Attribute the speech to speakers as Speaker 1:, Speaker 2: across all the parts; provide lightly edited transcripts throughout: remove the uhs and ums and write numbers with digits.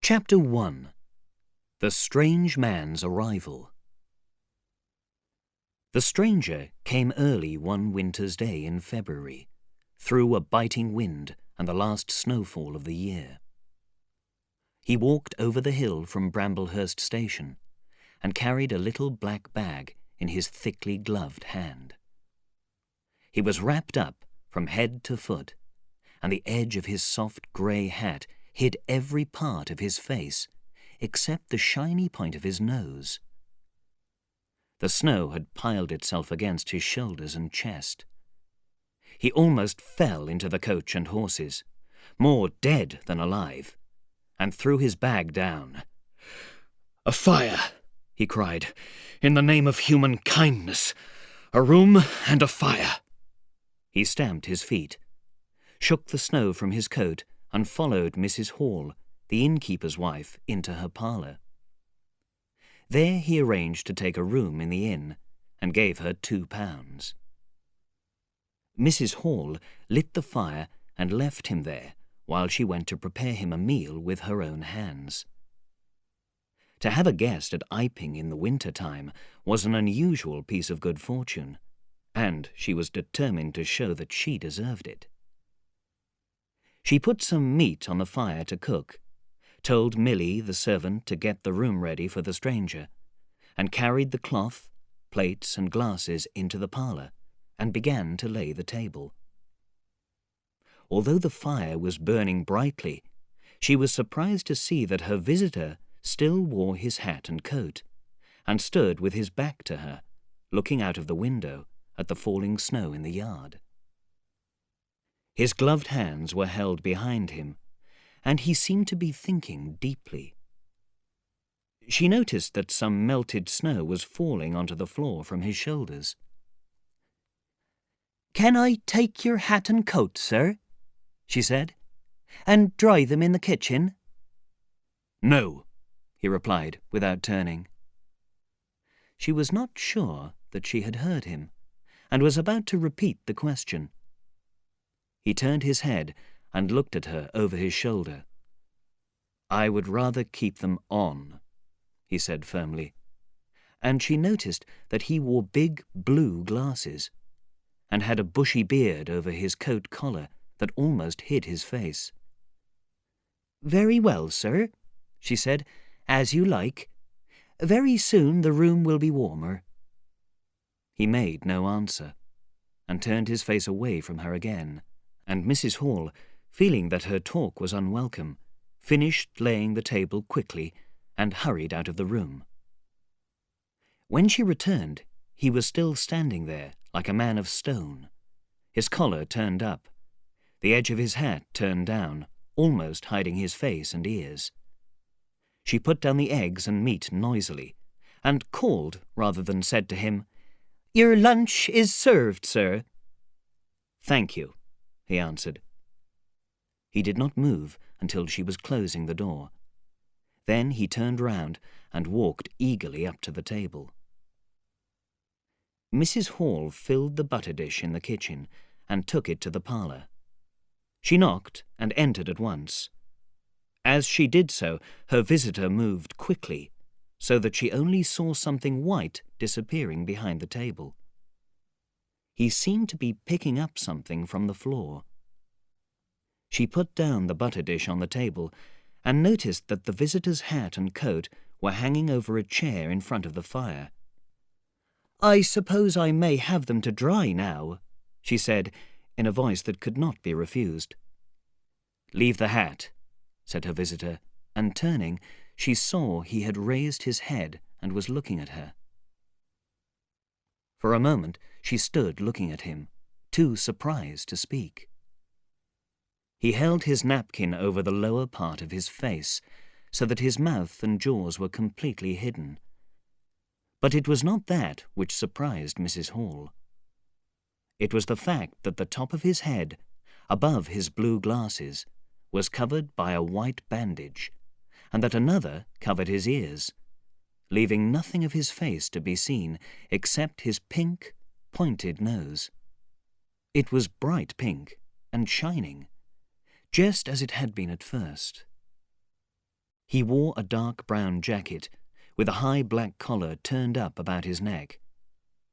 Speaker 1: Chapter 1. The Strange Man's Arrival. The stranger came early one winter's day in February, through a biting wind and the last snowfall of the year. He walked over the hill from Bramblehurst station and carried a little black bag in his thickly gloved hand. He was wrapped up from head to foot, and the edge of his soft grey hat hid every part of his face except the shiny point of his nose. The snow had piled itself against his shoulders and chest. He almost fell into the coach and horses, more dead than alive, and threw his bag down. "A fire!" he cried. "In the name of human kindness! A room and a fire!" He stamped his feet, shook the snow from his coat, and followed Mrs. Hall, the innkeeper's wife, into her parlour. There he arranged to take a room in the inn, and gave her £2. Mrs. Hall lit the fire and left him there while she went to prepare him a meal with her own hands. To have a guest at Iping in the winter-time was an unusual piece of good fortune, and she was determined to show that she deserved it. She put some meat on the fire to cook, told Milly, the servant, to get the room ready for the stranger, and carried the cloth, plates and glasses into the parlour, and began to lay the table. Although the fire was burning brightly, she was surprised to see that her visitor still wore his hat and coat, and stood with his back to her, looking out of the window at the falling snow in the yard. His gloved hands were held behind him, and he seemed to be thinking deeply. She noticed that some melted snow was falling onto the floor from his shoulders. "Can I take your hat and coat, sir?" she said, "and dry them in the kitchen?" "No," he replied without turning. She was not sure that she had heard him, and was about to repeat the question. He turned his head and looked at her over his shoulder. "I would rather keep them on," he said firmly, and she noticed that he wore big blue glasses, and had a bushy beard over his coat collar that almost hid his face. "Very well, sir," she said, "as you like. Very soon the room will be warmer." He made no answer, and turned his face away from her again, and Mrs. Hall, feeling that her talk was unwelcome, finished laying the table quickly and hurried out of the room. When she returned, he was still standing there like a man of stone, his collar turned up, the edge of his hat turned down, almost hiding his face and ears. She put down the eggs and meat noisily, and called rather than said to him, "Your lunch is served, sir." "Thank you," he answered. He did not move until she was closing the door. Then he turned round and walked eagerly up to the table. Mrs. Hall filled the butter dish in the kitchen and took it to the parlour. She knocked and entered at once. As she did so, her visitor moved quickly, so that she only saw something white disappearing behind the table. He seemed to be picking up something from the floor. She put down the butter dish on the table and noticed that the visitor's hat and coat were hanging over a chair in front of the fire. "I suppose I may have them to dry now," she said, in a voice that could not be refused. "Leave the hat," said her visitor, and turning, she saw he had raised his head and was looking at her. For a moment she stood looking at him, too surprised to speak. He held his napkin over the lower part of his face, so that his mouth and jaws were completely hidden. But it was not that which surprised Mrs. Hall. It was the fact that the top of his head, above his blue glasses, was covered by a white bandage, and that another covered his ears, leaving nothing of his face to be seen except his pink, pointed nose. It was bright pink and shining, just as it had been at first. He wore a dark brown jacket, with a high black collar turned up about his neck.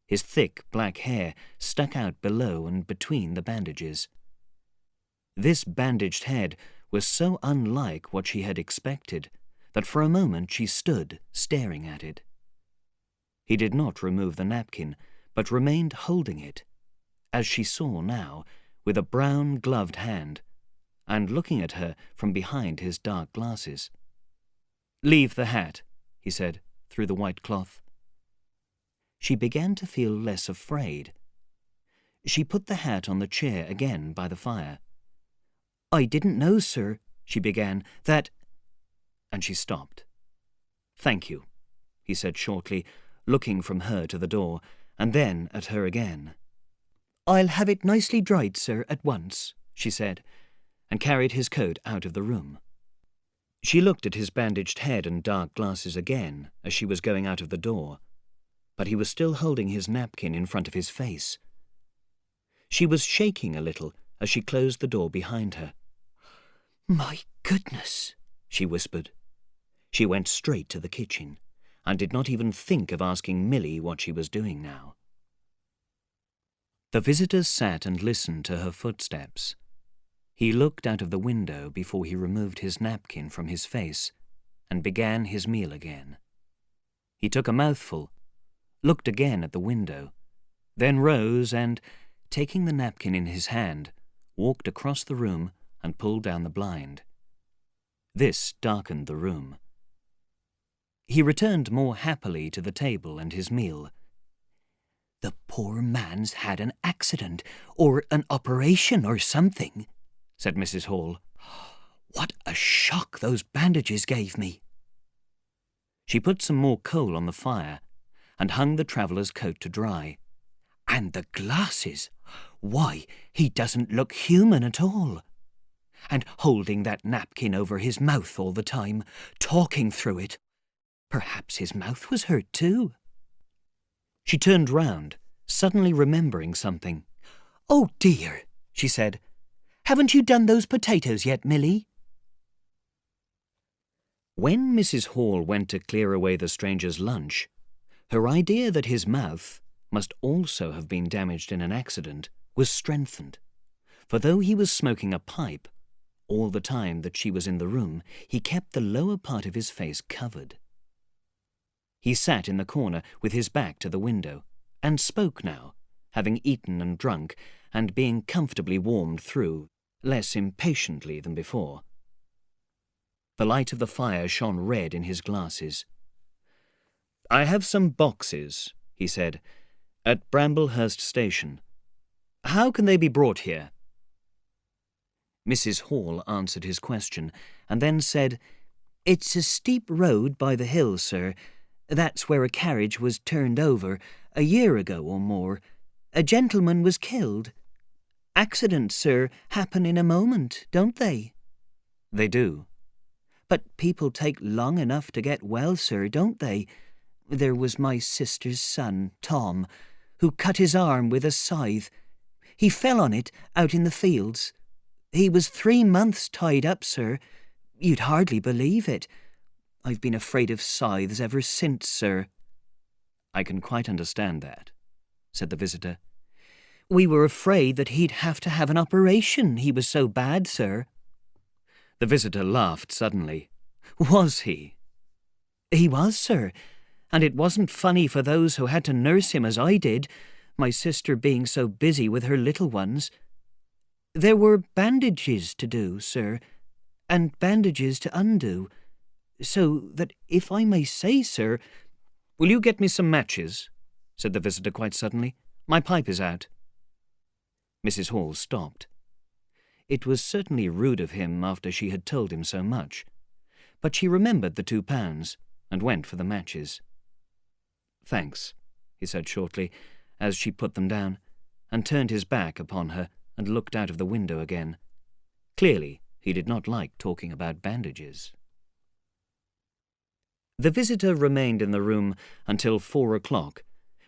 Speaker 1: His thick black hair stuck out below and between the bandages. This bandaged head was so unlike what she had expected that for a moment she stood staring at it. He did not remove the napkin, but remained holding it, as she saw now, with a brown gloved hand, and looking at her from behind his dark glasses. "Leave the hat," he said, through the white cloth. She began to feel less afraid. She put the hat on the chair again by the fire. "I didn't know, sir," she began, "that—" and she stopped. "Thank you," he said shortly, looking from her to the door, and then at her again. "I'll have it nicely dried, sir, at once," she said, and carried his coat out of the room. She looked at his bandaged head and dark glasses again as she was going out of the door, but he was still holding his napkin in front of his face. She was shaking a little as she closed the door behind her. "My goodness," she whispered. She went straight to the kitchen, and did not even think of asking Milly what she was doing now. The visitors sat and listened to her footsteps. He looked out of the window before he removed his napkin from his face and began his meal again. He took a mouthful, looked again at the window, then rose and, taking the napkin in his hand, walked across the room and pulled down the blind. This darkened the room. He returned more happily to the table and his meal. "The poor man's had an accident, or an operation or something," said Mrs. Hall. "What a shock those bandages gave me." She put some more coal on the fire and hung the traveller's coat to dry. "And the glasses! Why, he doesn't look human at all. And holding that napkin over his mouth all the time, talking through it. Perhaps his mouth was hurt too." She turned round, suddenly remembering something. "Oh dear," she said. "Haven't you done those potatoes yet, Milly?" When Mrs. Hall went to clear away the stranger's lunch, her idea that his mouth must also have been damaged in an accident was strengthened, for though he was smoking a pipe, all the time that she was in the room he kept the lower part of his face covered. He sat in the corner with his back to the window, and spoke now, having eaten and drunk, and being comfortably warmed through, less impatiently than before. The light of the fire shone red in his glasses. "I have some boxes," he said, "at Bramblehurst Station. How can they be brought here?" Mrs. Hall answered his question, and then said, "It's a steep road by the hill, sir. That's where a carriage was turned over, a year ago or more. A gentleman was killed. Accidents, sir, happen in a moment, don't they?" "They do." "But people take long enough to get well, sir, don't they? There was my sister's son, Tom, who cut his arm with a scythe. He fell on it out in the fields. He was 3 months tied up, sir. You'd hardly believe it. I've been afraid of scythes ever since, sir." "I can quite understand that," said the visitor. "We were afraid that he'd have to have an operation, he was so bad, sir." The visitor laughed suddenly. "Was he?" "He was, sir, and it wasn't funny for those who had to nurse him as I did, my sister being so busy with her little ones. There were bandages to do, sir, and bandages to undo, so that, if I may say, sir—" "Will you get me some matches?" said the visitor quite suddenly. "My pipe is out." Mrs. Hall stopped. It was certainly rude of him after she had told him so much, but she remembered the £2 and went for the matches. "Thanks," he said shortly, as she put them down, and turned his back upon her and looked out of the window again. Clearly, he did not like talking about bandages. The visitor remained in the room until 4 o'clock,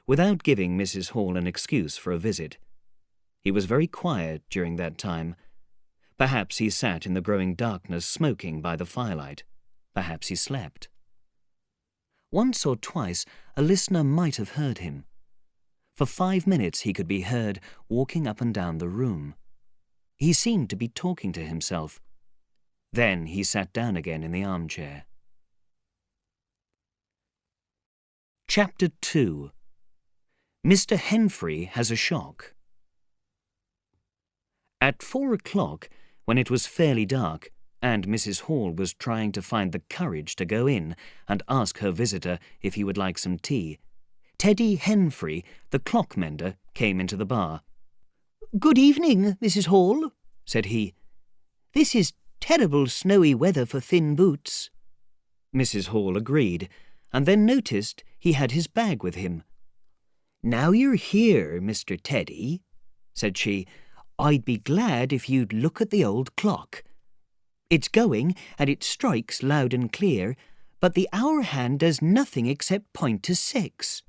Speaker 1: without giving Mrs. Hall an excuse for a visit. He was very quiet during that time. Perhaps he sat in the growing darkness smoking by the firelight, Perhaps he slept. Once or twice a listener might have heard him. For 5 minutes he could be heard walking up and down the room. He seemed to be talking to himself. Then he sat down again in the armchair. Chapter 2. Mr. Henfrey has a shock. At 4 o'clock, when it was fairly dark, and Mrs. Hall was trying to find the courage to go in and ask her visitor if he would like some tea, Teddy Henfrey, the clock mender, came into the bar.
Speaker 2: "Good evening, Mrs. Hall," said he. "This is terrible snowy weather for thin boots."
Speaker 1: Mrs. Hall agreed, and then noticed he had his bag with him.
Speaker 2: "Now you're here, Mr. Teddy," said she, "I'd be glad if you'd look at the old clock. It's going, and it strikes loud and clear, but the hour hand does nothing except point to 6.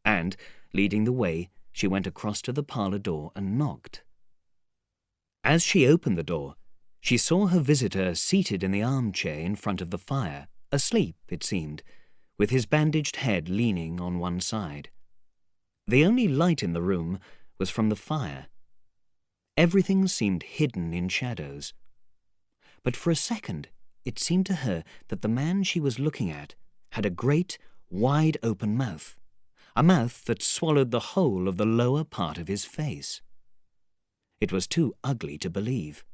Speaker 1: And, leading the way, she went across to the parlour door and knocked. As she opened the door, she saw her visitor seated in the armchair in front of the fire, asleep, it seemed, with his bandaged head leaning on one side. The only light in the room was from the fire. Everything seemed hidden in shadows. But for a second it seemed to her that the man she was looking at had a great, wide-open mouth, a mouth that swallowed the whole of the lower part of his face. It was too ugly to believe.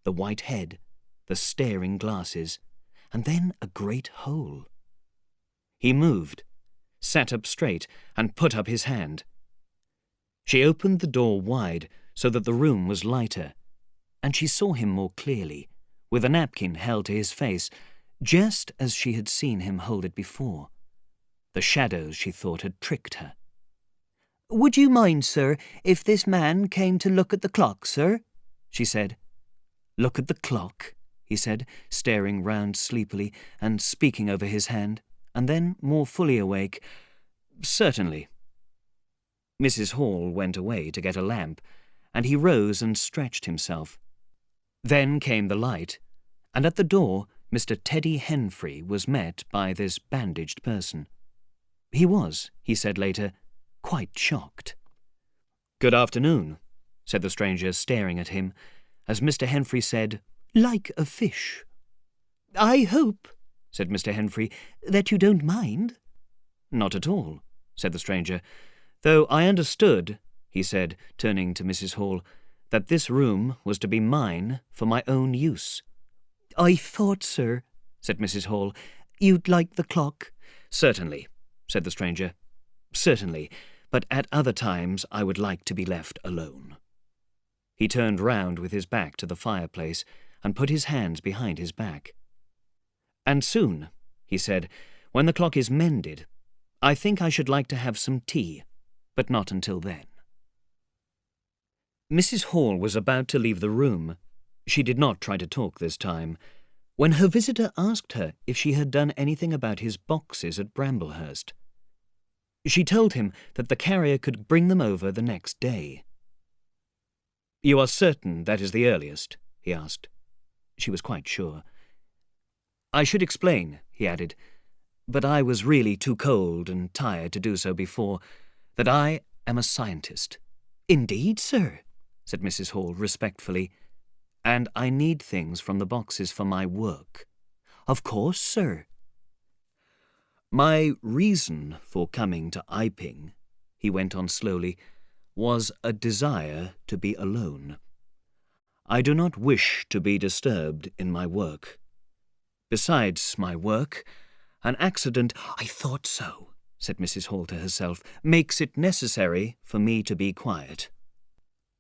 Speaker 1: The white head, the staring glasses, and then a great hole. He moved, sat up straight, and put up his hand. She opened the door wide so that the room was lighter, and she saw him more clearly, with a napkin held to his face, just as she had seen him hold it before. The shadows, she thought, had tricked her.
Speaker 2: "Would you mind, sir, if this man came to look at the clock, sir?" she said.
Speaker 1: "Look at the clock?" he said, staring round sleepily and speaking over his hand, and then, more fully awake, "Certainly." Mrs. Hall went away to get a lamp, and he rose and stretched himself. Then came the light, and at the door Mr. Teddy Henfrey was met by this bandaged person. He was, he said later, quite shocked. "Good afternoon," said the stranger, staring at him, as Mr. Henfrey said, "Like a fish."
Speaker 2: "I hope," said Mr. Henfrey, "that you don't mind."
Speaker 1: "Not at all," said the stranger, "though I understood," he said, turning to Mrs. Hall, "that this room was to be mine for my own use."
Speaker 2: "I thought, sir," said Mrs. Hall, "you'd like the clock."
Speaker 1: "Certainly," said the stranger. "Certainly, but at other times I would like to be left alone." He turned round with his back to the fireplace and put his hands behind his back. "And soon," he said, "when the clock is mended, I think I should like to have some tea, but not until then." Mrs. Hall was about to leave the room. She did not try to talk this time, when her visitor asked her if she had done anything about his boxes at Bramblehurst. She told him that the carrier could bring them over the next day. "You are certain that is the earliest?" he asked. She was quite sure. "I should explain," he added, "but I was really too cold and tired to do so before, that I am a scientist."
Speaker 2: "Indeed, sir,"
Speaker 1: said Mrs. Hall respectfully, "and I need things from the boxes for my work."
Speaker 2: "Of course, sir."
Speaker 1: "My reason for coming to Iping," he went on slowly, "was a desire to be alone. I do not wish to be disturbed in my work. Besides my work, an accident—"
Speaker 2: "I thought so,"
Speaker 1: said Mrs. Hall to herself, "makes it necessary for me to be quiet.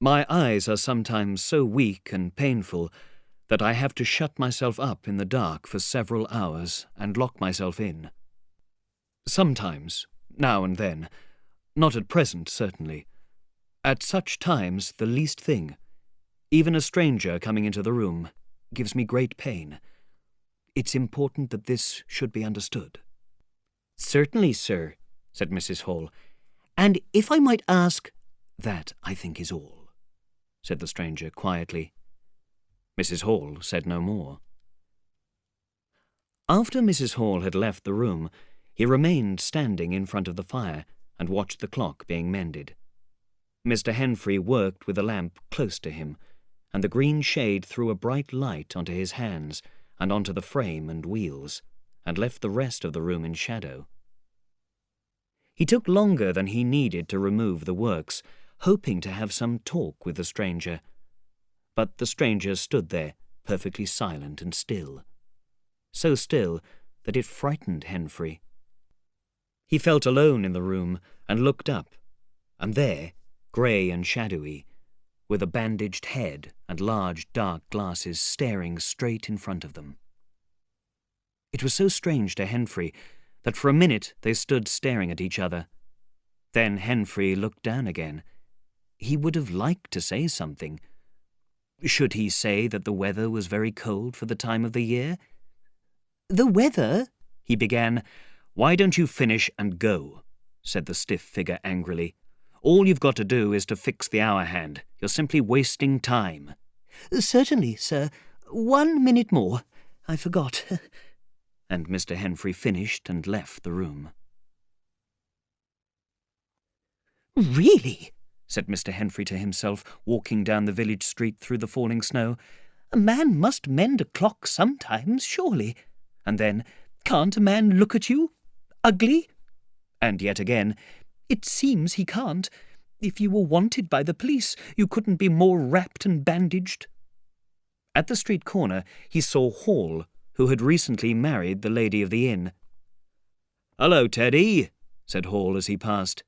Speaker 1: My eyes are sometimes so weak and painful that I have to shut myself up in the dark for several hours and lock myself in. Sometimes, now and then, not at present certainly, at such times the least thing, even a stranger coming into the room, gives me great pain. It's important that this should be understood."
Speaker 2: "Certainly, sir," said Mrs. Hall. "And if I might ask—"
Speaker 1: "That, I think, is all," said the stranger quietly. Mrs. Hall said no more. After Mrs. Hall had left the room, he remained standing in front of the fire and watched the clock being mended. Mr. Henfrey worked with a lamp close to him, and the green shade threw a bright light onto his hands and onto the frame and wheels, and left the rest of the room in shadow. He took longer than he needed to remove the works, hoping to have some talk with the stranger. But the stranger stood there, perfectly silent and still. So still that it frightened Henfrey. He felt alone in the room and looked up, and there, grey and shadowy, with a bandaged head and large dark glasses staring straight in front of them. It was so strange to Henfrey that for a minute they stood staring at each other. Then Henfrey looked down again. He would have liked to say something. Should he say that the weather was very cold for the time of the year? "The weather?" he began. "Why don't you finish and go?" said the stiff figure angrily. "All you've got to do is to fix the hour hand. You're simply wasting time."
Speaker 2: "Certainly, sir. 1 minute more. I forgot."
Speaker 1: And Mr. Henfrey finished and left the room.
Speaker 2: "Really,"
Speaker 1: said Mr. Henfrey to himself, walking down the village street through the falling snow,
Speaker 2: "a man must mend a clock sometimes, surely. And then, can't a man look at you? Ugly? And yet again, it seems he can't. If you were wanted by the police, you couldn't be more wrapped and bandaged."
Speaker 1: At the street corner, he saw Hall, who had recently married the lady of the inn. "Hello, Teddy," said Hall as he passed.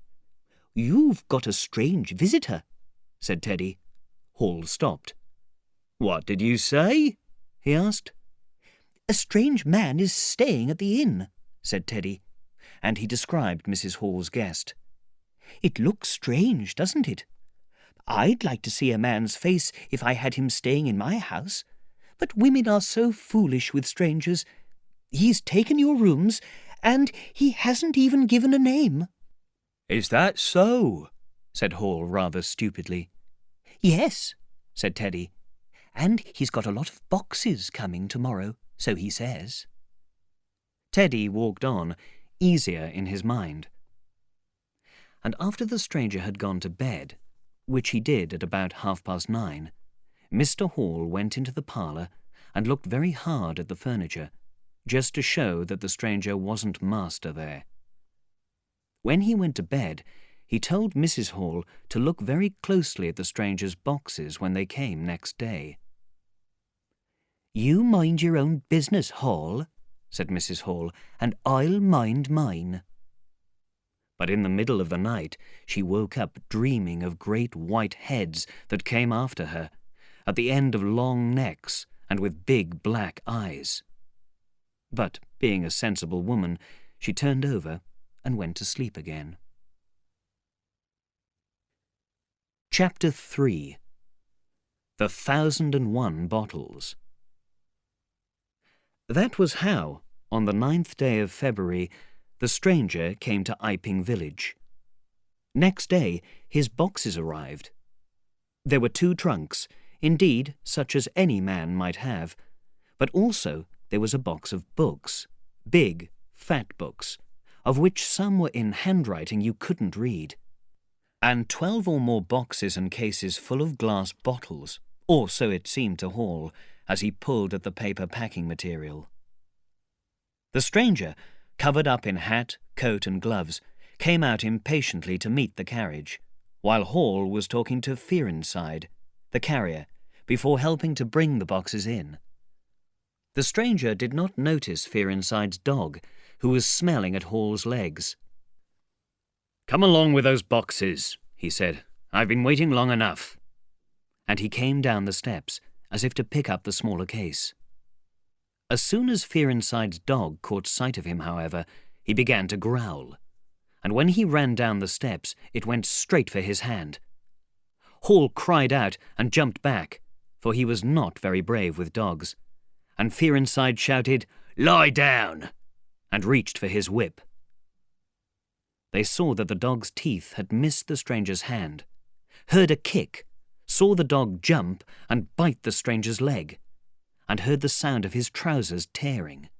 Speaker 2: "You've got a strange visitor," said Teddy.
Speaker 1: Hall stopped. "What did you say?" he asked.
Speaker 2: "A strange man is staying at the inn," said Teddy, and he described Mrs. Hall's guest. "It looks strange, doesn't it? I'd like to see a man's face if I had him staying in my house, but women are so foolish with strangers. He's taken your rooms, and he hasn't even given a name."
Speaker 1: "Is that so?" said Hall rather stupidly.
Speaker 2: "Yes," said Teddy, "and he's got a lot of boxes coming tomorrow, so he says."
Speaker 1: Teddy walked on, easier in his mind. And after the stranger had gone to bed, which he did at about 9:30, Mr. Hall went into the parlour and looked very hard at the furniture, just to show that the stranger wasn't master there. When he went to bed, he told Mrs. Hall to look very closely at the stranger's boxes when they came next day.
Speaker 2: "You mind your own business, Hall," said Mrs. Hall, "and I'll mind mine."
Speaker 1: But in the middle of the night she woke up dreaming of great white heads that came after her, at the end of long necks and with big black eyes. But, being a sensible woman, she turned over and went to sleep again. Chapter 3. The 1,001 Bottles. That was how, on the 9th day of February, the stranger came to Iping village. Next day, his boxes arrived. There were 2 trunks, indeed such as any man might have, but also there was a box of books, big, fat books, of which some were in handwriting you couldn't read, and 12 or more boxes and cases full of glass bottles, or so it seemed to Hall, as he pulled at the paper packing material. The stranger, covered up in hat, coat and gloves, came out impatiently to meet the carriage, while Hall was talking to Fearenside, the carrier, before helping to bring the boxes in. The stranger did not notice Fearenside's dog, who was smelling at Hall's legs. "Come along with those boxes," he said. "I've been waiting long enough." And he came down the steps, as if to pick up the smaller case. As soon as Fearenside's dog caught sight of him, however, he began to growl, and when he ran down the steps, it went straight for his hand. Hall cried out and jumped back, for he was not very brave with dogs, and Fearenside shouted, "Lie down!" and reached for his whip. They saw that the dog's teeth had missed the stranger's hand, heard a kick, saw the dog jump and bite the stranger's leg, and heard the sound of his trousers tearing.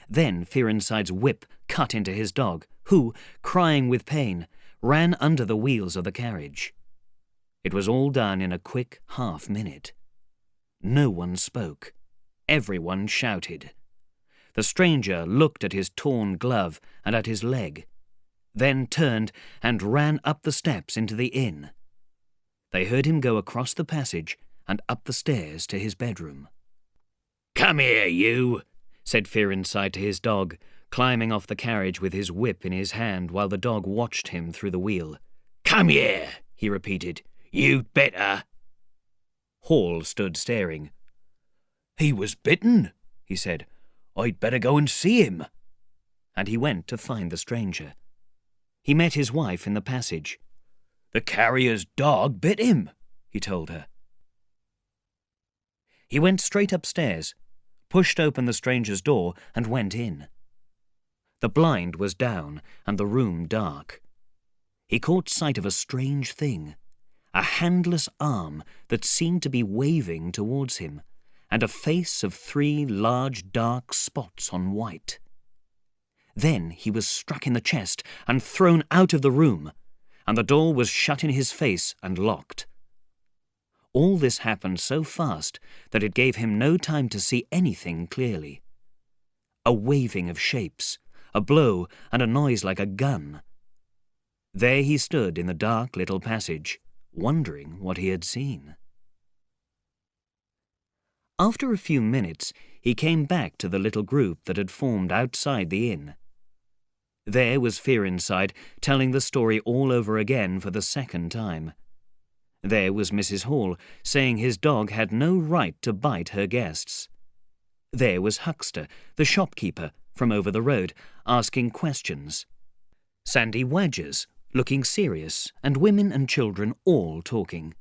Speaker 1: Then Fearenside's whip cut into his dog, who, crying with pain, ran under the wheels of the carriage. It was all done in a quick half-minute. No one spoke. Everyone shouted. The stranger looked at his torn glove and at his leg, then turned and ran up the steps into the inn. They heard him go across the passage and up the stairs to his bedroom. "Come here, you," said Fearenside to his dog, climbing off the carriage with his whip in his hand while the dog watched him through the wheel. "Come here," he repeated. "You'd better." Hall stood staring. "He was bitten," he said. "I'd better go and see him." And he went to find the stranger. He met his wife in the passage. "The carrier's dog bit him," he told her. He went straight upstairs, pushed open the stranger's door, and went in. The blind was down and the room dark. He caught sight of a strange thing, a handless arm that seemed to be waving towards him, and a face of 3 large dark spots on white. Then he was struck in the chest and thrown out of the room, and the door was shut in his face and locked. All this happened so fast that it gave him no time to see anything clearly. A waving of shapes, a blow, and a noise like a gun. There he stood in the dark little passage, wondering what he had seen. After a few minutes, he came back to the little group that had formed outside the inn. There was Fearenside telling the story all over again for the second time. There was Mrs. Hall saying his dog had no right to bite her guests. There was Huckster, the shopkeeper, from over the road, asking questions. Sandy Wadgers, looking serious, and women and children all talking.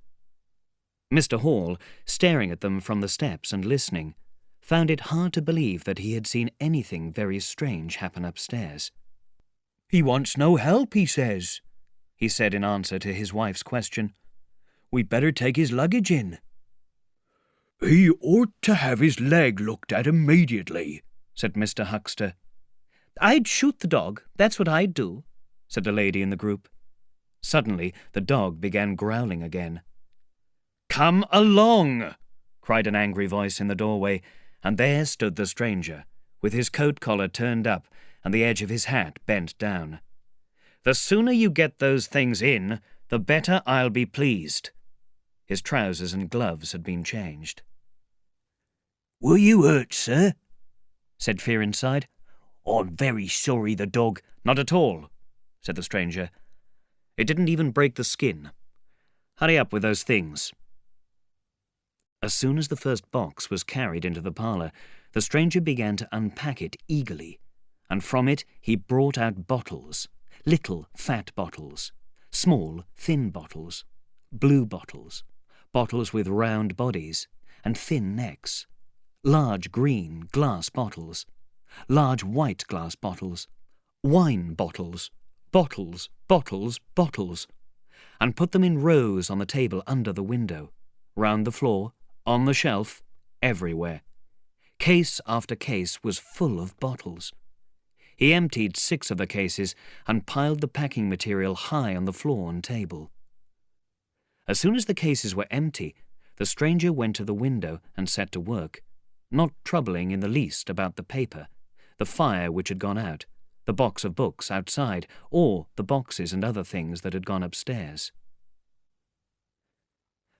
Speaker 1: Mr. Hall, staring at them from the steps and listening, found it hard to believe that he had seen anything very strange happen upstairs. "He wants no help, he says," he said in answer to his wife's question. "We'd better take his luggage in." "He ought to have his leg looked at immediately," said Mr. Huckster. "I'd shoot the dog, that's what I'd do," said the lady in the group. Suddenly the dog began growling again. "Come along!" cried an angry voice in the doorway, and there stood the stranger, with his coat collar turned up and the edge of his hat bent down. "The sooner you get those things in, the better I'll be pleased." His trousers and gloves had been changed. "Were you hurt, sir?" said Fearenside. "I'm very sorry the dog—" "Not at all," said the stranger. "It didn't even break the skin. Hurry up with those things." As soon as the first box was carried into the parlour, the stranger began to unpack it eagerly, and from it he brought out bottles, little fat bottles, small thin bottles, blue bottles, bottles with round bodies and thin necks, large green glass bottles, large white glass bottles, wine bottles, bottles, bottles, bottles, and put them in rows on the table under the window, round the floor, on the shelf, everywhere. Case after case was full of bottles. He emptied 6 of the cases and piled the packing material high on the floor and table. As soon as the cases were empty, the stranger went to the window and set to work, not troubling in the least about the paper, the fire which had gone out, the box of books outside, or the boxes and other things that had gone upstairs.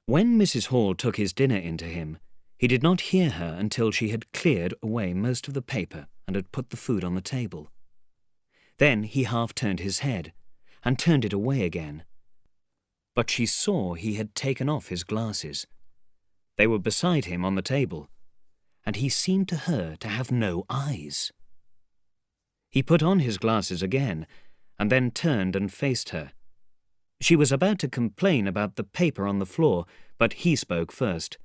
Speaker 1: When Mrs. Hall took his dinner into him, he did not hear her until she had cleared away most of the paper and had put the food on the table. Then he half turned his head, and turned it away again. But she saw he had taken off his glasses. They were beside him on the table, and he seemed to her to have no eyes. He put on his glasses again, and then turned and faced her. She was about to complain about the paper on the floor, but he spoke first.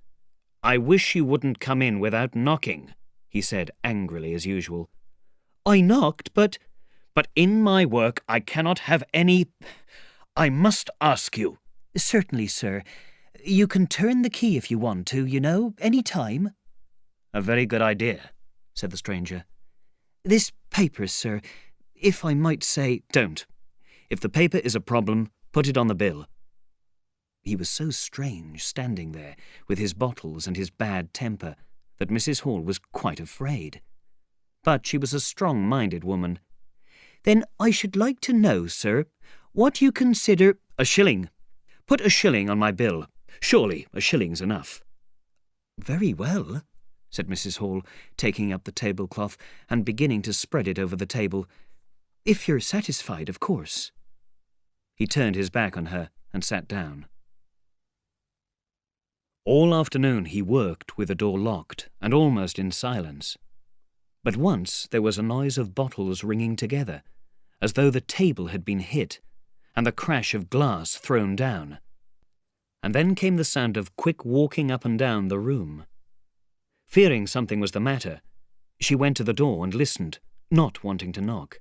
Speaker 1: "I wish you wouldn't come in without knocking," he said angrily as usual. "I knocked, but in my work I cannot have any— I must ask you." "Certainly, sir. You can turn the key if you want to, you know, any time." "A very good idea," said the stranger.
Speaker 2: This paper, sir, if I might say—
Speaker 1: Don't. If the paper is a problem, put it on the bill. He was so strange, standing there, with his bottles and his bad temper, that Mrs. Hall was quite afraid. But she was a strong-minded woman.
Speaker 2: Then I should like to know, sir, what you consider—
Speaker 1: A shilling. Put a shilling on my bill. Surely a shilling's enough.
Speaker 2: Very well, said Mrs. Hall, taking up the tablecloth and beginning to spread it over the table. If you're satisfied, of course.
Speaker 1: He turned his back on her and sat down. All afternoon he worked with the door locked and almost in silence. But once there was a noise of bottles ringing together, as though the table had been hit, and the crash of glass thrown down. And then came the sound of quick walking up and down the room. Fearing something was the matter, she went to the door and listened, not wanting to knock.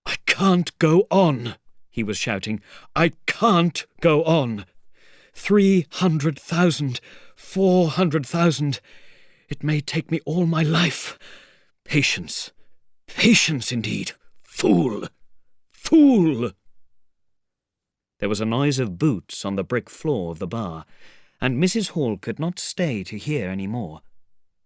Speaker 1: "I can't go on," he was shouting. "I can't go on. 300,000, 400,000. It may take me all my life. Patience. Patience indeed. Fool! Fool!" There was a noise of boots on the brick floor of the bar, and Mrs. Hall could not stay to hear any more.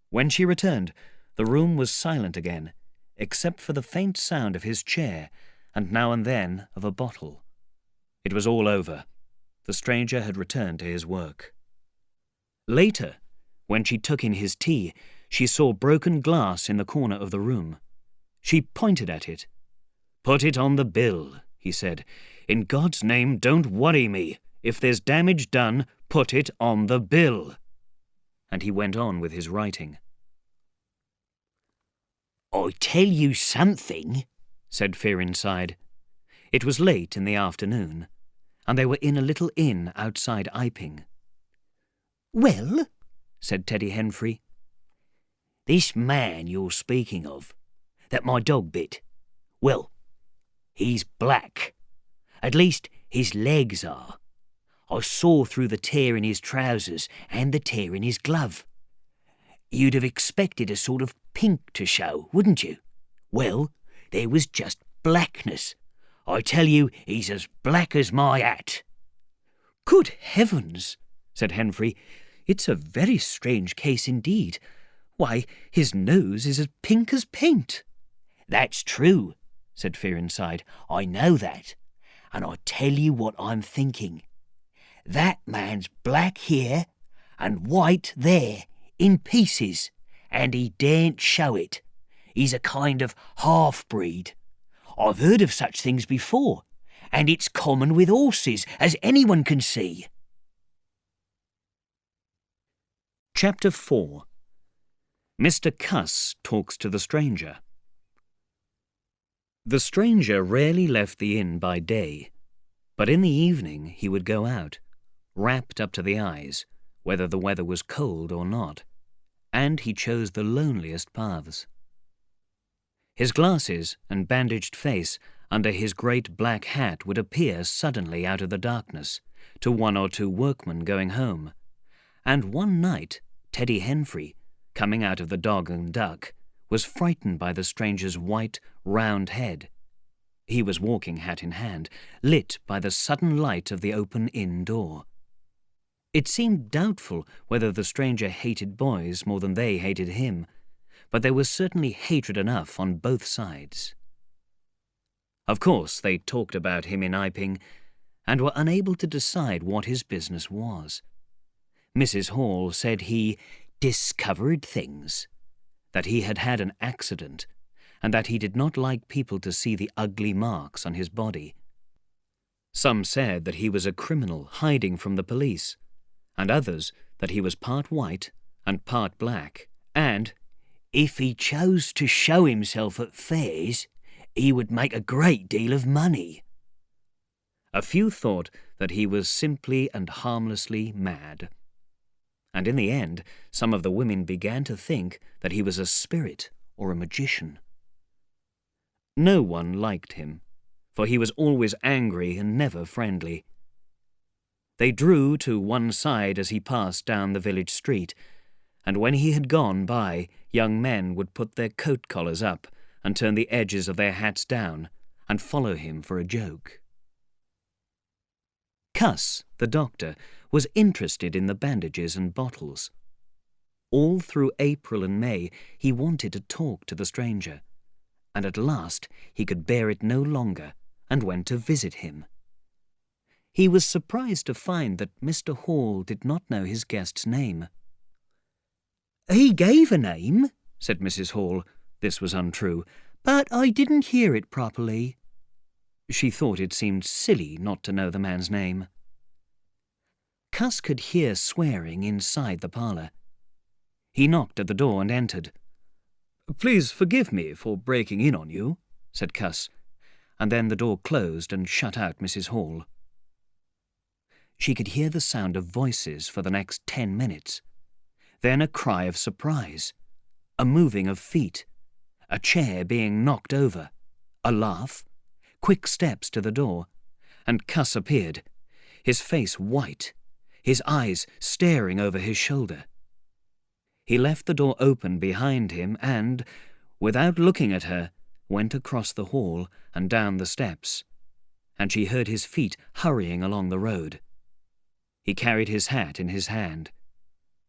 Speaker 1: When she returned, the room was silent again, except for the faint sound of his chair, and now and then of a bottle. It was all over. The stranger had returned to his work. Later, when she took in his tea, she saw broken glass in the corner of the room. She pointed at it. "Put it on the bill," he said. "In God's name, don't worry me. If there's damage done, put it on the bill." And he went on with his writing.
Speaker 2: "I tell you something,"
Speaker 1: said Fearinside. It was late in the afternoon, and they were in a little inn outside Iping.
Speaker 2: "Well,"
Speaker 1: said Teddy Henfrey.
Speaker 2: "this man you're speaking of, that my dog bit, well, he's black. At least his legs are. I saw through the tear in his trousers and the tear in his glove. You'd have expected a sort of pink to show, wouldn't you? Well, there was just blackness. I tell you, he's as black as my hat."
Speaker 1: "Good heavens," said Henfrey. "It's a very strange case indeed. Why, his nose is as pink as paint."
Speaker 2: "That's true," said Fearinside. "I know that. And I tell you what I'm thinking. That man's black here and white there, in pieces, and he daren't show it. He's a kind of half-breed. I've heard of such things before, and it's common with horses, as anyone can see."
Speaker 1: Chapter 4. Mr. Cuss talks to the stranger. The stranger rarely left the inn by day, but in the evening he would go out, wrapped up to the eyes, whether the weather was cold or not, and he chose the loneliest paths. His glasses and bandaged face under his great black hat would appear suddenly out of the darkness to one or two workmen going home, and one night Teddy Henfrey, coming out of the Dog and Duck, was frightened by the stranger's white, round head. He was walking hat in hand, lit by the sudden light of the open inn door. It seemed doubtful whether the stranger hated boys more than they hated him, but there was certainly hatred enough on both sides. Of course, they talked about him in Iping, and were unable to decide what his business was. Mrs. Hall said he discovered things, that he had had an accident, and that he did not like people to see the ugly marks on his body. Some said that he was a criminal hiding from the police, and others that he was part white and part black, and
Speaker 2: if he chose to show himself at fairs, he would make a great deal of money.
Speaker 1: A few thought that he was simply and harmlessly mad. And in the end, some of the women began to think that he was a spirit or a magician. No one liked him, for he was always angry and never friendly. They drew to one side as he passed down the village street, and when he had gone by, young men would put their coat collars up and turn the edges of their hats down and follow him for a joke. Cuss, the doctor, was interested in the bandages and bottles. All through April and May he wanted to talk to the stranger, and at last he could bear it no longer and went to visit him. He was surprised to find that Mr. Hall did not know his guest's name.
Speaker 2: "He gave a name,"
Speaker 1: said Mrs. Hall. This was untrue.
Speaker 2: "but I didn't hear it properly."
Speaker 1: She thought it seemed silly not to know the man's name. Cuss could hear swearing inside the parlour. He knocked at the door and entered. "Please forgive me for breaking in on you," said Cuss, and then the door closed and shut out Mrs. Hall. She could hear the sound of voices for the next 10 minutes. Then a cry of surprise, a moving of feet, a chair being knocked over, a laugh, quick steps to the door, and Cuss appeared, his face white, his eyes staring over his shoulder. He left the door open behind him and, without looking at her, went across the hall and down the steps, and she heard his feet hurrying along the road. He carried his hat in his hand.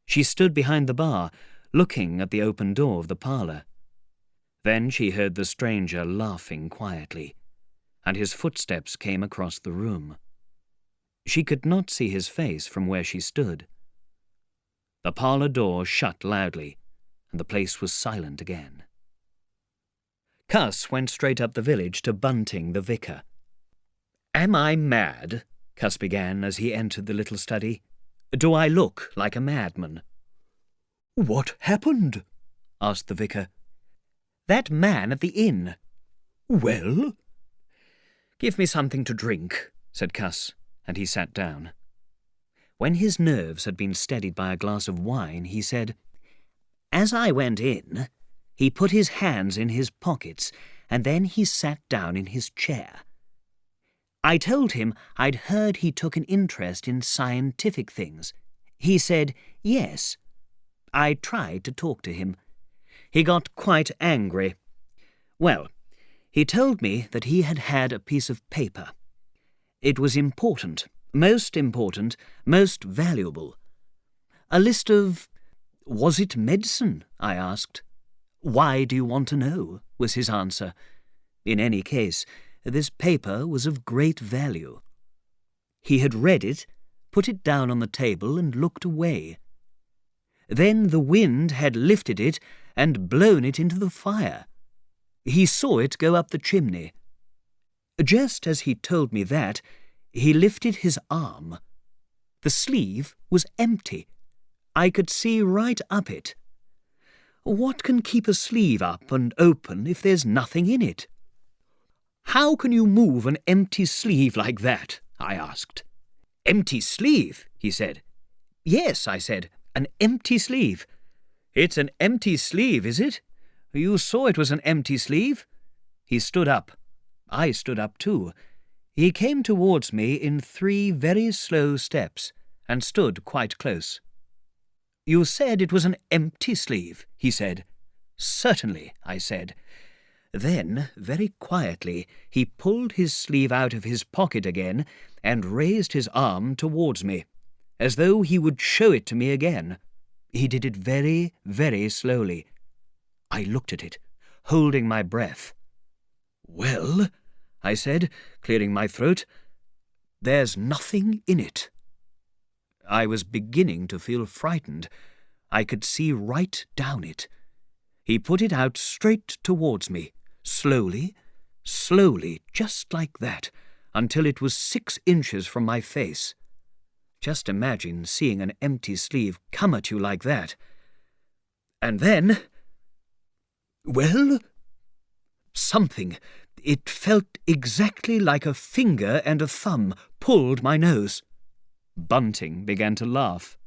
Speaker 1: She stood behind the bar, looking at the open door of the parlour. Then she heard the stranger laughing quietly, and his footsteps came across the room. She could not see his face from where she stood. The parlour door shut loudly, and the place was silent again. Cuss went straight up the village to Bunting the vicar. "Am I mad?" Cuss began as he entered the little study. "Do I look like a madman?"
Speaker 2: "What happened?"
Speaker 1: asked the vicar.
Speaker 2: "That man at the inn."
Speaker 1: "Well?" "Give me something to drink," said Cuss, and he sat down. When his nerves had been steadied by a glass of wine, he said, "As I went in, he put his hands in his pockets, and then he sat down in his chair. I told him I'd heard he took an interest in scientific things. He said yes. I tried to talk to him. He got quite angry. Well, he told me that he had had a piece of paper. It was important, most valuable. A list of— Was it medicine? I asked. Why do you want to know? Was his answer. In any case, this paper was of great value. He had read it, put it down on the table and looked away. Then the wind had lifted it and blown it into the fire. He saw it go up the chimney. Just as he told me that, he lifted his arm. The sleeve was empty. I could see right up it. What can keep a sleeve up and open if there's nothing in it? How can you move an empty sleeve like that? I asked. Empty sleeve, he said. Yes, I said, an empty sleeve. It's an empty sleeve, is it? You saw it was an empty sleeve? He stood up. I stood up too. He came towards me in 3 very slow steps and stood quite close. You said it was an empty sleeve, he said. Certainly, I said. Then, very quietly, he pulled his sleeve out of his pocket again and raised his arm towards me, as though he would show it to me again. He did it very, very slowly. I looked at it, holding my breath. Well, I said, clearing my throat, there's nothing in it. I was beginning to feel frightened. I could see right down it. He put it out straight towards me, slowly, just like that, until it was 6 inches from my face. Just imagine seeing an empty sleeve come at you like that. And then— well, something— it felt exactly like a finger and a thumb pulled my nose. Bunting began to laugh.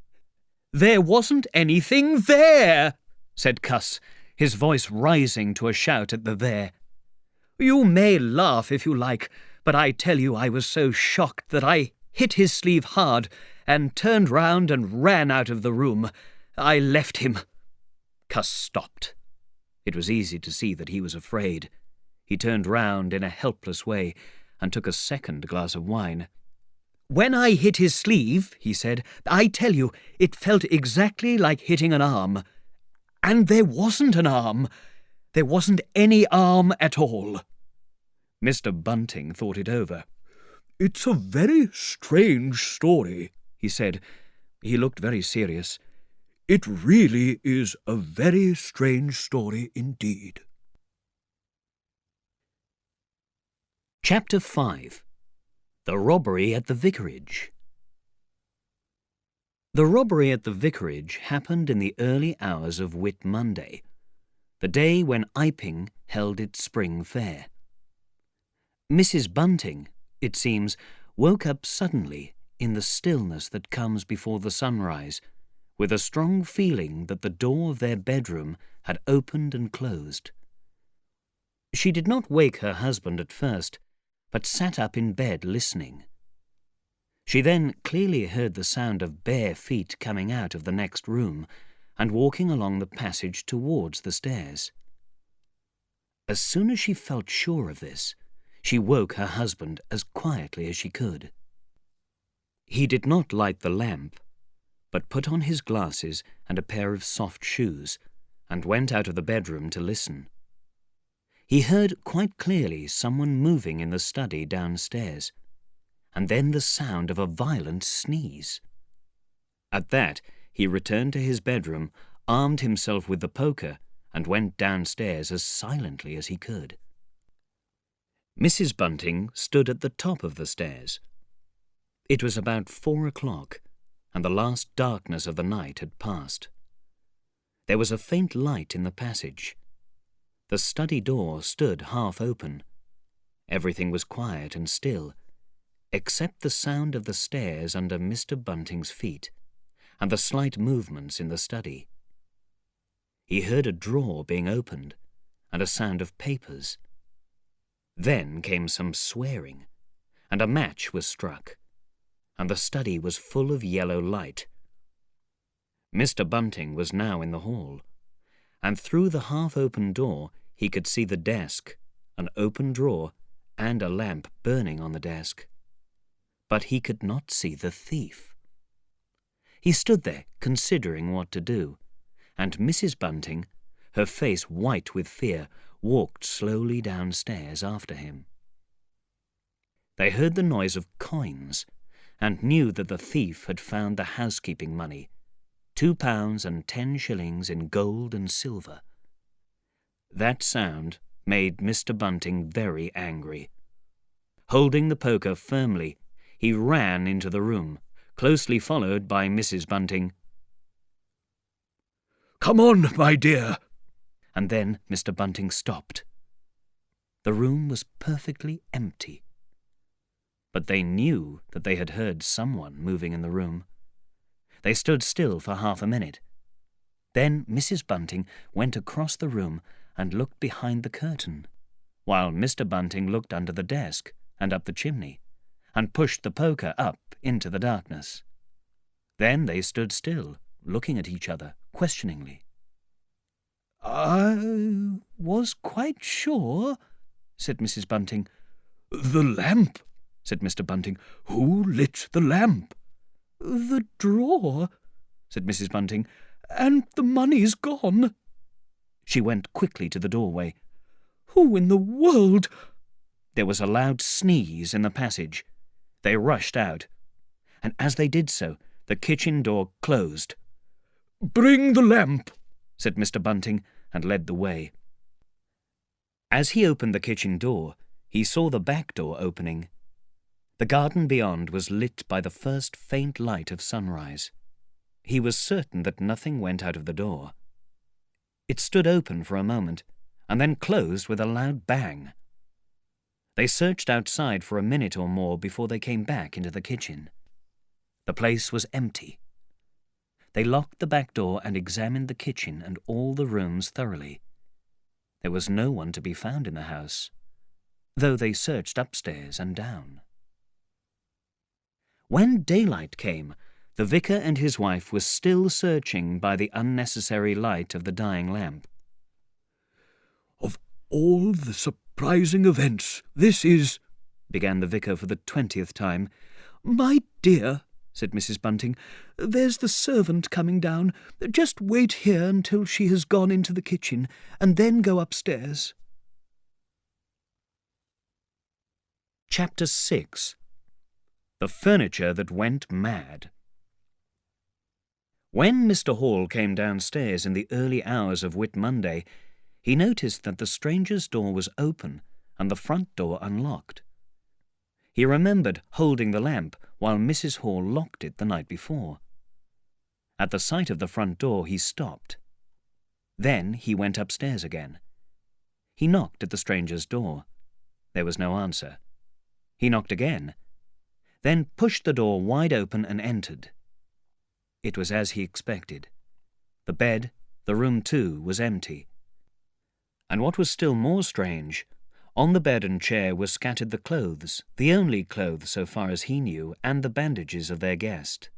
Speaker 1: There wasn't anything there, said Cuss, his voice rising to a shout at the there. You may laugh if you like, but I tell you I was so shocked that I hit his sleeve hard and turned round and ran out of the room,
Speaker 2: I left him." Cuss stopped. It was easy to see that he was afraid. He turned round in a helpless way and took a second glass of wine. "When I hit his sleeve," he said, "I tell you, it felt exactly like hitting an arm. And there wasn't an arm. There wasn't any arm at all." Mr. Bunting thought it over. "It's a very strange story," he said. He looked very serious. "It really is a very strange story indeed."
Speaker 1: Chapter 5. The Robbery at the Vicarage. The robbery at the vicarage happened in the early hours of Whit Monday, the day when Iping held its spring fair. Mrs. Bunting, it seems, woke up suddenly in the stillness that comes before the sunrise, with a strong feeling that the door of their bedroom had opened and closed. She did not wake her husband at first, but sat up in bed listening. She then clearly heard the sound of bare feet coming out of the next room and walking along the passage towards the stairs. As soon as she felt sure of this, she woke her husband as quietly as she could. He did not light the lamp, but put on his glasses and a pair of soft shoes, and went out of the bedroom to listen. He heard quite clearly someone moving in the study downstairs, and then the sound of a violent sneeze. At that, he returned to his bedroom, armed himself with the poker, and went downstairs as silently as he could. Mrs. Bunting stood at the top of the stairs. It was about 4 o'clock, and the last darkness of the night had passed. There was a faint light in the passage. The study door stood half open. Everything was quiet and still, except the sound of the stairs under Mr. Bunting's feet, and the slight movements in the study. He heard a drawer being opened, and a sound of papers. Then came some swearing, and a match was struck, and the study was full of yellow light. Mr. Bunting was now in the hall, and through the half-open door he could see the desk, an open drawer, and a lamp burning on the desk. But he could not see the thief. He stood there considering what to do, and Mrs. Bunting, her face white with fear, walked slowly downstairs after him. They heard the noise of coins, and knew that the thief had found the housekeeping money, £2 and 10 shillings in gold and silver. That sound made Mr. Bunting very angry. Holding the poker firmly, he ran into the room, closely followed by Mrs. Bunting.
Speaker 3: "Come on, my dear."
Speaker 1: And then Mr. Bunting stopped. The room was perfectly empty. But they knew that they had heard someone moving in the room. They stood still for half a minute. Then Mrs. Bunting went across the room and looked behind the curtain, while Mr. Bunting looked under the desk and up the chimney, and pushed the poker up into the darkness. Then they stood still, looking at each other questioningly.
Speaker 2: "I was quite sure," said Mrs. Bunting.
Speaker 3: "The lamp," said Mr. Bunting. "Who lit the lamp?"
Speaker 2: "The drawer," said Mrs. Bunting, "and the money's gone."
Speaker 1: She went quickly to the doorway.
Speaker 2: "Who in the world—"
Speaker 1: There was a loud sneeze in the passage. They rushed out, and as they did so, the kitchen door closed.
Speaker 3: "Bring the lamp,"
Speaker 1: said Mr. Bunting, and led the way. As he opened the kitchen door, he saw the back door opening. The garden beyond was lit by the first faint light of sunrise. He was certain that nothing went out of the door. It stood open for a moment, and then closed with a loud bang. They searched outside for a minute or more before they came back into the kitchen. The place was empty. They locked the back door and examined the kitchen and all the rooms thoroughly. There was no one to be found in the house, though they searched upstairs and down. When daylight came, The vicar and his wife were still searching by the unnecessary light of the dying lamp.
Speaker 3: "Of all the surprising events, this is—" began the vicar for the 20th time.
Speaker 2: "My dear," said Mrs. Bunting, "there's the servant coming down. Just wait here until she has gone into the kitchen, and then go upstairs."
Speaker 1: Chapter 6. The Furniture That Went Mad. When Mr. Hall came downstairs in the early hours of Whit Monday, he noticed that the stranger's door was open and the front door unlocked. He remembered holding the lamp while Mrs. Hall locked it the night before. At the sight of the front door he stopped. Then he went upstairs again. He knocked at the stranger's door. There was no answer. He knocked again, then pushed the door wide open and entered. It was as he expected. The bed, the room too, was empty. And what was still more strange, on the bed and chair were scattered the clothes, the only clothes so far as he knew, and the bandages of their guest.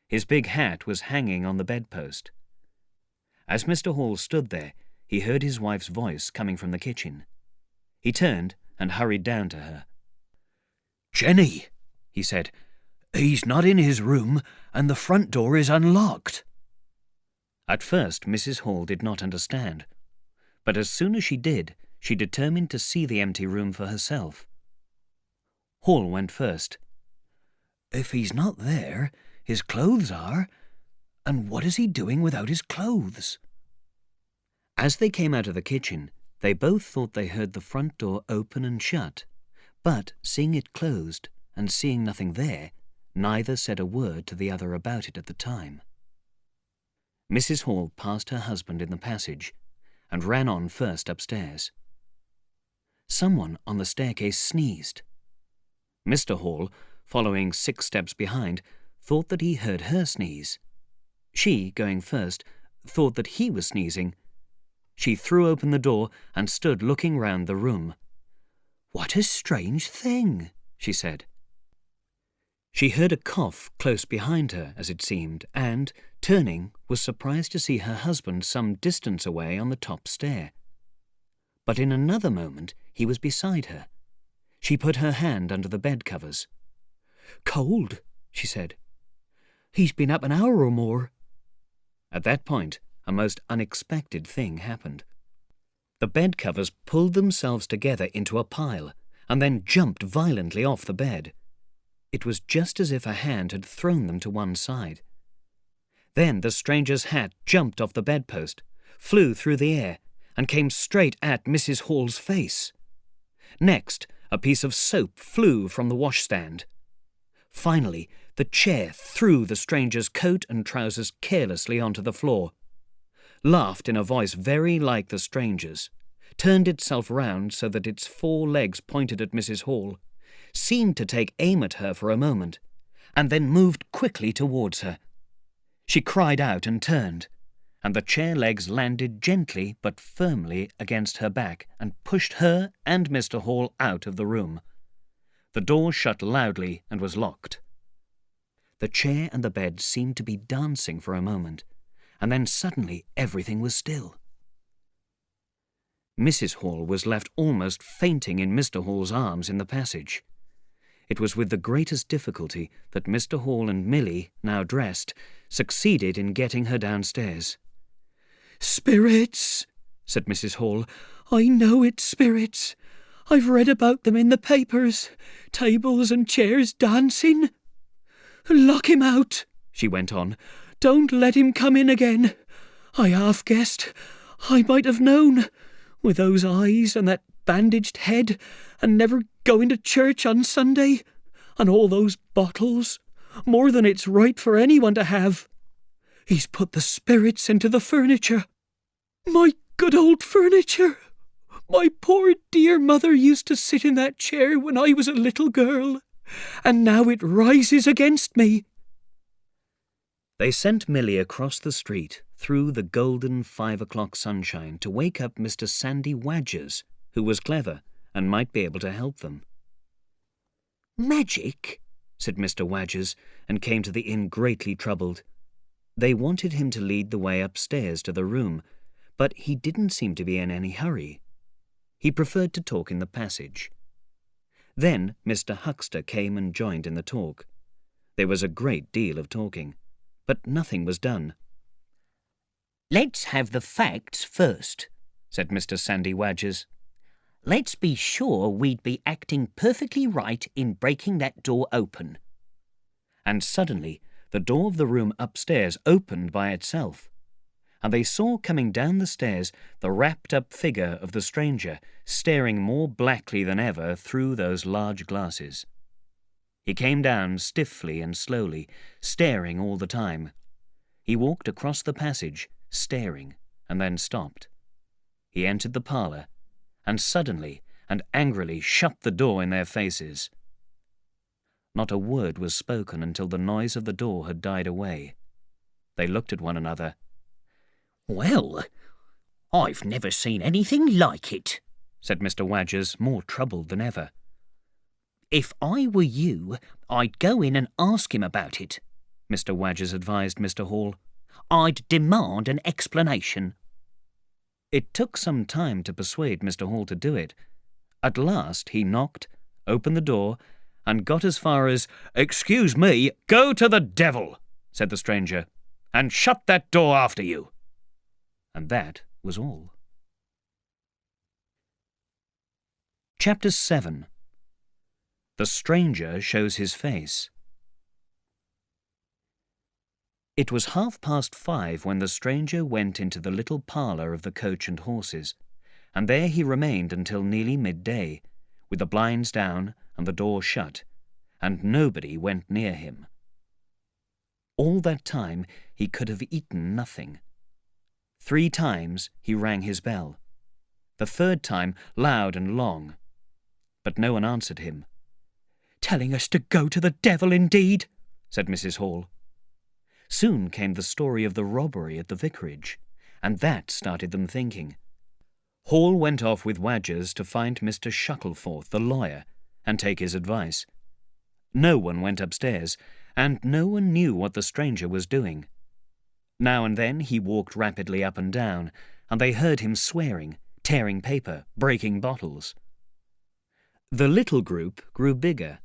Speaker 1: His big hat was hanging on the bedpost. As Mr. Hall stood there, he heard his wife's voice coming from the kitchen. He turned and hurried down to her.
Speaker 3: "Jenny," he said, "he's not in his room, and the front door is unlocked."
Speaker 1: At first Mrs. Hall did not understand, but as soon as she did, she determined to see the empty room for herself. Hall went first.
Speaker 3: "If he's not there, his clothes are, and what is he doing without his clothes?"
Speaker 1: As they came out of the kitchen, they both thought they heard the front door open and shut, but seeing it closed and seeing nothing there, neither said a word to the other about it at the time. Mrs. Hall passed her husband in the passage and ran on first upstairs. Someone on the staircase sneezed. Mr. Hall, following 6 steps behind, thought that he heard her sneeze. She, going first, thought that he was sneezing. She threw open the door and stood looking round the room.
Speaker 2: "What a strange thing," she said.
Speaker 1: She heard a cough close behind her, as it seemed, and, turning, was surprised to see her husband some distance away on the top stair. But in another moment he was beside her. She put her hand under the bed-covers.
Speaker 2: "Cold," she said. "He's been up an hour or more."
Speaker 1: At that point, a most unexpected thing happened. The bed-covers pulled themselves together into a pile and then jumped violently off the bed. It was just as if a hand had thrown them to one side. Then the stranger's hat jumped off the bedpost, flew through the air, and came straight at Mrs. Hall's face. Next, a piece of soap flew from the washstand. Finally, the chair threw the stranger's coat and trousers carelessly onto the floor, laughed in a voice very like the stranger's, turned itself round so that its 4 legs pointed at Mrs. Hall, seemed to take aim at her for a moment, and then moved quickly towards her. She cried out and turned, and the chair legs landed gently but firmly against her back and pushed her and Mr. Hall out of the room. The door shut loudly and was locked. The chair and the bed seemed to be dancing for a moment, and then suddenly everything was still. Mrs. Hall was left almost fainting in Mr. Hall's arms in the passage. It was with the greatest difficulty that Mr. Hall and Milly, now dressed, succeeded in getting her downstairs.
Speaker 2: "Spirits," said Mrs. Hall. "I know it's spirits. I've read about them in the papers. Tables and chairs dancing. Lock him out," she went on. "Don't let him come in again. I half guessed. I might have known. With those eyes and that bandaged head, and never going to church on Sunday, and all those bottles, more than it's right for anyone to have. He's put the spirits into the furniture. My good old furniture. My poor dear mother used to sit in that chair when I was a little girl, and now it rises against me."
Speaker 1: They sent Milly across the street through the golden 5 o'clock sunshine to wake up Mr. Sandy Wadgers, who was clever and might be able to help them.
Speaker 2: "Magic?"
Speaker 1: said Mr. Wadgers, and came to the inn greatly troubled. They wanted him to lead the way upstairs to the room, but he didn't seem to be in any hurry. He preferred to talk in the passage. Then Mr. Huckster came and joined in the talk. There was a great deal of talking, but nothing was done.
Speaker 2: "Let's have the facts first," said Mr. Sandy Wadgers. "Let's be sure we'd be acting perfectly right in breaking that door open."
Speaker 1: And suddenly the door of the room upstairs opened by itself, and they saw coming down the stairs the wrapped-up figure of the stranger, staring more blackly than ever through those large glasses. He came down stiffly and slowly, staring all the time. He walked across the passage, staring, and then stopped. He entered the parlour, and suddenly and angrily shut the door in their faces. Not a word was spoken until the noise of the door had died away. They looked at one another.
Speaker 2: "Well, I've never seen anything like it,"
Speaker 1: said Mr. Wadgers, more troubled than ever.
Speaker 2: "If I were you, I'd go in and ask him about it,"
Speaker 1: Mr. Wadgers advised Mr. Hall.
Speaker 2: "I'd demand an explanation."
Speaker 1: It took some time to persuade Mr. Hall to do it. At last he knocked, opened the door, and got as far as, "Excuse me, go to the devil," said the stranger, "and shut that door after you." And that was all. Chapter 7. The Stranger Shows His Face. It was 5:30 when the stranger went into the little parlour of the Coach and Horses, and there he remained until nearly midday, with the blinds down and the door shut, and nobody went near him. All that time he could have eaten nothing. 3 times he rang his bell, the 3rd time loud and long, but no one answered him.
Speaker 2: "Telling us to go to the devil, indeed,"
Speaker 1: said Mrs. Hall. Soon came the story of the robbery at the vicarage, and that started them thinking. Hall went off with Wadgers to find Mr. Shuttleforth, the lawyer, and take his advice. No one went upstairs, and no one knew what the stranger was doing. Now and then he walked rapidly up and down, and they heard him swearing, tearing paper, breaking bottles. The little group grew bigger.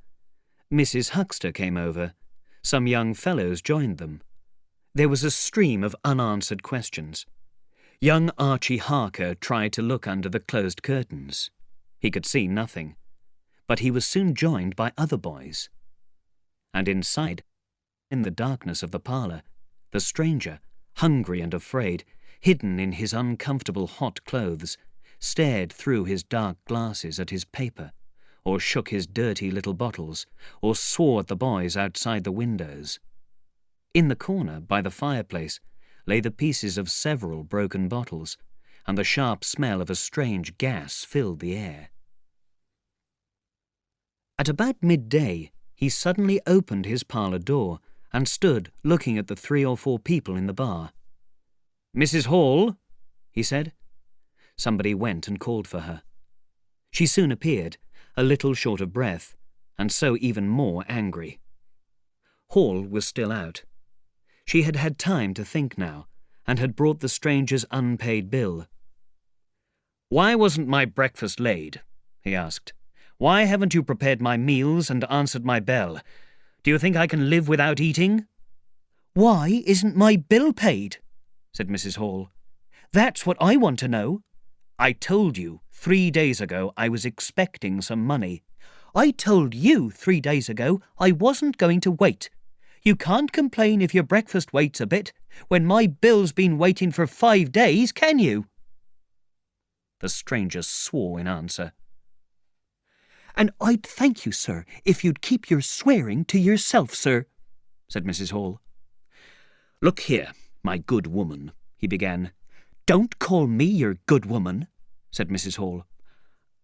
Speaker 1: Mrs. Huckster came over. Some young fellows joined them. There was a stream of unanswered questions. Young Archie Harker tried to look under the closed curtains. He could see nothing, but he was soon joined by other boys. And inside, in the darkness of the parlour, the stranger, hungry and afraid, hidden in his uncomfortable hot clothes, stared through his dark glasses at his paper, or shook his dirty little bottles, or swore at the boys outside the windows. In the corner, by the fireplace, lay the pieces of several broken bottles, and the sharp smell of a strange gas filled the air. At about midday, he suddenly opened his parlour door and stood looking at the 3 or 4 people in the bar. "Mrs. Hall," he said. Somebody went and called for her. She soon appeared, a little short of breath, and so even more angry. Hall was still out. She had had time to think now, and had brought the stranger's unpaid bill. "Why wasn't my breakfast laid?" he asked. "Why haven't you prepared my meals and answered my bell? Do you think I can live without eating?"
Speaker 2: "Why isn't my bill paid?"
Speaker 1: said Mrs. Hall.
Speaker 2: "That's what I want to know."
Speaker 1: "I told you 3 days ago I was expecting some money."
Speaker 2: "I told you 3 days ago I wasn't going to wait. You can't complain if your breakfast waits a bit, when my bill's been waiting for 5 days, can you?"
Speaker 1: The stranger swore in answer.
Speaker 2: "And I'd thank you, sir, if you'd keep your swearing to yourself, sir," said Mrs. Hall.
Speaker 1: "Look here, my good woman," he began.
Speaker 2: "Don't call me your good woman,"
Speaker 1: said Mrs. Hall.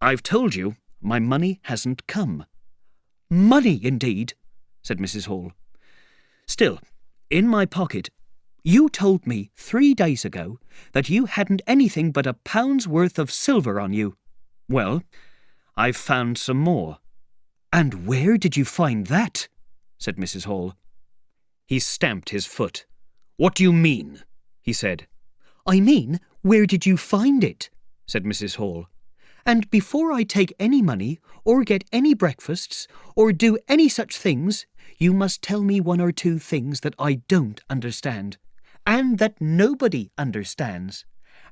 Speaker 1: "I've told you my money hasn't come."
Speaker 2: "Money, indeed,"
Speaker 1: said Mrs. Hall. "Still, in my pocket."
Speaker 2: "You told me 3 days ago that you hadn't anything but £1's worth of silver on you."
Speaker 1: "Well, I've found some more."
Speaker 2: "And where did you find that?"
Speaker 1: said Mrs. Hall. He stamped his foot. "What do you mean?" he said.
Speaker 2: "I mean, where did you find it?" said Mrs. Hall. "And before I take any money, or get any breakfasts, or do any such things, you must tell me one or two things that I don't understand, and that nobody understands,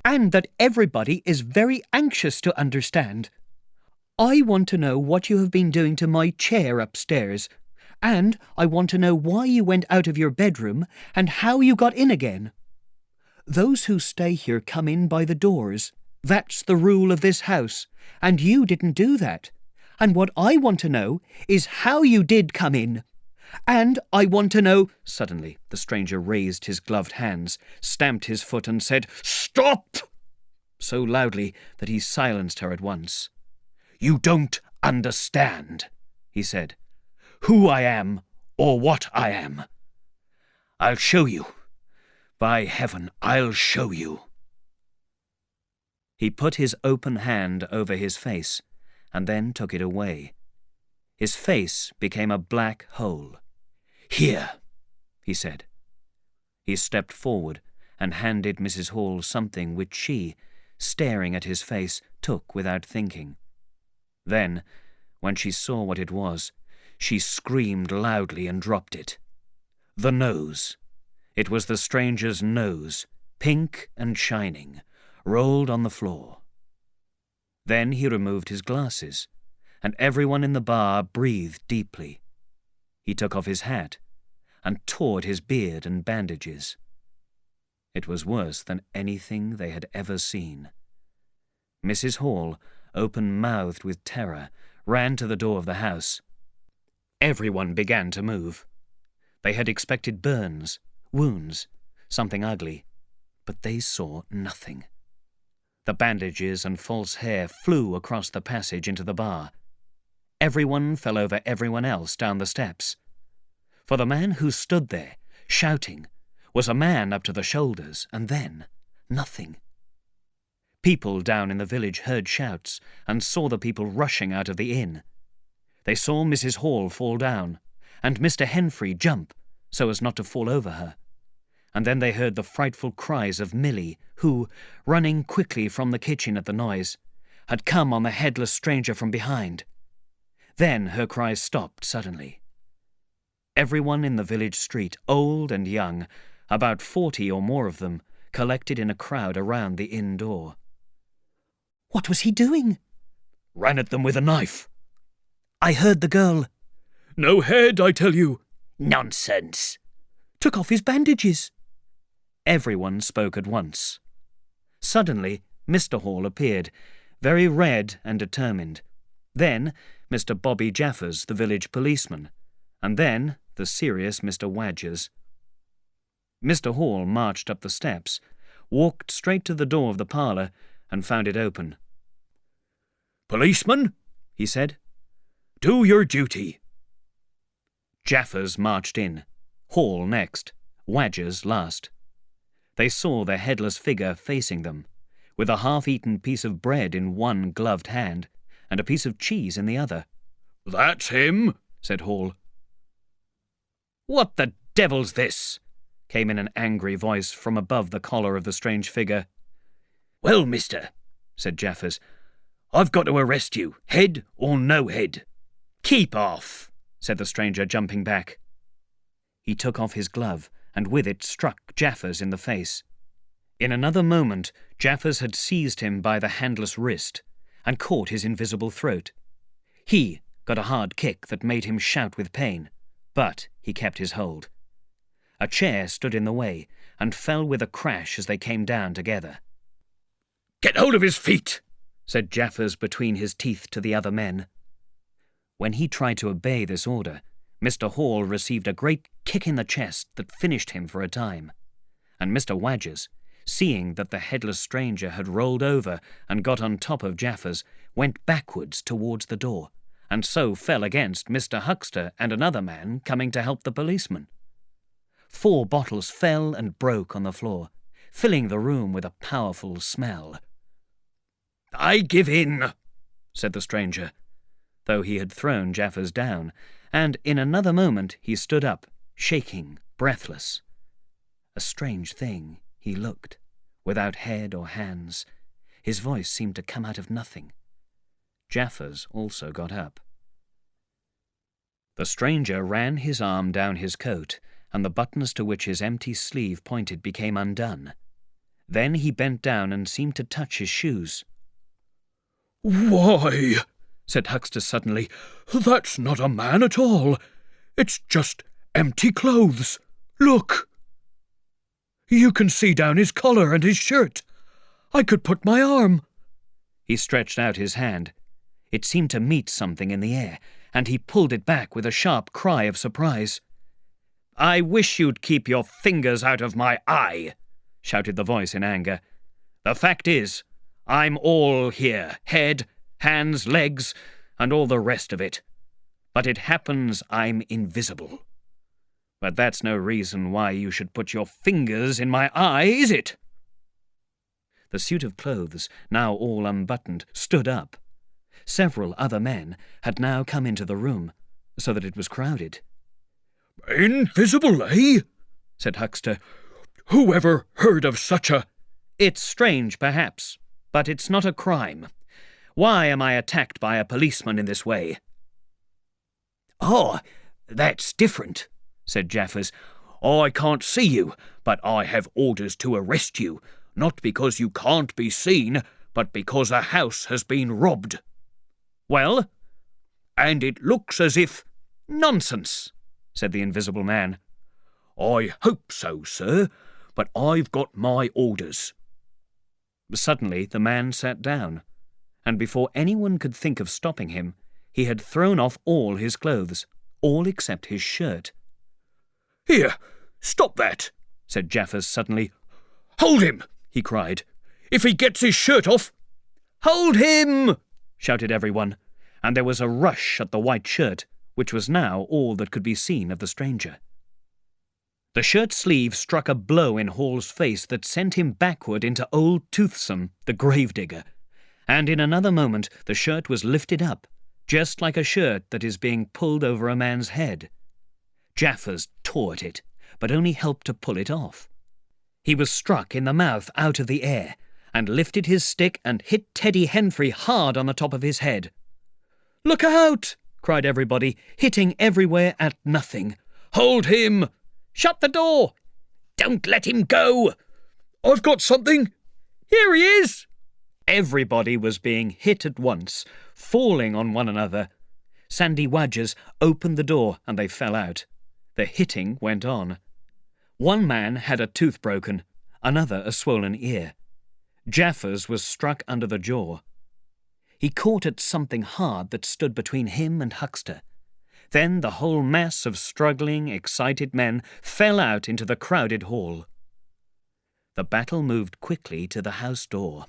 Speaker 2: and that everybody is very anxious to understand. I want to know what you have been doing to my chair upstairs, and I want to know why you went out of your bedroom and how you got in again. Those who stay here come in by the doors. That's the rule of this house, and you didn't do that. And what I want to know is how you did come in. And I want to know—"
Speaker 1: Suddenly the stranger raised his gloved hands, stamped his foot and said, "Stop!" so loudly that he silenced her at once. "You don't understand," he said, "who I am or what I am. I'll show you. By heaven, I'll show you." He put his open hand over his face and then took it away. His face became a black hole. "Here," he said. He stepped forward and handed Mrs. Hall something which she, staring at his face, took without thinking. Then, when she saw what it was, she screamed loudly and dropped it. The nose. It was the stranger's nose, pink and shining, rolled on the floor. Then he removed his glasses, and everyone in the bar breathed deeply. He took off his hat and tore at his beard and bandages. It was worse than anything they had ever seen. Mrs. Hall, open-mouthed with terror, ran to the door of the house. Everyone began to move. They had expected burns, wounds, something ugly, but they saw nothing. The bandages and false hair flew across the passage into the bar. Everyone fell over everyone else down the steps. For the man who stood there, shouting, was a man up to the shoulders, and then nothing. People down in the village heard shouts and saw the people rushing out of the inn. They saw Mrs. Hall fall down, and Mr. Henfrey jump so as not to fall over her. And then they heard the frightful cries of Milly, who, running quickly from the kitchen at the noise, had come on the headless stranger from behind. Then her cries stopped suddenly. Everyone in the village street, old and young, about 40 or more of them, collected in a crowd around the inn door.
Speaker 2: "What was he doing?"
Speaker 3: "Ran at them with a knife."
Speaker 2: "I heard the girl."
Speaker 3: "No head, I tell you."
Speaker 2: "Nonsense." "Took off his bandages."
Speaker 1: Everyone spoke at once. Suddenly, Mr. Hall appeared, very red and determined. Then Mr. Bobby Jaffers, the village policeman, and then the serious Mr. Wadgers. Mr. Hall marched up the steps, walked straight to the door of the parlour, and found it open.
Speaker 3: "Policeman,"
Speaker 1: he said,
Speaker 3: "do your duty."
Speaker 1: Jaffers marched in, Hall next, Wadgers last. They saw the headless figure facing them, with a half-eaten piece of bread in one gloved hand and a piece of cheese in the other.
Speaker 3: "That's him,"
Speaker 1: said Hall. "What the devil's this?" came in an angry voice from above the collar of the strange figure.
Speaker 3: "Well, mister," said Jaffers, "I've got to arrest you, head or no head."
Speaker 1: "Keep off," said the stranger, jumping back. He took off his glove, and with it struck Jaffers in the face. In another moment, Jaffers had seized him by the handless wrist and caught his invisible throat. He got a hard kick that made him shout with pain, but he kept his hold. A chair stood in the way and fell with a crash as they came down together.
Speaker 3: "Get hold of his feet,"
Speaker 1: said Jaffers between his teeth to the other men. When he tried to obey this order, Mr. Hall received a great kick in the chest that finished him for a time, and Mr. Wadgers, seeing that the headless stranger had rolled over and got on top of Jaffers, went backwards towards the door, and so fell against Mr. Huckster and another man coming to help the policeman. 4 bottles fell and broke on the floor, filling the room with a powerful smell.
Speaker 3: "I give in,"
Speaker 1: said the stranger. though he had thrown Jaffers down, and in another moment he stood up, shaking, breathless. A strange thing he looked, without head or hands. His voice seemed to come out of nothing. Jaffers also got up. The stranger ran his arm down his coat, and the buttons to which his empty sleeve pointed became undone. Then he bent down and seemed to touch his shoes.
Speaker 3: "Why," said Huckster suddenly, "that's not a man at all. It's just empty clothes. Look! You can see down his collar and his shirt. I could put my arm."
Speaker 1: He stretched out his hand. It seemed to meet something in the air, and he pulled it back with a sharp cry of surprise. "I wish you'd keep your fingers out of my eye," shouted the voice in anger. "The fact is, I'm all here, head, hands, legs, and all the rest of it. But it happens I'm invisible. But that's no reason why you should put your fingers in my eye, is it?" The suit of clothes, now all unbuttoned, stood up. Several other men had now come into the room, so that it was crowded.
Speaker 3: "Invisible, eh?" said Huckster. "Who ever heard of such a—"
Speaker 1: "It's strange, perhaps, but it's not a crime. Why am I attacked by a policeman in this way?"
Speaker 2: "Oh, that's different," said Jaffers.
Speaker 3: "I can't see you, but I have orders to arrest you, not because you can't be seen, but because a house has been robbed."
Speaker 1: "Well?"
Speaker 3: "And it looks as if—"
Speaker 1: "Nonsense," said the invisible man.
Speaker 3: "I hope so, sir, but I've got my orders."
Speaker 1: Suddenly the man sat down, and before anyone could think of stopping him, he had thrown off all his clothes, all except his shirt.
Speaker 3: "Here, stop that," said Jaffers suddenly. "Hold him," he cried. "If he gets his shirt off—"
Speaker 1: "Hold him!" shouted everyone, and there was a rush at the white shirt, which was now all that could be seen of the stranger. The shirt sleeve struck a blow in Hall's face that sent him backward into old Toothsome, the gravedigger, and in another moment the shirt was lifted up, just like a shirt that is being pulled over a man's head. Jaffers tore at it, but only helped to pull it off. He was struck in the mouth out of the air, and lifted his stick and hit Teddy Henfrey hard on the top of his head. "Look out!" cried everybody, hitting everywhere at nothing.
Speaker 3: "Hold him!"
Speaker 1: "Shut the door!"
Speaker 2: "Don't let him go!"
Speaker 3: "I've got something!"
Speaker 1: "Here he is!" Everybody was being hit at once, falling on one another. Sandy Wadgers opened the door and they fell out. The hitting went on. One man had a tooth broken, another a swollen ear. Jaffers was struck under the jaw. He caught at something hard that stood between him and Huckster. Then the whole mass of struggling, excited men fell out into the crowded hall. The battle moved quickly to the house door.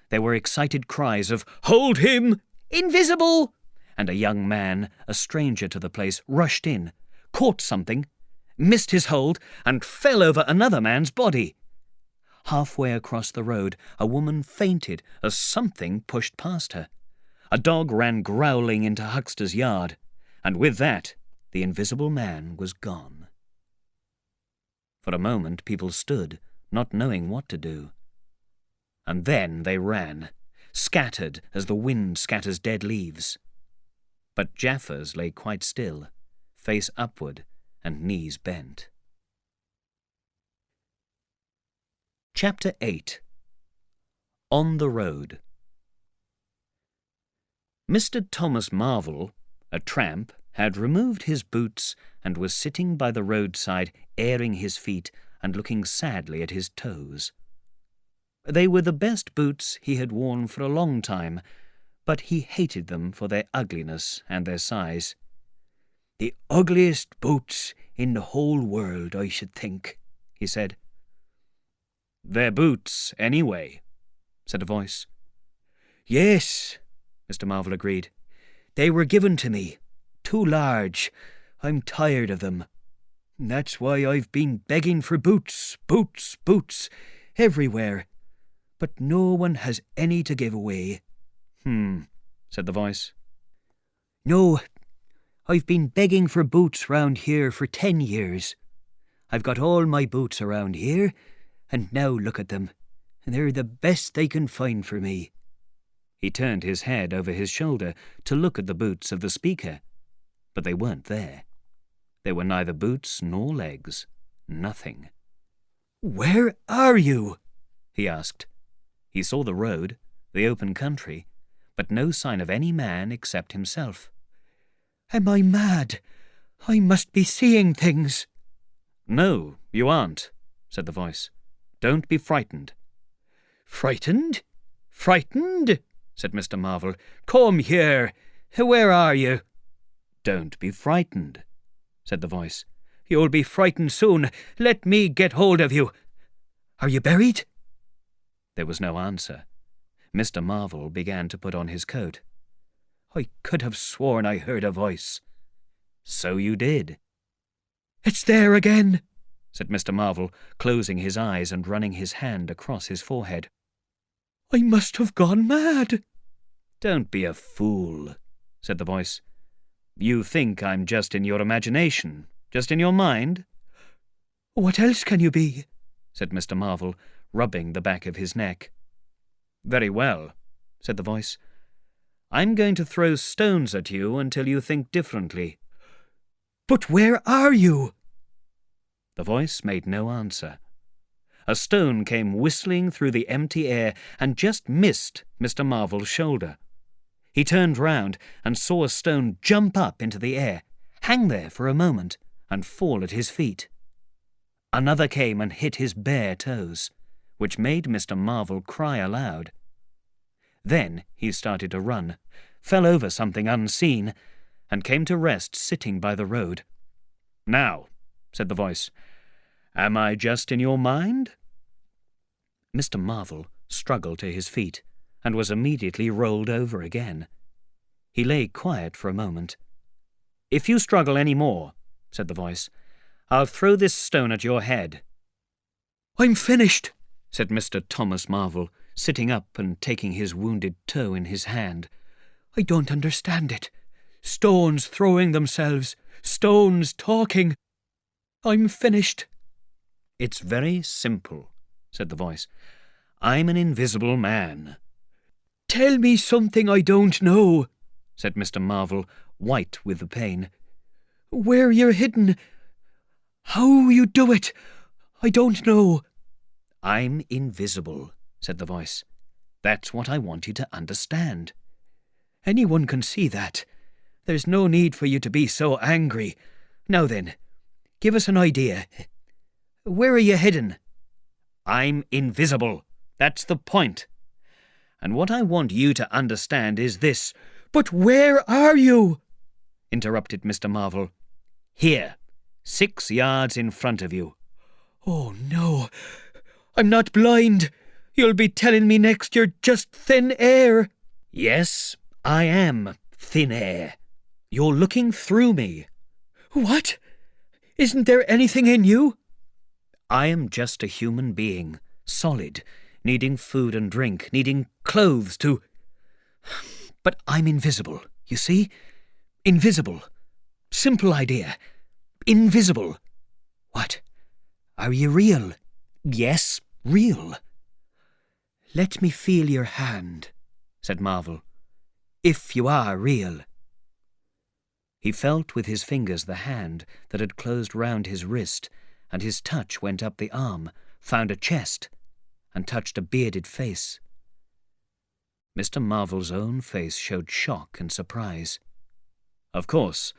Speaker 1: There were excited cries of, "Hold him!" "Invisible!" and a young man, a stranger to the place, rushed in, caught something, missed his hold, and fell over another man's body. Halfway across the road, a woman fainted as something pushed past her. A dog ran growling into Huckster's yard, and with that, the invisible man was gone. For a moment people stood, not knowing what to do. And then they ran, scattered as the wind scatters dead leaves. But Jaffers lay quite still, face upward and knees bent. Chapter 8. On the Road. Mr. Thomas Marvel, a tramp, had removed his boots and was sitting by the roadside, airing his feet and looking sadly at his toes. They were the best boots he had worn for a long time, but he hated them for their ugliness and their size. "The ugliest boots in the whole world, I should think," he said. "They're boots, anyway," said a voice. "Yes," Mr. Marvel agreed. "They were given to me. Too large. I'm tired of them. That's why I've been begging for boots, boots, boots, everywhere. But no one has any to give away." Said the voice.
Speaker 2: No, I've been begging for boots round here for 10 years. I've got all my boots around here, and now look at them. They're the best they can find for me."
Speaker 1: He turned his head over his shoulder to look at the boots of the speaker, but they weren't there. There were neither boots nor legs, nothing.
Speaker 2: "Where are you?"
Speaker 1: he asked. He saw the road, the open country, but no sign of any man except himself.
Speaker 2: "Am I mad? I must be seeing things."
Speaker 1: "No, you aren't," said the voice. "Don't be frightened."
Speaker 2: "Frightened? Frightened?" said Mr. Marvel. "Come here. Where are you?"
Speaker 1: "Don't be frightened," said the voice.
Speaker 2: "You'll be frightened soon. Let me get hold of you. Are you buried?"
Speaker 1: There was no answer. Mr. Marvel began to put on his coat.
Speaker 2: "I could have sworn I heard a voice."
Speaker 1: "So you did."
Speaker 2: "It's there again,"
Speaker 1: said Mr. Marvel, closing his eyes and running his hand across his forehead.
Speaker 2: "I must have gone mad."
Speaker 1: "Don't be a fool," said the voice. "You think I'm just in your imagination, just in your mind?"
Speaker 2: "What else can you be?"
Speaker 1: said Mr. Marvel, rubbing the back of his neck. "Very well," said the voice. "I'm going to throw stones at you until you think differently."
Speaker 2: "But where are you?"
Speaker 1: The voice made no answer. A stone came whistling through the empty air and just missed Mr. Marvel's shoulder. He turned round and saw a stone jump up into the air, hang there for a moment, and fall at his feet. Another came and hit his bare toes, which made Mr. Marvel cry aloud. Then he started to run, fell over something unseen, and came to rest sitting by the road. "Now," said the voice, "am I just in your mind?" Mr. Marvel struggled to his feet and was immediately rolled over again. He lay quiet for a moment. "If you struggle any more," said the voice, "I'll throw this stone at your head."
Speaker 2: "I'm finished,"
Speaker 1: said Mr. Thomas Marvel, sitting up and taking his wounded toe in his hand.
Speaker 2: "I don't understand it. Stones throwing themselves, stones talking. I'm finished."
Speaker 1: "It's very simple," said the voice. "I'm an invisible man."
Speaker 2: "Tell me something I don't know,"
Speaker 1: said Mr. Marvel, white with the pain.
Speaker 2: "Where you're hidden. How you do it. I don't know."
Speaker 1: "I'm invisible," said the voice. "That's what I want you to understand."
Speaker 2: "Anyone can see that. There's no need for you to be so angry. Now then, give us an idea. Where are you hidden?"
Speaker 1: "I'm invisible. That's the point. And what I want you to understand is this."
Speaker 2: "But where are you?"
Speaker 1: interrupted Mr. Marvel. "Here, 6 yards in front of you."
Speaker 2: "Oh, no. I'm not blind. You'll be telling me next you're just thin air."
Speaker 1: "Yes, I am thin air. You're looking through me."
Speaker 2: "What? Isn't there anything in you?"
Speaker 1: "I am just a human being, solid, needing food and drink, needing clothes to... But I'm invisible, you see? Invisible. Simple idea. Invisible."
Speaker 2: "What? Are you real?"
Speaker 1: "Yes, real."
Speaker 2: "Let me feel your hand," said Marvel. "If you are real."
Speaker 1: He felt with his fingers the hand that had closed round his wrist, and his touch went up the arm, found a chest, and touched a bearded face. Mr. Marvel's own face showed shock and surprise. "Of course,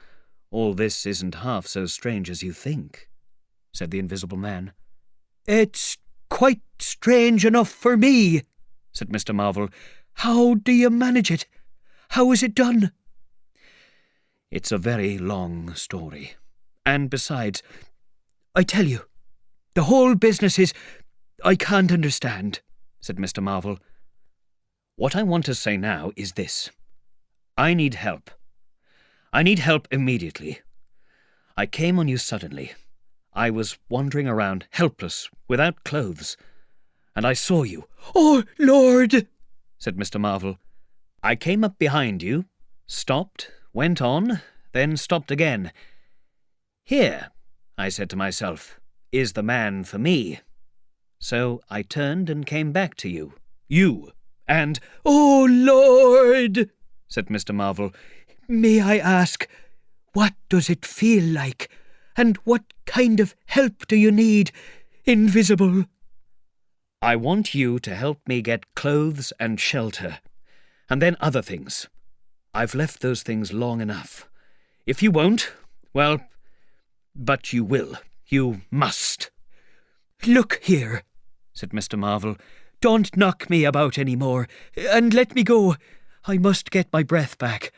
Speaker 1: all this isn't half so strange as you think," said the invisible man.
Speaker 2: "It's quite strange enough for me," said Mr. Marvel. "How do you manage it? How is it done?"
Speaker 1: "It's a very long story. And besides,
Speaker 2: I tell you, the whole business is... I can't understand," said Mr. Marvel.
Speaker 1: "What I want to say now is this. I need help. I need help immediately. I came on you suddenly. I was wandering around, helpless, without clothes, and I saw you."
Speaker 2: "Oh, Lord!"
Speaker 1: said Mr. Marvel. "I came up behind you, stopped, went on, then stopped again. Here, I said to myself, is the man for me. So I turned and came back to you. You. And,
Speaker 3: "Oh, Lord,"
Speaker 1: said Mr. Marvel,
Speaker 3: "may I ask, what does it feel like? And what kind of help do you need, Invisible?"
Speaker 1: I want you to help me get clothes and shelter, and then other things. I've left those things long enough. If you won't, well, but you will. You must.
Speaker 3: "Look here," said Mr. Marvel, "don't knock me about any more, and let me go. I must get my breath back.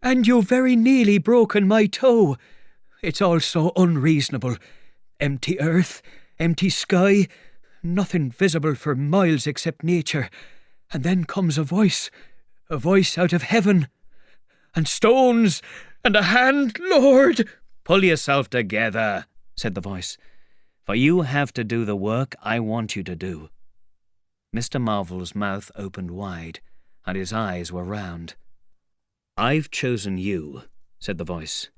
Speaker 3: And you very nearly broken my toe. It's all so unreasonable. Empty earth, empty sky, nothing visible for miles except nature. And then comes a voice out of heaven. And stones, and a hand, Lord."
Speaker 1: "Pull yourself together," said the voice, "for you have to do the work I want you to do." Mr. Marvel's mouth opened wide, and his eyes were round. "I've chosen you," said the voice.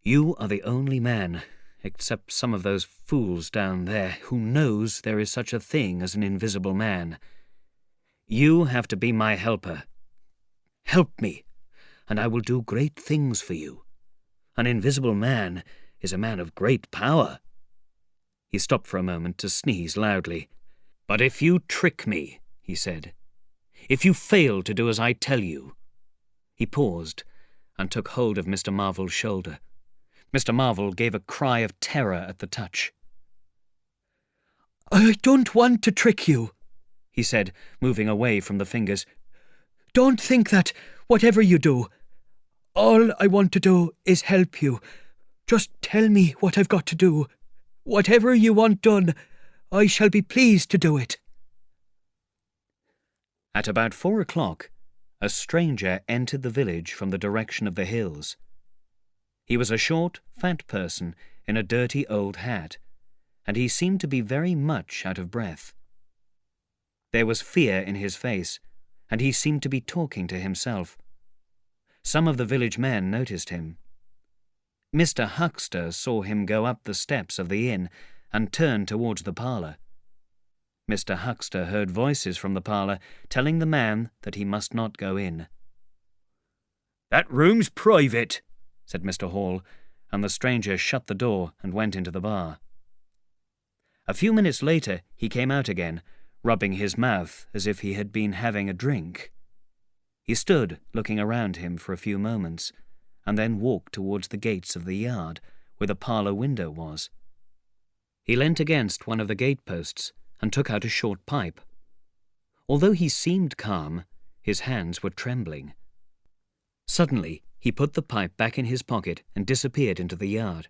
Speaker 1: "You are the only man, except some of those fools down there, who knows there is such a thing as an invisible man. You have to be my helper. Help me, and I will do great things for you. An invisible man is a man of great power." He stopped for a moment to sneeze loudly. "But if you trick me," he said, "if you fail to do as I tell you—" He paused and took hold of Mr. Marvel's shoulder. Mr. Marvel gave a cry of terror at the touch.
Speaker 3: "I don't want to trick you,"
Speaker 1: he said, moving away from the fingers.
Speaker 3: "Don't think that, whatever you do. All I want to do is help you. Just tell me what I've got to do. Whatever you want done, I shall be pleased to do it."
Speaker 1: At about 4 o'clock, a stranger entered the village from the direction of the hills. He was a short, fat person in a dirty old hat, and he seemed to be very much out of breath. There was fear in his face, and he seemed to be talking to himself. Some of the village men noticed him. Mr. Huckster saw him go up the steps of the inn and turn towards the parlour. Mr. Huckster heard voices from the parlour telling the man that he must not go in.
Speaker 3: "That room's private,"
Speaker 1: said Mr. Hall, and the stranger shut the door and went into the bar. A few minutes later he came out again, rubbing his mouth as if he had been having a drink. He stood looking around him for a few moments, and then walked towards the gates of the yard where the parlour window was. He leant against one of the gate-posts and took out a short pipe. Although he seemed calm, his hands were trembling. Suddenly he put the pipe back in his pocket and disappeared into the yard.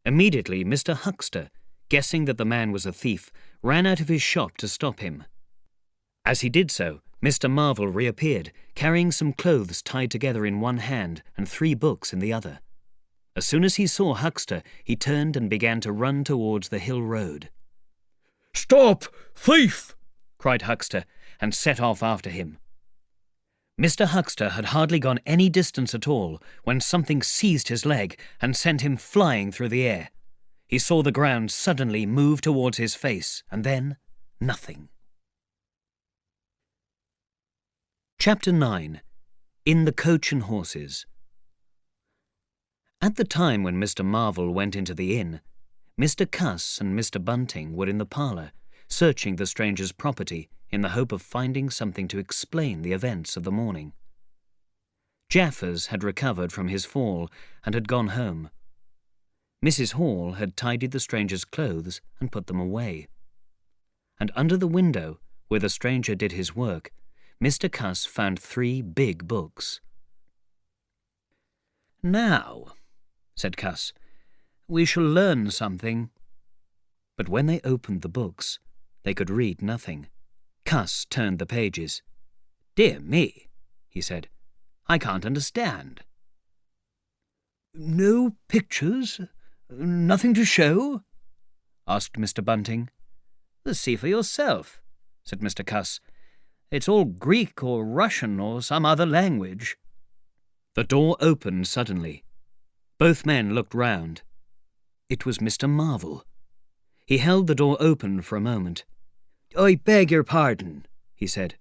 Speaker 1: Immediately Mr. Huckster, guessing that the man was a thief, ran out of his shop to stop him. As he did so, Mr. Marvel reappeared, carrying some clothes tied together in one hand and 3 books in the other. As soon as he saw Huckster, he turned and began to run towards the hill road.
Speaker 3: "Stop, thief!"
Speaker 1: cried Huckster, and set off after him. Mr. Huckster had hardly gone any distance at all when something seized his leg and sent him flying through the air. He saw the ground suddenly move towards his face, and then nothing. Chapter 9. In the Coach and Horses. At the time when Mr. Marvel went into the inn, Mr. Cuss and Mr. Bunting were in the parlour, searching the stranger's property in the hope of finding something to explain the events of the morning. Jaffers had recovered from his fall and had gone home. Mrs. Hall had tidied the stranger's clothes and put them away. And under the window, where the stranger did his work, Mr. Cuss found 3 big books. "Now," said Cuss, "we shall learn something." But when they opened the books, they could read nothing. Cuss turned the pages. "Dear me," he said, "I can't understand."
Speaker 3: "No pictures? Nothing to show?"
Speaker 1: asked Mr. Bunting. "See for yourself," said Mr. Cuss. "It's all Greek or Russian or some other language." The door opened suddenly. Both men looked round. It was Mr. Marvel. He held the door open for a moment.
Speaker 2: "I beg your pardon,"
Speaker 1: he said.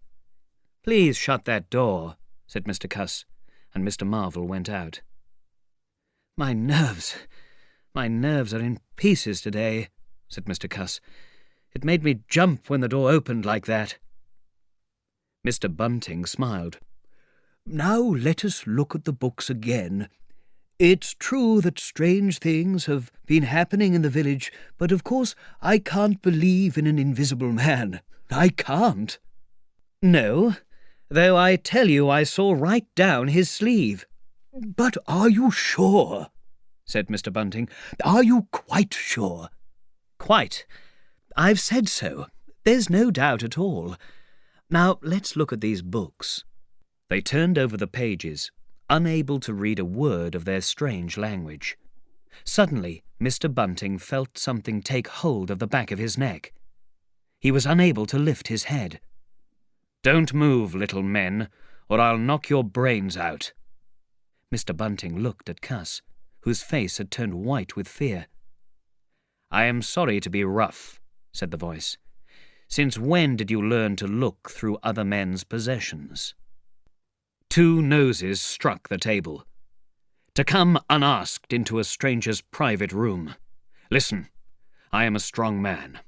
Speaker 1: "Please shut that door," said Mr. Cuss, and Mr. Marvel went out. My nerves are in pieces today," said Mr. Cuss. "It made me jump when the door opened like that." Mr. Bunting smiled.
Speaker 2: "Now let us look at the books again. It's true that strange things have been happening in the village, but of course I can't believe in an invisible man. I can't."
Speaker 1: "No, though I tell you I saw right down his sleeve."
Speaker 2: "But are you sure?"
Speaker 1: said Mr. Bunting.
Speaker 2: "Are you quite sure?"
Speaker 1: "Quite. I've said so. There's no doubt at all. Now let's look at these books." They turned over the pages, unable to read a word of their strange language. Suddenly, Mr. Bunting felt something take hold of the back of his neck. He was unable to lift his head. "Don't move, little men, or I'll knock your brains out." Mr. Bunting looked at Cuss, whose face had turned white with fear. "I am sorry to be rough," said the voice. "Since when did you learn to look through other men's possessions?" Two noses struck the table. "To come unasked into a stranger's private room. Listen, I am a strong man.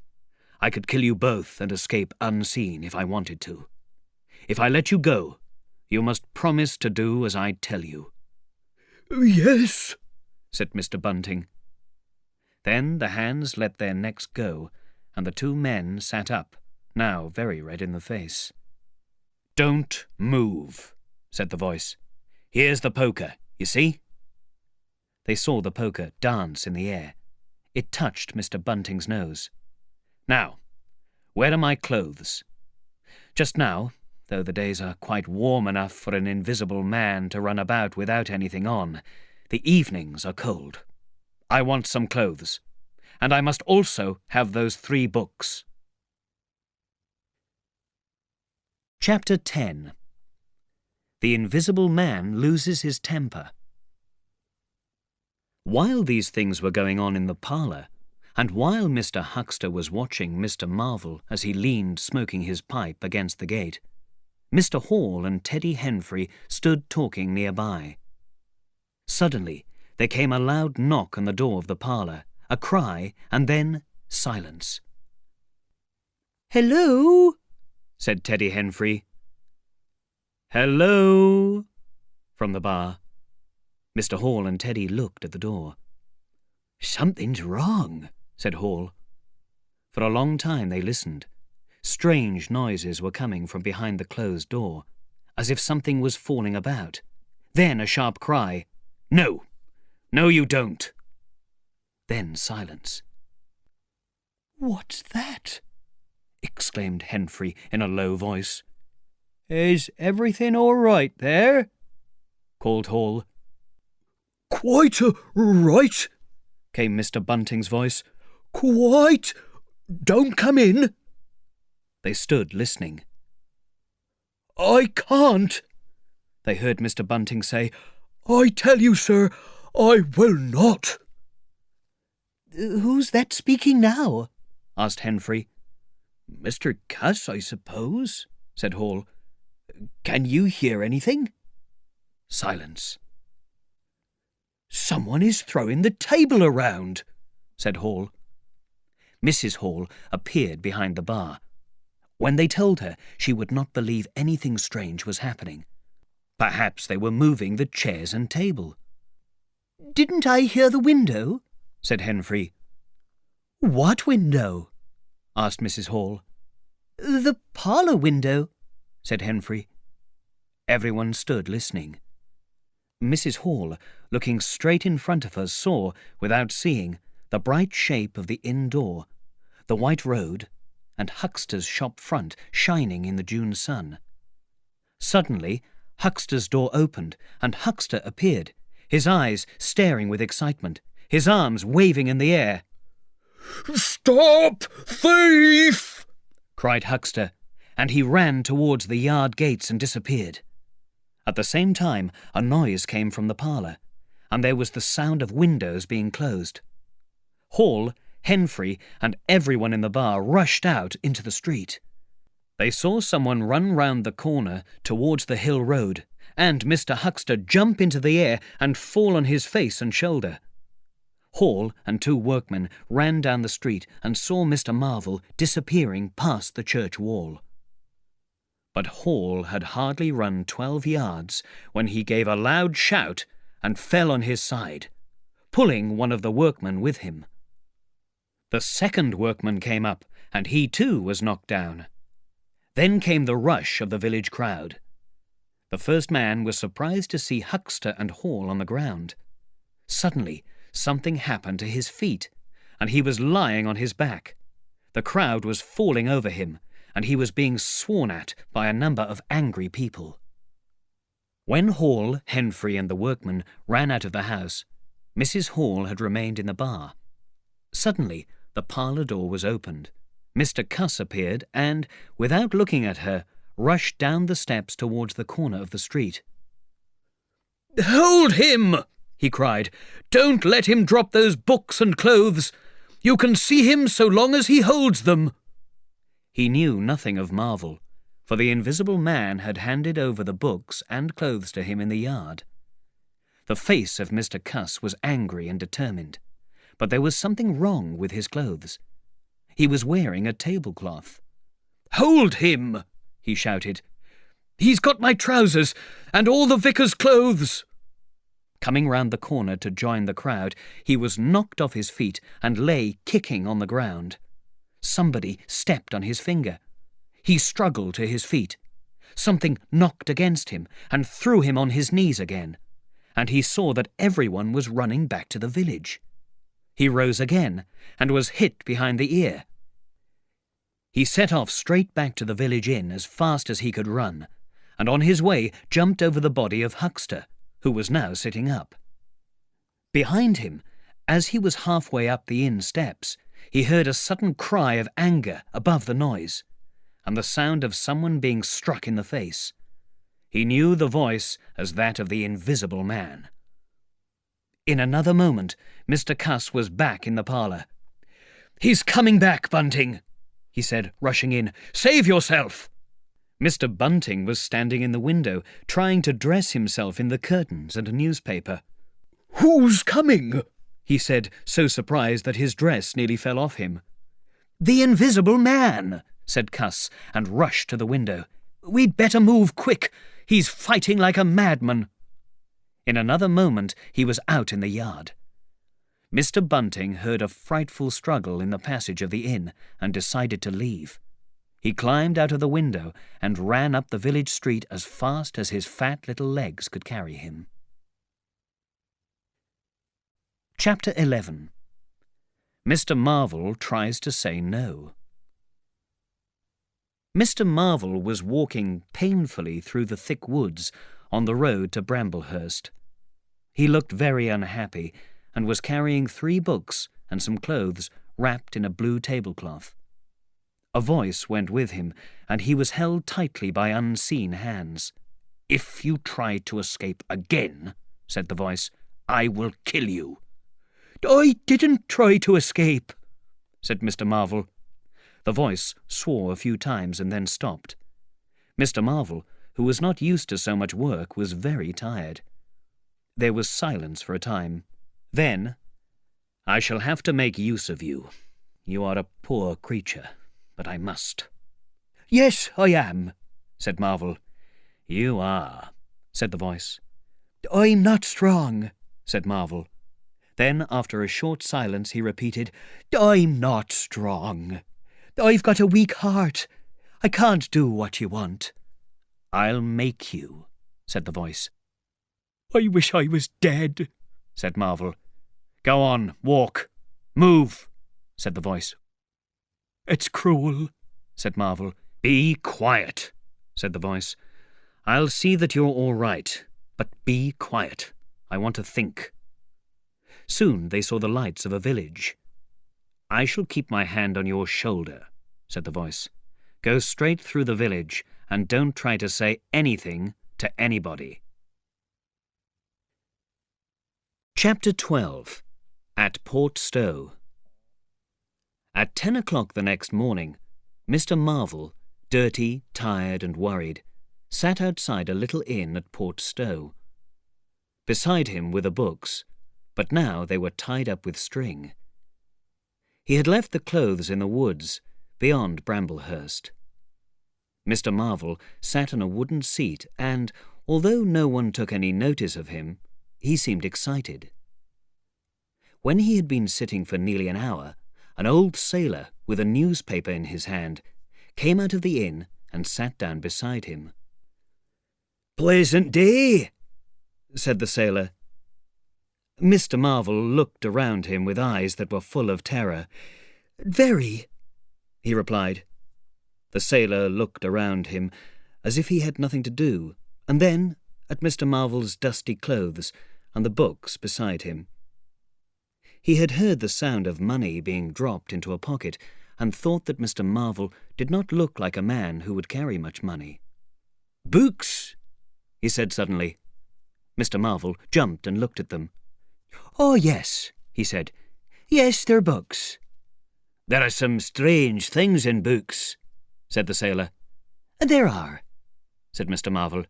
Speaker 1: I could kill you both and escape unseen if I wanted to. If I let you go, you must promise to do as I tell you."
Speaker 2: "Yes,"
Speaker 1: said Mr. Bunting. Then the hands let their necks go, and the two men sat up, now very red in the face. "Don't move," said the voice. "Here's the poker, you see?" They saw the poker dance in the air. It touched Mr. Bunting's nose. "Now, where are my clothes? Just now, though the days are quite warm enough for an invisible man to run about without anything on, the evenings are cold. I want some clothes, and I must also have those 3 books. Chapter 10. The Invisible Man Loses His Temper. While these things were going on in the parlour, and while Mr. Huckster was watching Mr. Marvel as he leaned smoking his pipe against the gate, Mr. Hall and Teddy Henfrey stood talking nearby. Suddenly there came a loud knock on the door of the parlour, a cry, and then silence.
Speaker 2: "Hello?"
Speaker 1: said Teddy Henfrey. "Hello?" from the bar. Mr. Hall and Teddy looked at the door.
Speaker 2: "Something's wrong,"
Speaker 1: said Hall. For a long time they listened. Strange noises were coming from behind the closed door, as if something was falling about. Then a sharp cry, "No! No, you don't!" Then silence.
Speaker 2: "What's that?"
Speaker 1: exclaimed Henfrey in a low voice.
Speaker 2: "Is everything all right there?"
Speaker 1: called Hall.
Speaker 3: "Quite right,"
Speaker 1: came Mr. Bunting's voice.
Speaker 3: "Quite. Don't come in."
Speaker 1: They stood listening.
Speaker 3: "I can't,"
Speaker 1: they heard Mr. Bunting say.
Speaker 3: "I tell you, sir, I will not."
Speaker 2: "Who's that speaking now?"
Speaker 1: asked Henfrey.
Speaker 2: "Mr. Cuss, I suppose," said Hall. "Can you hear anything?"
Speaker 1: Silence.
Speaker 2: "Someone is throwing the table around,"
Speaker 1: said Hall. Mrs. Hall appeared behind the bar. When they told her, she would not believe anything strange was happening. Perhaps they were moving the chairs and table.
Speaker 2: "Didn't I hear the window?"
Speaker 1: said Henfrey.
Speaker 2: "What window?"
Speaker 1: asked Mrs. Hall.
Speaker 2: "The parlour window,"
Speaker 1: said Henfrey. Everyone stood listening. Mrs. Hall, looking straight in front of her, saw, without seeing, the bright shape of the inn door, the white road, and Huckster's shop front shining in the June sun. Suddenly, Huckster's door opened, and Huckster appeared, his eyes staring with excitement, his arms waving in the air.
Speaker 3: "Stop, thief!"
Speaker 1: cried Huckster, and he ran towards the yard gates and disappeared. At the same time, a noise came from the parlour, and there was the sound of windows being closed. Hall, Henfrey, and everyone in the bar rushed out into the street. They saw someone run round the corner towards the hill road, and Mr. Huxter jump into the air and fall on his face and shoulder. Hall and 2 workmen ran down the street and saw Mr. Marvel disappearing past the church wall. But Hall had hardly run 12 yards when he gave a loud shout and fell on his side, pulling one of the workmen with him. The second workman came up, and he too was knocked down. Then came the rush of the village crowd. The first man was surprised to see Huxter and Hall on the ground. Suddenly, something happened to his feet, and he was lying on his back. The crowd was falling over him, and he was being sworn at by a number of angry people. When Hall, Henfrey, and the workmen ran out of the house, Mrs. Hall had remained in the bar. Suddenly, the parlour door was opened. Mr. Cuss appeared and, without looking at her, rushed down the steps towards the corner of the street.
Speaker 3: "Hold him!" he cried. "Don't let him drop those books and clothes. You can see him so long as he holds them."
Speaker 1: He knew nothing of Marvel, for the invisible man had handed over the books and clothes to him in the yard. The face of Mr. Cuss was angry and determined, but there was something wrong with his clothes. He was wearing a tablecloth.
Speaker 3: "Hold him!" he shouted. "He's got my trousers and all the vicar's clothes."
Speaker 1: Coming round the corner to join the crowd, he was knocked off his feet and lay kicking on the ground. Somebody stepped on his finger. He struggled to his feet. Something knocked against him and threw him on his knees again, and he saw that everyone was running back to the village. He rose again and was hit behind the ear. He set off straight back to the village inn as fast as he could run, and on his way jumped over the body of Huxter, who was now sitting up. Behind him, as he was halfway up the inn steps, he heard a sudden cry of anger above the noise, and the sound of someone being struck in the face. He knew the voice as that of the invisible man. In another moment, Mr. Cuss was back in the parlour.
Speaker 3: "He's coming back, Bunting," he said, rushing in. "Save yourself!"
Speaker 1: Mr. Bunting was standing in the window, trying to dress himself in the curtains and a newspaper.
Speaker 3: "Who's coming?"
Speaker 1: he said, so surprised that his dress nearly fell off him.
Speaker 2: "The invisible man,"
Speaker 1: said Cuss, and rushed to the window.
Speaker 2: "We'd better move quick. He's fighting like a madman."
Speaker 1: In another moment he was out in the yard. Mr. Bunting heard a frightful struggle in the passage of the inn and decided to leave. He climbed out of the window and ran up the village street as fast as his fat little legs could carry him. Chapter 11. Mr. Marvel Tries to Say No. Mr. Marvel was walking painfully through the thick woods on the road to Bramblehurst. He looked very unhappy and was carrying 3 books and some clothes wrapped in a blue tablecloth. A voice went with him, and he was held tightly by unseen hands.
Speaker 3: "If you try to escape again," said the voice, "I will kill you."
Speaker 2: "I didn't try to escape,"
Speaker 1: said Mr. Marvel. The voice swore a few times and then stopped. Mr. Marvel, who was not used to so much work, was very tired. There was silence for a time. Then, "I shall have to make use of you. You are a poor creature, but I must."
Speaker 2: "Yes, I am,"
Speaker 1: said Marvel. "You are," said the voice.
Speaker 2: "I'm not strong,"
Speaker 1: said Marvel. Then, after a short silence, he repeated,
Speaker 2: "I'm not strong. I've got a weak heart. I can't do what you want."
Speaker 1: "I'll make you," said the voice.
Speaker 2: "I wish I was dead,"
Speaker 1: said Marvel. "Go on, walk. Move," said the voice.
Speaker 2: "It's cruel,"
Speaker 1: said Marvel. "Be quiet," said the voice. "I'll see that you're all right, but be quiet. I want to think." Soon they saw the lights of a village. "I shall keep my hand on your shoulder," said the voice. "Go straight through the village, and don't try to say anything to anybody. Chapter 12. At Port Stowe. At 10 o'clock the next morning, Mr. Marvel, dirty, tired and worried, sat outside a little inn at Port Stowe. Beside him were the books, but now they were tied up with string. He had left the clothes in the woods, beyond Bramblehurst. Mr. Marvel sat on a wooden seat and, although no one took any notice of him, he seemed excited. When he had been sitting for nearly an hour, an old sailor, with a newspaper in his hand, came out of the inn and sat down beside him.
Speaker 2: "Pleasant day,"
Speaker 1: said the sailor. Mr. Marvel looked around him with eyes that were full of terror.
Speaker 2: "Very,"
Speaker 1: he replied. The sailor looked around him as if he had nothing to do, and then at Mr. Marvel's dusty clothes and the books beside him. He had heard the sound of money being dropped into a pocket and thought that Mr. Marvel did not look like a man who would carry much money.
Speaker 2: "Books,"
Speaker 1: he said suddenly. Mr. Marvel jumped and looked at them.
Speaker 2: "Oh, yes," he said. "Yes, they're books."
Speaker 1: "There are some strange things in books," said the sailor.
Speaker 2: "There are,"
Speaker 1: said Mr. Marvel.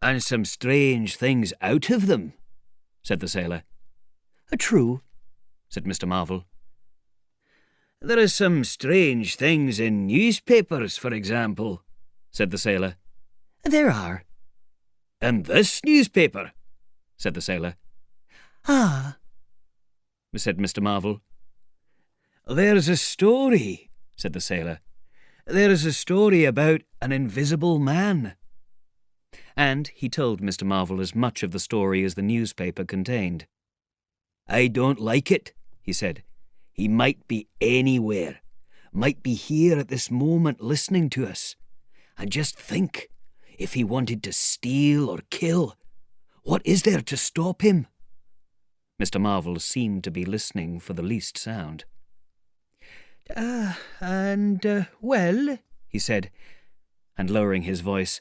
Speaker 2: "And some strange things out of them,"
Speaker 1: said the sailor.
Speaker 2: "True,"
Speaker 1: said Mr. Marvel.
Speaker 2: "There are some strange things in newspapers, for example,"
Speaker 1: said the sailor.
Speaker 2: "There are."
Speaker 1: "And this newspaper," said the sailor.
Speaker 2: "Ah,"
Speaker 1: said Mr. Marvel.
Speaker 2: "There's a story," said the sailor. "There's a story about an invisible man."
Speaker 1: And he told Mr. Marvel as much of the story as the newspaper contained.
Speaker 2: "I don't like it," he said. "He might be anywhere, might be here at this moment listening to us. And just think, if he wanted to steal or kill, what is there to stop him?"
Speaker 1: Mr. Marvel seemed to be listening for the least sound.
Speaker 2: Well," he said,
Speaker 1: and lowering his voice,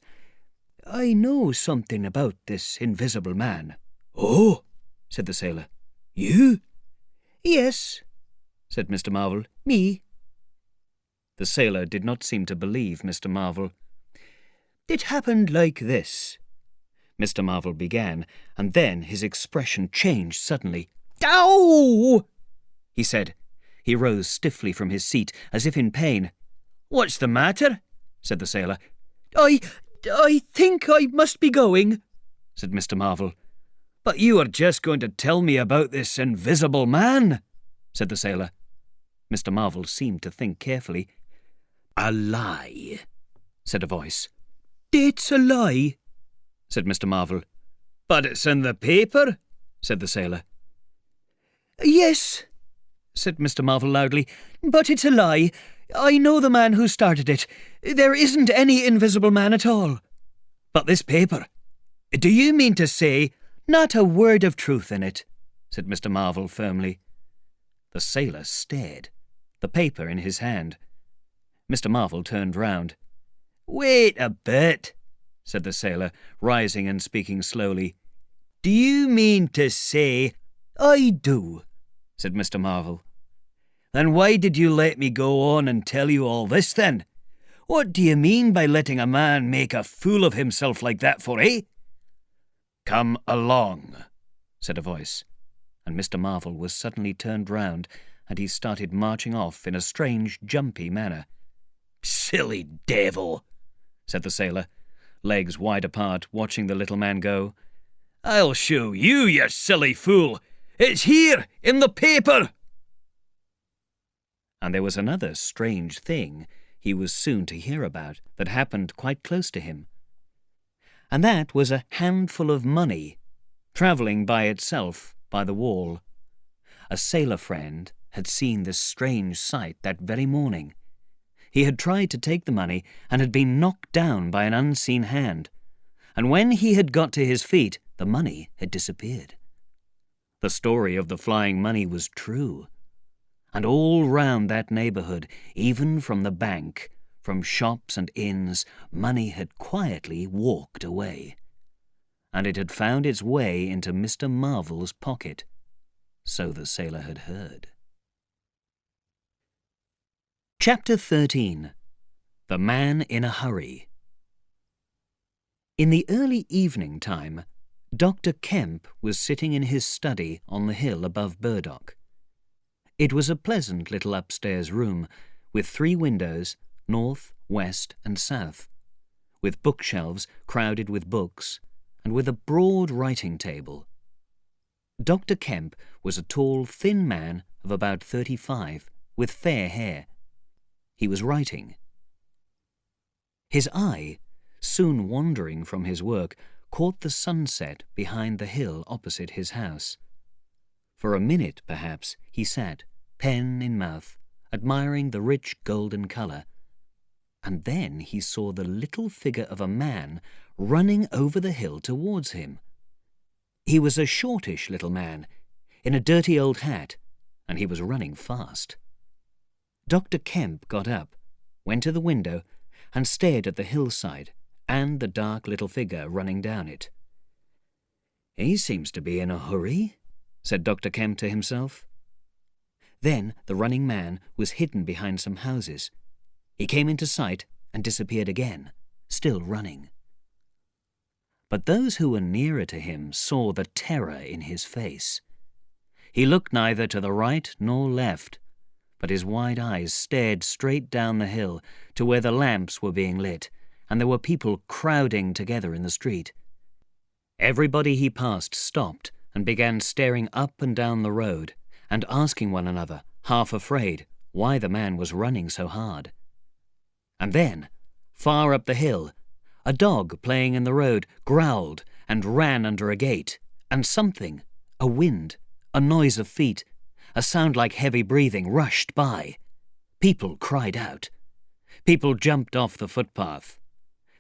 Speaker 2: "I know something about this invisible man."
Speaker 1: "Oh," said the sailor.
Speaker 2: "You?" "Yes,"
Speaker 1: said Mr. Marvel.
Speaker 2: "Me."
Speaker 1: The sailor did not seem to believe Mr. Marvel.
Speaker 2: "It happened like this,"
Speaker 1: Mr. Marvel began, and then his expression changed suddenly.
Speaker 2: "Ow!"
Speaker 1: he said. He rose stiffly from his seat, as if in pain.
Speaker 2: "What's the matter?" said the sailor. I think I must be going,"
Speaker 1: said Mr. Marvel.
Speaker 2: "But you were just going to tell me about this invisible man,"
Speaker 1: said the sailor. Mr. Marvel seemed to think carefully.
Speaker 2: "A lie,"
Speaker 1: said a voice.
Speaker 2: "It's a lie,"
Speaker 1: said Mr. Marvel.
Speaker 2: "But it's in the paper,"
Speaker 1: said the sailor.
Speaker 2: "Yes," said Mr. Marvel loudly, "but it's a lie. I know the man who started it. There isn't any invisible man at all."
Speaker 1: "But this paper,
Speaker 2: do you mean to say—"
Speaker 1: "Not a word of truth in it," said Mr. Marvel firmly. The sailor stared, the paper in his hand. Mr. Marvel turned round.
Speaker 2: "Wait a bit,"
Speaker 1: said the sailor, rising and speaking slowly.
Speaker 2: "Do you mean to say—"
Speaker 1: "I do," said Mr. Marvel.
Speaker 2: "Then why did you let me go on and tell you all this, then? What do you mean by letting a man make a fool of himself like that for, eh?"
Speaker 1: "Come along," said a voice, and Mr. Marvel was suddenly turned round, and he started marching off in a strange, jumpy manner.
Speaker 2: "Silly devil,"
Speaker 1: said the sailor, legs wide apart, watching the little man go.
Speaker 2: "I'll show you, you silly fool. It's here, in the paper."
Speaker 1: And there was another strange thing he was soon to hear about that happened quite close to him. And that was a handful of money, travelling by itself by the wall. A sailor friend had seen this strange sight that very morning. He had tried to take the money and had been knocked down by an unseen hand, and when he had got to his feet, the money had disappeared. The story of the flying money was true, and all round that neighbourhood, even from the bank, From shops and inns, money had quietly walked away, and it had found its way into Mr. Marvel's pocket. So the sailor had heard. Chapter 13. The Man in a Hurry. In the early evening time, Dr. Kemp was sitting in his study on the hill above Burdock. It was a pleasant little upstairs room, with 3 windows, north, west, and south, with bookshelves crowded with books, and with a broad writing table. Dr. Kemp was a tall, thin man of about 35, with fair hair. He was writing. His eye, soon wandering from his work, caught the sunset behind the hill opposite his house. For a minute, perhaps, he sat, pen in mouth, admiring the rich golden colour, and then he saw the little figure of a man running over the hill towards him. He was a shortish little man, in a dirty old hat, and he was running fast. Dr. Kemp got up, went to the window, and stared at the hillside and the dark little figure running down it. "He seems to be in a hurry," said Dr. Kemp to himself. Then the running man was hidden behind some houses. He came into sight and disappeared again, still running. But those who were nearer to him saw the terror in his face. He looked neither to the right nor left, but his wide eyes stared straight down the hill to where the lamps were being lit, and there were people crowding together in the street. Everybody he passed stopped and began staring up and down the road, and asking one another, half afraid, why the man was running so hard. And then, far up the hill, a dog playing in the road growled and ran under a gate, and something, a wind, a noise of feet, a sound like heavy breathing, rushed by. People cried out. People jumped off the footpath.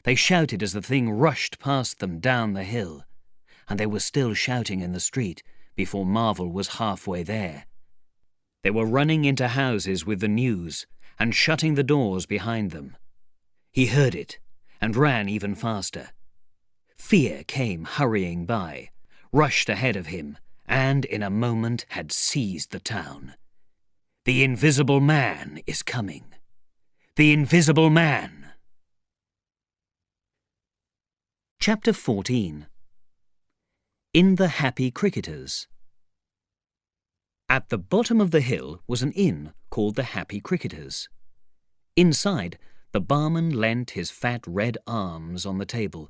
Speaker 1: They shouted as the thing rushed past them down the hill, and they were still shouting in the street before Marvel was halfway there. They were running into houses with the news and shutting the doors behind them. He heard it and ran even faster. Fear came hurrying by, rushed ahead of him, and in a moment had seized the town. The Invisible Man is coming. The Invisible Man. Chapter 14. In the Happy Cricketers. At the bottom of the hill was an inn called the Happy Cricketers. Inside, the barman leant his fat red arms on the table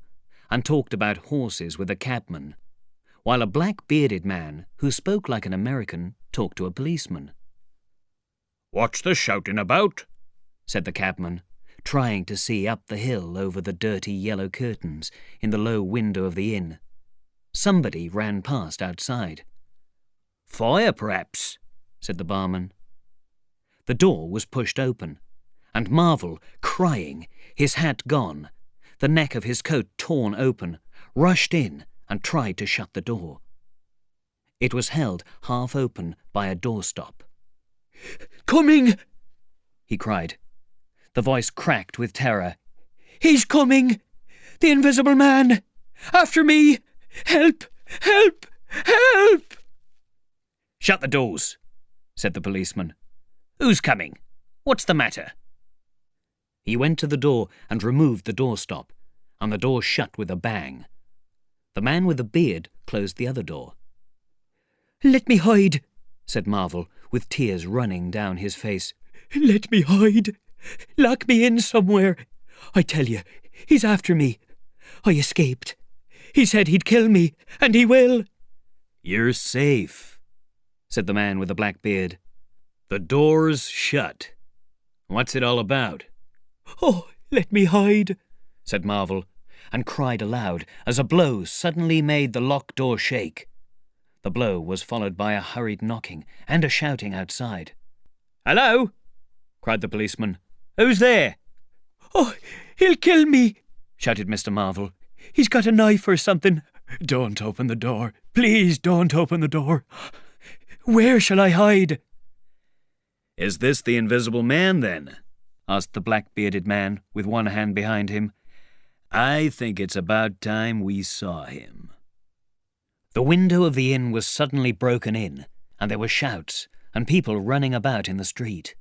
Speaker 1: and talked about horses with a cabman, while a black-bearded man who spoke like an American talked to a policeman.
Speaker 3: "What's the shouting about?"
Speaker 1: said the cabman, trying to see up the hill over the dirty yellow curtains in the low window of the inn. Somebody ran past outside.
Speaker 2: "Fire, perhaps," said the barman.
Speaker 1: The door was pushed open, and Marvel, crying, his hat gone, the neck of his coat torn open, rushed in and tried to shut the door. It was held half open by a doorstop.
Speaker 2: "Coming!"
Speaker 1: he cried. The voice cracked with terror.
Speaker 2: "He's coming! The Invisible Man! After me! Help! Help! Help!"
Speaker 1: "Shut the doors," said the policeman. "Who's coming? What's the matter?" He went to the door and removed the doorstop, and the door shut with a bang. The man with the beard closed the other door.
Speaker 2: "Let me hide,"
Speaker 1: said Marvel, with tears running down his face.
Speaker 2: "Let me hide. Lock me in somewhere. I tell you, he's after me. I escaped. He said he'd kill me, and he will."
Speaker 1: "You're safe," said the man with the black beard. "The door's shut. What's it all about?"
Speaker 2: "Oh, let me hide,"
Speaker 1: said Marvel, and cried aloud as a blow suddenly made the locked door shake. The blow was followed by a hurried knocking and a shouting outside. "Hello!" cried the policeman. "Who's there?"
Speaker 2: "Oh, he'll kill me,"
Speaker 1: shouted Mr. Marvel.
Speaker 2: "He's got a knife or something. Don't open the door. Please don't open the door. Where shall I hide?"
Speaker 1: "Is this the Invisible Man, then?" asked the black-bearded man with one hand behind him. "I think it's about time we saw him." The window of the inn was suddenly broken in, and there were shouts and people running about in the street.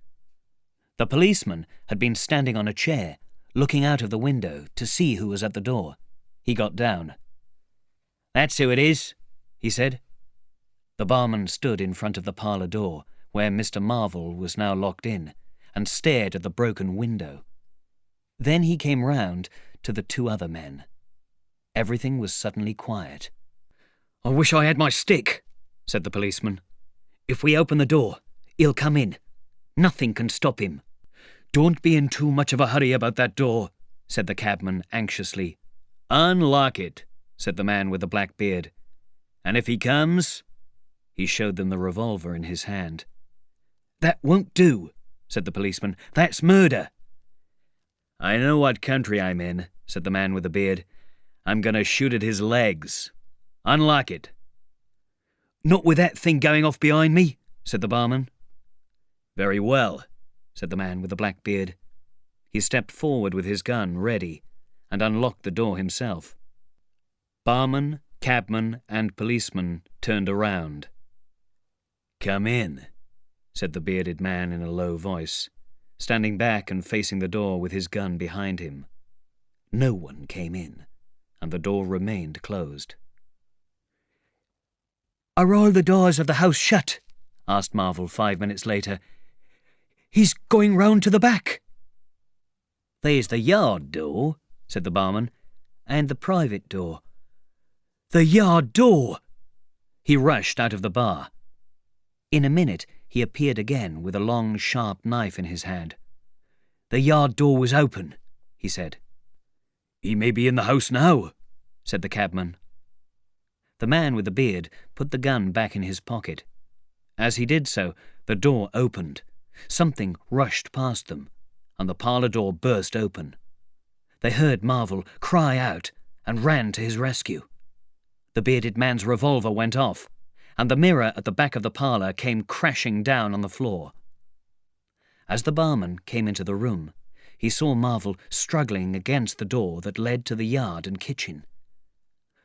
Speaker 1: The policeman had been standing on a chair, looking out of the window to see who was at the door. He got down. "That's who it is," he said. The barman stood in front of the parlour door, where Mr. Marvel was now locked in, and stared at the broken window. Then he came round to the two other men. Everything was suddenly quiet. "I wish I had my stick," said the policeman. "If we open the door, he'll come in. Nothing can stop him." "Don't be in too much of a hurry about that door," said the cabman anxiously. "Unlock it," said the man with the black beard. "And if he comes—" He showed them the revolver in his hand. "That won't do," said the policeman. "That's murder." "I know what country I'm in," said the man with the beard. "I'm going to shoot at his legs. Unlock it." "Not with that thing going off behind me," said the barman. "Very well," said the man with the black beard. He stepped forward with his gun ready and unlocked the door himself. Barman, cabman, and policeman turned around. "Come in," said the bearded man in a low voice, standing back and facing the door with his gun behind him. No one came in, and the door remained closed. "Are all the doors of the house shut?" asked Marvel 5 minutes later. "He's going round to the back." "There's the yard door," said the barman, "and the private door." "The yard door!" He rushed out of the bar. In a minute he appeared again with a long, sharp knife in his hand. "The yard door was open," he said. "He may be in the house now," said the cabman. The man with the beard put the gun back in his pocket. As he did so, the door opened. Something rushed past them, and the parlour door burst open. They heard Marvel cry out and ran to his rescue. The bearded man's revolver went off, and the mirror at the back of the parlour came crashing down on the floor. As the barman came into the room, he saw Marvel struggling against the door that led to the yard and kitchen.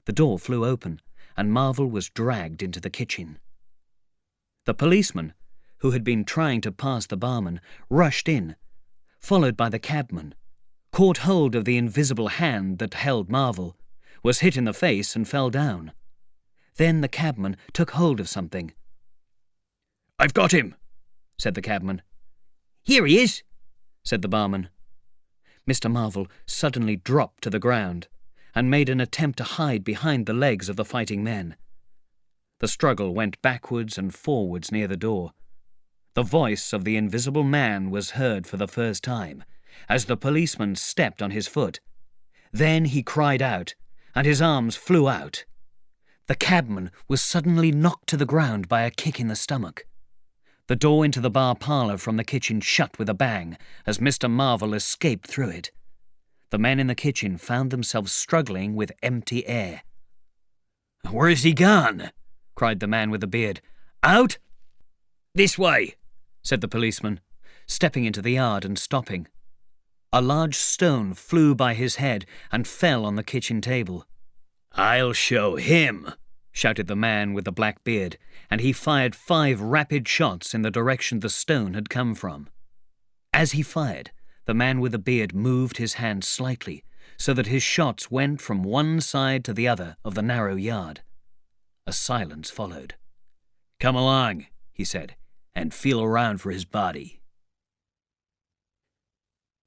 Speaker 1: The door flew open, and Marvel was dragged into the kitchen. The policeman, who had been trying to pass the barman, rushed in, followed by the cabman, caught hold of the invisible hand that held Marvel, was hit in the face and fell down. Then the cabman took hold of something. "I've got him," said the cabman. "Here he is," said the barman. Mr. Marvel suddenly dropped to the ground and made an attempt to hide behind the legs of the fighting men. The struggle went backwards and forwards near the door. The voice of the invisible man was heard for the first time, as the policeman stepped on his foot. Then he cried out, and his arms flew out. The cabman was suddenly knocked to the ground by a kick in the stomach. The door into the bar parlour from the kitchen shut with a bang as Mr. Marvel escaped through it. The men in the kitchen found themselves struggling with empty air. "Where's he gone?" cried the man with the beard. "Out?" "This way," said the policeman, stepping into the yard and stopping. A large stone flew by his head and fell on the kitchen table. "I'll show him," shouted the man with the black beard, and he fired 5 rapid shots in the direction the stone had come from. As he fired, the man with the beard moved his hand slightly, so that his shots went from one side to the other of the narrow yard. A silence followed. "Come along," he said, "and feel around for his body."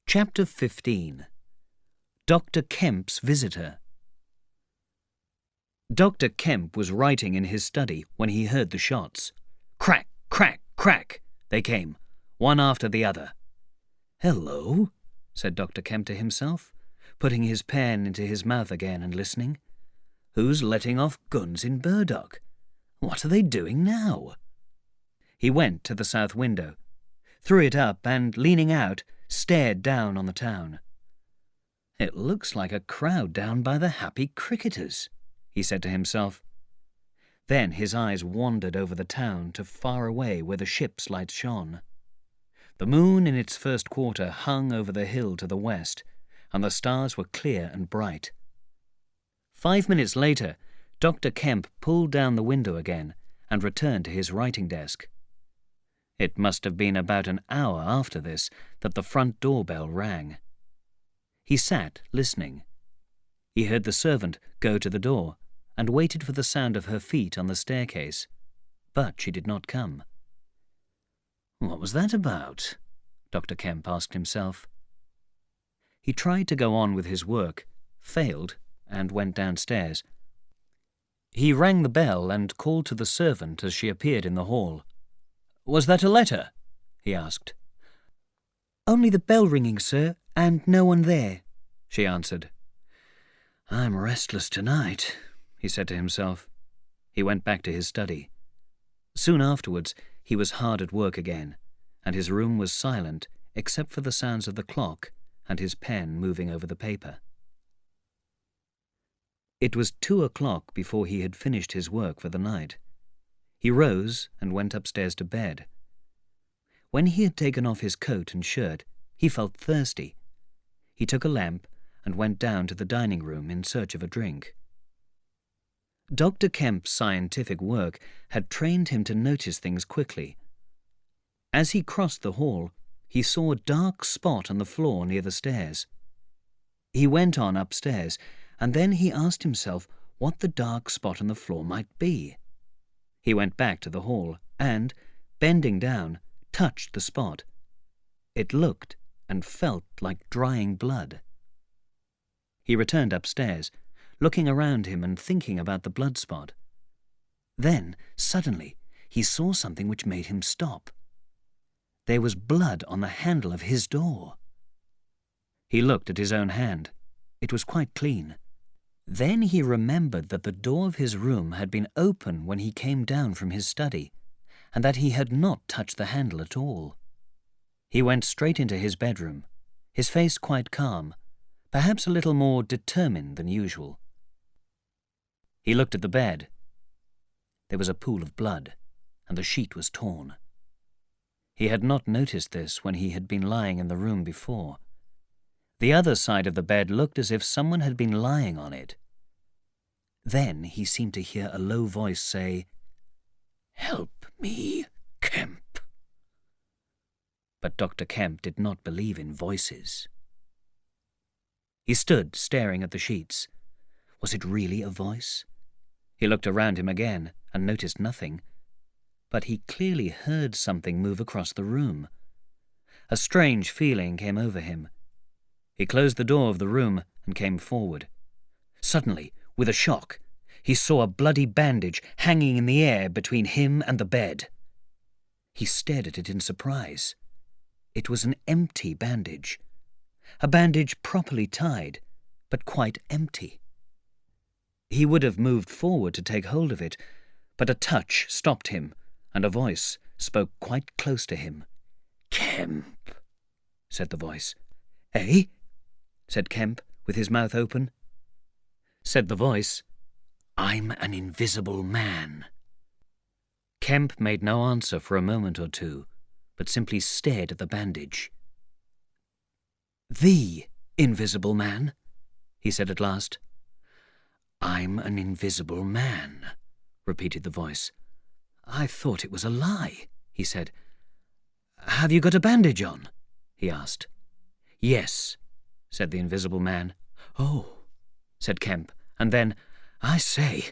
Speaker 1: Chapter 15. Dr. Kemp's Visitor. Dr. Kemp was writing in his study when he heard the shots. Crack, crack, crack, they came, one after the other. "Hello," said Dr. Kemp to himself, putting his pen into his mouth again and listening. "Who's letting off guns in Burdock? What are they doing now?" He went to the south window, threw it up and, leaning out, stared down on the town. "It looks like a crowd down by the Happy Cricketers," he said to himself. Then his eyes wandered over the town to far away where the ship's lights shone. The moon in its first quarter hung over the hill to the west, and the stars were clear and bright. 5 minutes later, Dr. Kemp pulled down the window again and returned to his writing desk. It must have been about an hour after this that the front doorbell rang. He sat listening. He heard the servant go to the door and waited for the sound of her feet on the staircase, but she did not come. What was that about? Dr. Kemp asked himself. He tried to go on with his work, failed, and went downstairs. He rang the bell and called to the servant as she appeared in the hall. Was that a letter? He asked.
Speaker 2: Only the bell ringing, sir, and no one there, she answered.
Speaker 1: I'm restless tonight, he said to himself. He went back to his study. Soon afterwards, he was hard at work again, and his room was silent except for the sounds of the clock and his pen moving over the paper. It was 2 o'clock before he had finished his work for the night. He rose and went upstairs to bed. When he had taken off his coat and shirt, he felt thirsty. He took a lamp and went down to the dining room in search of a drink. Dr. Kemp's scientific work had trained him to notice things quickly. As he crossed the hall, he saw a dark spot on the floor near the stairs. He went on upstairs, and then he asked himself what the dark spot on the floor might be. He went back to the hall and, bending down, touched the spot. It looked and felt like drying blood. He returned upstairs, looking around him and thinking about the blood spot. Then, suddenly, he saw something which made him stop. There was blood on the handle of his door. He looked at his own hand. It was quite clean. Then he remembered that the door of his room had been open when he came down from his study, and that he had not touched the handle at all. He went straight into his bedroom, his face quite calm, perhaps a little more determined than usual. He looked at the bed. There was a pool of blood, and the sheet was torn. He had not noticed this when he had been lying in the room before. The other side of the bed looked as if someone had been lying on it. Then he seemed to hear a low voice say, "Help me, Kemp." But Dr. Kemp did not believe in voices. He stood staring at the sheets. Was it really a voice? He looked around him again and noticed nothing, but he clearly heard something move across the room. A strange feeling came over him. He closed the door of the room and came forward. Suddenly, with a shock, he saw a bloody bandage hanging in the air between him and the bed. He stared at it in surprise. It was an empty bandage. A bandage properly tied, but quite empty. He would have moved forward to take hold of it, but a touch stopped him, and a voice spoke quite close to him. "Kemp," said the voice. "Eh?" said Kemp, with his mouth open. Said the voice, "I'm an invisible man." Kemp made no answer for a moment or two, but simply stared at the bandage. "The invisible man?" he said at last. "I'm an invisible man," repeated the voice. "I thought it was a lie," he said. "Have you got a bandage on?" he asked. "Yes," said the invisible man. "Oh," said Kemp, and then, "I say,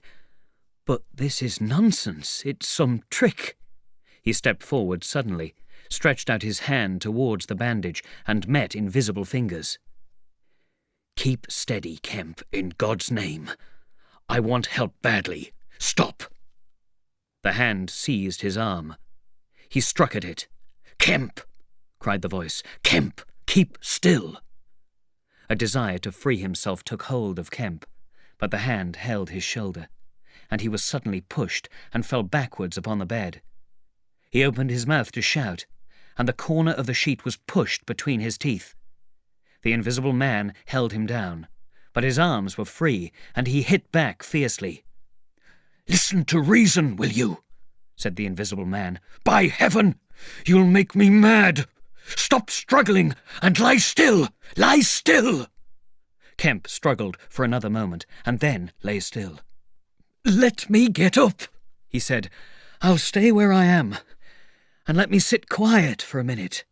Speaker 1: but this is nonsense. It's some trick." He stepped forward suddenly, stretched out his hand towards the bandage, and met invisible fingers. "Keep steady, Kemp, in God's name. I want help badly. Stop." The hand seized his arm. He struck at it. "Kemp!" cried the voice. "Kemp, keep still." A desire to free himself took hold of Kemp, but the hand held his shoulder, and he was suddenly pushed and fell backwards upon the bed. He opened his mouth to shout, and the corner of the sheet was pushed between his teeth. The invisible man held him down, but his arms were free, and he hit back fiercely. "Listen to reason, will you?" said the invisible man. "By heaven, you'll make me mad.
Speaker 3: Stop struggling and lie still! Lie still!
Speaker 1: Kemp struggled for another moment and then lay still.
Speaker 3: Let me get up, he said. I'll stay where I am, and let me sit quiet for a minute.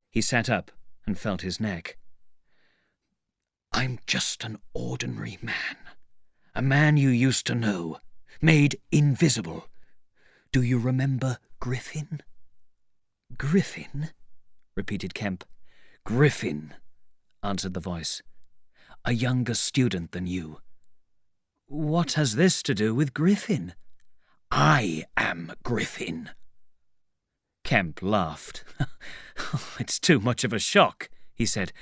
Speaker 1: He sat up and felt his neck.
Speaker 3: I'm just an ordinary man. A man you used to know, made invisible. Do you remember Griffin?
Speaker 1: Griffin? Repeated Kemp.
Speaker 3: Griffin,
Speaker 1: answered the voice.
Speaker 3: A younger student than you.
Speaker 1: What has this to do with Griffin?
Speaker 3: I am Griffin.
Speaker 1: Kemp laughed. It's too much of a shock, he said.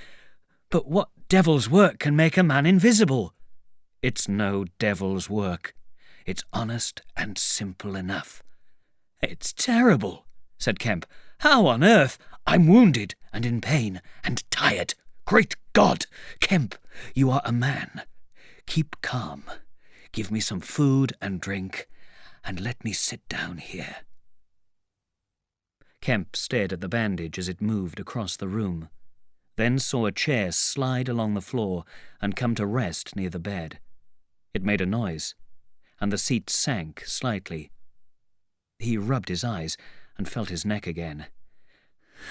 Speaker 1: But what devil's work can make a man invisible?
Speaker 3: It's no devil's work. It's honest and simple enough.
Speaker 1: It's terrible, said Kemp.
Speaker 3: How on earth? I'm wounded and in pain and tired. Great God! Kemp, you are a man. Keep calm. Give me some food and drink, and let me sit down here.
Speaker 1: Kemp stared at the bandage as it moved across the room, then saw a chair slide along the floor and come to rest near the bed. It made a noise, and the seat sank slightly. He rubbed his eyes and felt his neck again.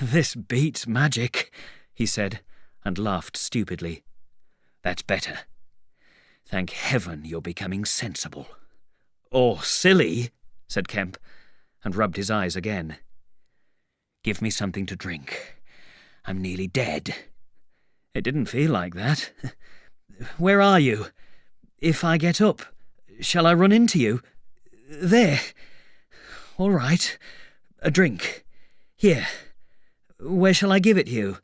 Speaker 3: This beats magic, he said, and laughed stupidly. That's better. Thank heaven you're becoming sensible.
Speaker 1: Or silly, said Kemp, and rubbed his eyes again.
Speaker 3: Give me something to drink. I'm nearly dead.
Speaker 1: It didn't feel like that. Where are you? If I get up, shall I run into you? There. All right. A drink. Here. Where shall I give it you?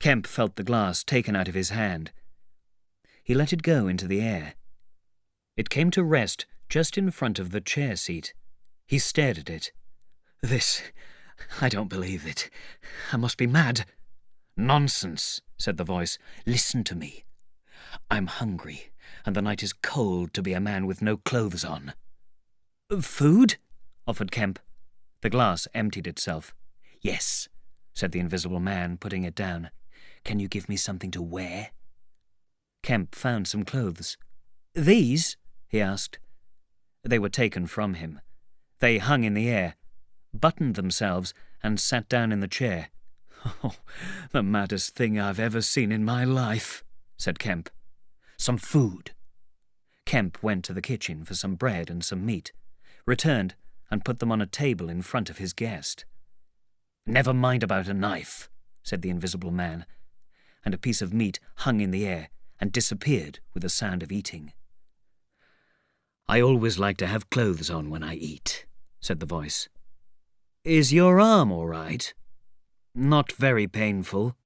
Speaker 1: Kemp felt the glass taken out of his hand. He let it go into the air. It came to rest just in front of the chair seat. He stared at it. I don't believe it. I must be mad.
Speaker 3: Nonsense, said the voice. Listen to me. I'm hungry, and the night is cold to be a man with no clothes on.
Speaker 1: Food? Offered Kemp.
Speaker 3: The glass emptied itself. Yes, said the invisible man, putting it down. Can you give me something to wear?
Speaker 1: Kemp found some clothes. These? He asked. They were taken from him. They hung in the air, buttoned themselves, and sat down in the chair.
Speaker 3: Oh, the maddest thing I've ever seen in my life, said Kemp. Some food.
Speaker 1: Kemp went to the kitchen for some bread and some meat, returned, and put them on a table in front of his guest.
Speaker 3: Never mind about a knife,
Speaker 1: said the invisible man, and a piece of meat hung in the air and disappeared with the sound of eating.
Speaker 3: I always like to have clothes on when I eat, said the voice.
Speaker 1: Is your arm all right?
Speaker 3: Not very painful.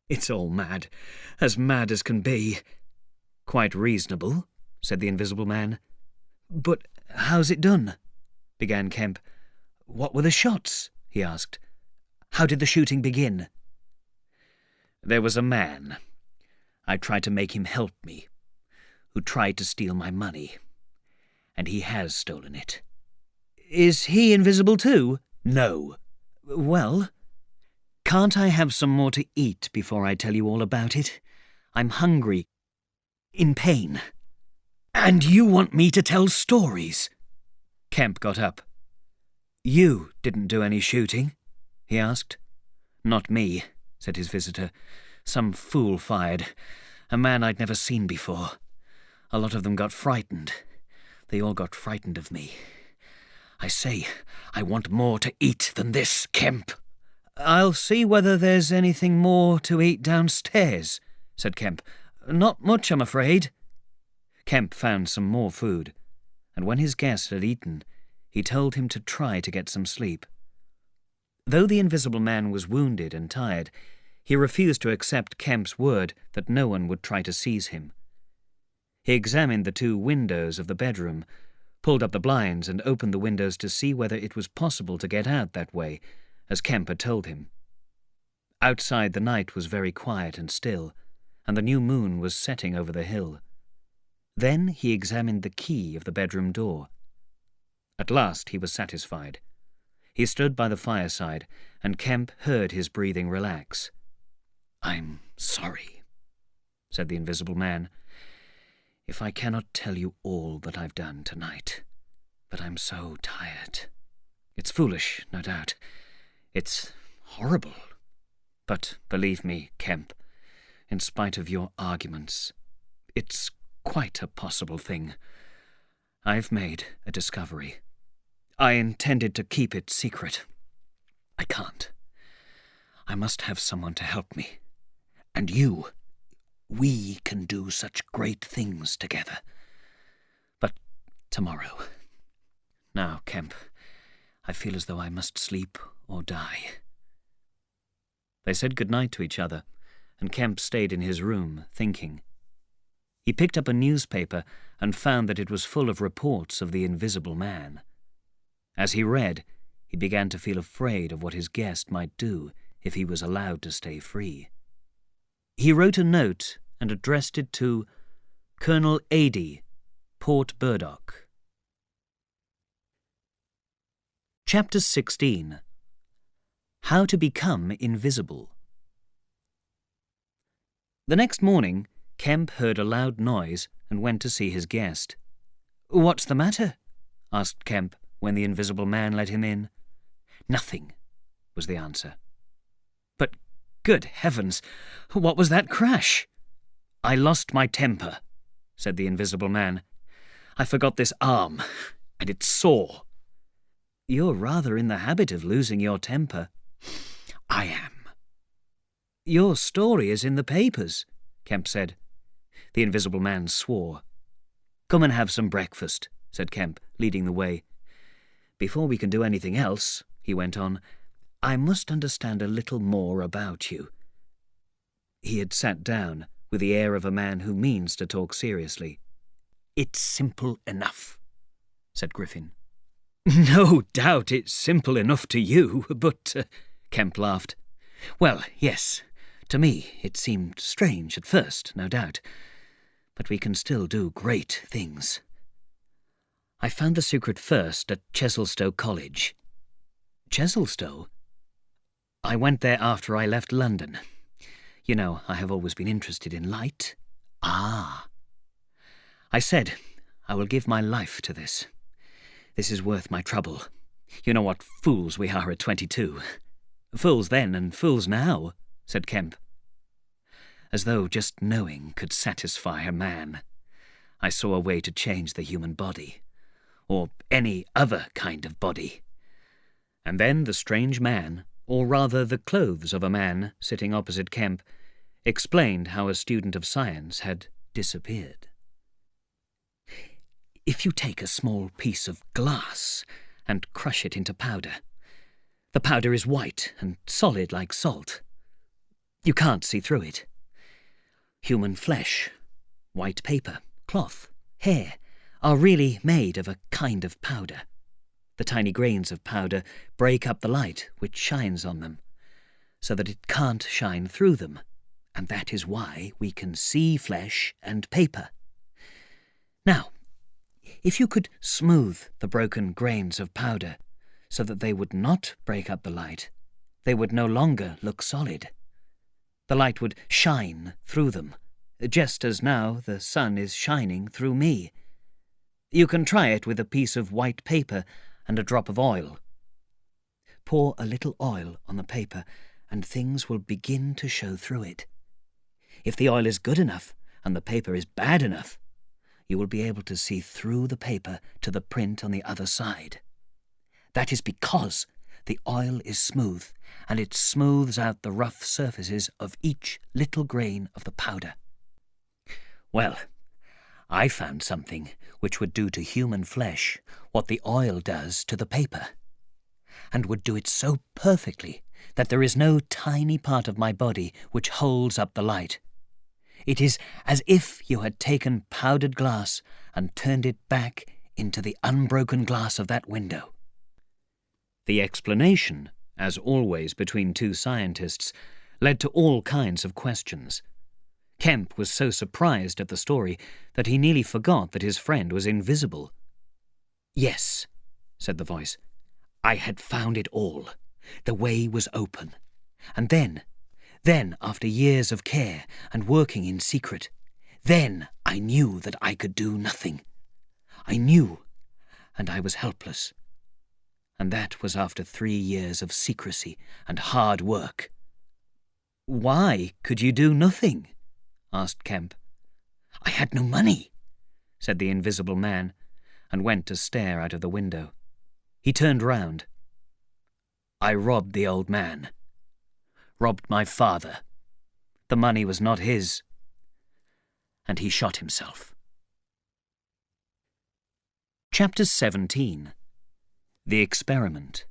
Speaker 1: It's all mad as can be.
Speaker 3: Quite reasonable, said the invisible man.
Speaker 1: But how's it done? Began Kemp.
Speaker 3: What were the shots? He asked.
Speaker 1: How did the shooting begin?
Speaker 3: There was a man. I tried to make him help me, who tried to steal my money. And he has stolen it.
Speaker 1: Is he invisible too?
Speaker 3: No.
Speaker 1: Well, can't I have some more to eat before I tell you all about it? I'm hungry. In pain.
Speaker 3: And you want me to tell stories?
Speaker 1: Kemp got up. You didn't do any shooting? He asked.
Speaker 3: Not me, said his visitor. Some fool fired. A man I'd never seen before. A lot of them got frightened. They all got frightened of me. I say, I want more to eat than this, Kemp.
Speaker 1: I'll see whether there's anything more to eat downstairs, said Kemp. Not much, I'm afraid. Kemp found some more food, and when his guest had eaten, he told him to try to get some sleep. Though the invisible man was wounded and tired, he refused to accept Kemp's word that no one would try to seize him. He examined the 2 windows of the bedroom, pulled up the blinds and opened the windows to see whether it was possible to get out that way, as Kemp had told him. Outside the night was very quiet and still, and the new moon was setting over the hill. Then he examined the key of the bedroom door. At last he was satisfied. He stood by the fireside, and Kemp heard his breathing relax. "I'm sorry," said the Invisible Man. "If I cannot tell you all that I've done tonight, but I'm so tired. It's foolish, no doubt. It's horrible. But believe me, Kemp, in spite of your arguments, it's quite a possible thing. I've made a discovery. I intended to keep it secret. I can't. I must have someone to help me. And you, we can do such great things together. But tomorrow. Now, Kemp, I feel as though I must sleep or die." They said good-night to each other, and Kemp stayed in his room, thinking. He picked up a newspaper and found that it was full of reports of the Invisible Man. As he read, he began to feel afraid of what his guest might do if he was allowed to stay free. He wrote a note and addressed it to Colonel Adey, Port Burdock. Chapter 16. How to Become Invisible. The next morning, Kemp heard a loud noise and went to see his guest. "What's the matter?" asked Kemp when the Invisible Man let him in. "Nothing," was the answer. "But, good heavens, what was that crash?" "I lost my temper," said the Invisible Man. "I forgot this arm, and it's sore." "You're rather in the habit of losing your temper." "I am." "Your story is in the papers," Kemp said. The Invisible Man swore. "Come and have some breakfast," said Kemp, leading the way. "Before we can do anything else," he went on, "I must understand a little more about you." He had sat down with the air of a man who means to talk seriously. "It's simple enough," said Griffin. "No doubt it's simple enough to you, but—" Kemp laughed. "Well, yes, to me it seemed strange at first, no doubt. But we can still do great things. I found the secret first at Chesilstowe College." "Chesilstowe?" "I went there after I left London. You know, I have always been interested in light." "Ah." "I said, I will give my life to this. This is worth my trouble. You know what fools we are at 22. "Fools then and fools now," said Kemp. As though just knowing could satisfy a man, I saw a way to change the human body, or any other kind of body. And then the strange man, or rather the clothes of a man sitting opposite Kemp, explained how a student of science had disappeared. "If you take a small piece of glass and crush it into powder, the powder is white and solid like salt. You can't see through it. Human flesh, white paper, cloth, hair are really made of a kind of powder. The tiny grains of powder break up the light which shines on them, so that it can't shine through them, and that is why we can see flesh and paper. Now, if you could smooth the broken grains of powder so that they would not break up the light, they would no longer look solid. The light would shine through them, just as now the sun is shining through me. You can try it with a piece of white paper and a drop of oil. Pour a little oil on the paper and things will begin to show through it. If the oil is good enough and the paper is bad enough, you will be able to see through the paper to the print on the other side. That is because the oil is smooth, and it smooths out the rough surfaces of each little grain of the powder. Well, I found something which would do to human flesh what the oil does to the paper, and would do it so perfectly that there is no tiny part of my body which holds up the light. It is as if you had taken powdered glass and turned it back into the unbroken glass of that window. The explanation, as always between two scientists, led to all kinds of questions. Kemp was so surprised at the story that he nearly forgot that his friend was invisible. "Yes," said the voice,
Speaker 2: I had found it all. The way was open. And then, after years of care and working in secret, then I knew that I could do nothing. I knew, and I was helpless. And that was after 3 years of secrecy and hard work. "Why could you do nothing?" asked Kemp. "I had no money," said the invisible man, and went to stare out of the window. He turned round. "I robbed the old man. Robbed my father. The money was not his." And he shot himself. Chapter 17. The Experiment.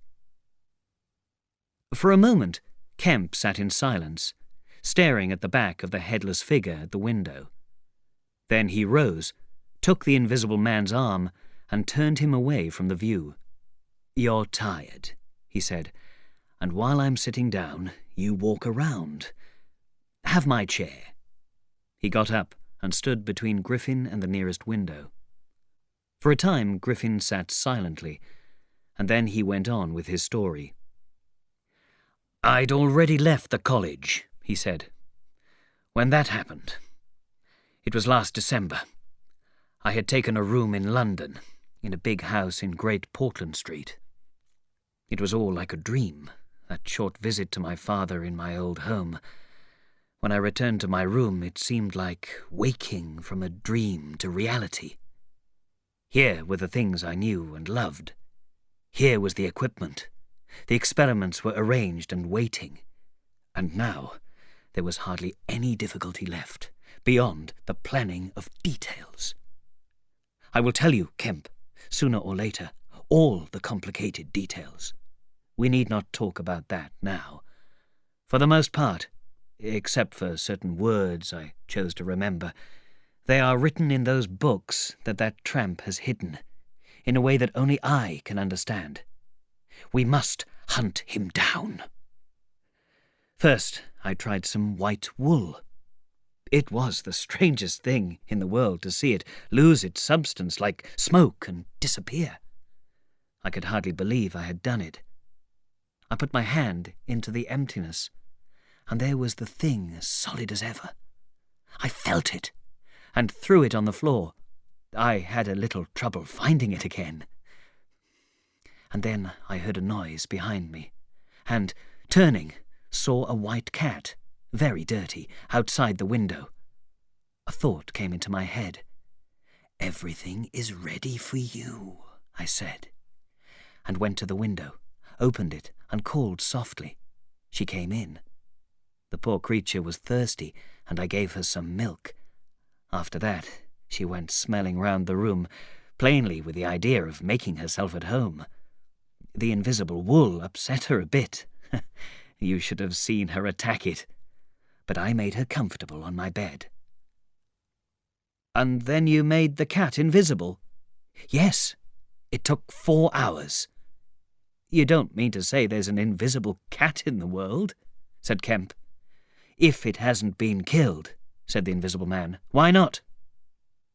Speaker 2: For a moment, Kemp sat in silence, staring at the back of the headless figure at the window. Then he rose, took the invisible man's arm, and turned him away from the view. "You're tired," he said, "and while I'm sitting down, you walk around. Have my chair." He got up and stood between Griffin and the nearest window. For a time, Griffin sat silently, and then he went on with his story. "I'd already left the college," he said, "when that happened. It was last December. I had taken a room in London, in a big house in Great Portland Street. It was all like a dream, that short visit to my father in my old home. When I returned to my room, it seemed like waking from a dream to reality. Here were the things I knew and loved. Here was the equipment. The experiments were arranged and waiting. And now there was hardly any difficulty left, beyond the planning of details. I will tell you, Kemp, sooner or later, all the complicated details. We need not talk about that now. For the most part, except for certain words I chose to remember, they are written in those books that tramp has hidden, in a way that only I can understand. We must hunt him down. First, I tried some white wool. It was the strangest thing in the world to see it lose its substance like smoke and disappear. I could hardly believe I had done it. I put my hand into the emptiness, and there was the thing as solid as ever. I felt it, and threw it on the floor. I had a little trouble finding it again. And then I heard a noise behind me, and, turning, saw a white cat, very dirty, outside the window. A thought came into my head. "Everything is ready for you," I said, and went to the window, opened it, and called softly. She came in. The poor creature was thirsty, and I gave her some milk. After that, she went smelling round the room, plainly with the idea of making herself at home. The invisible wool upset her a bit. You should have seen her attack it. But I made her comfortable on my bed. "And then you made the cat invisible?" "Yes. It took 4 hours." "You don't mean to say there's an invisible cat in the world?" said Kemp. "If it hasn't been killed," said the invisible man. "Why not?"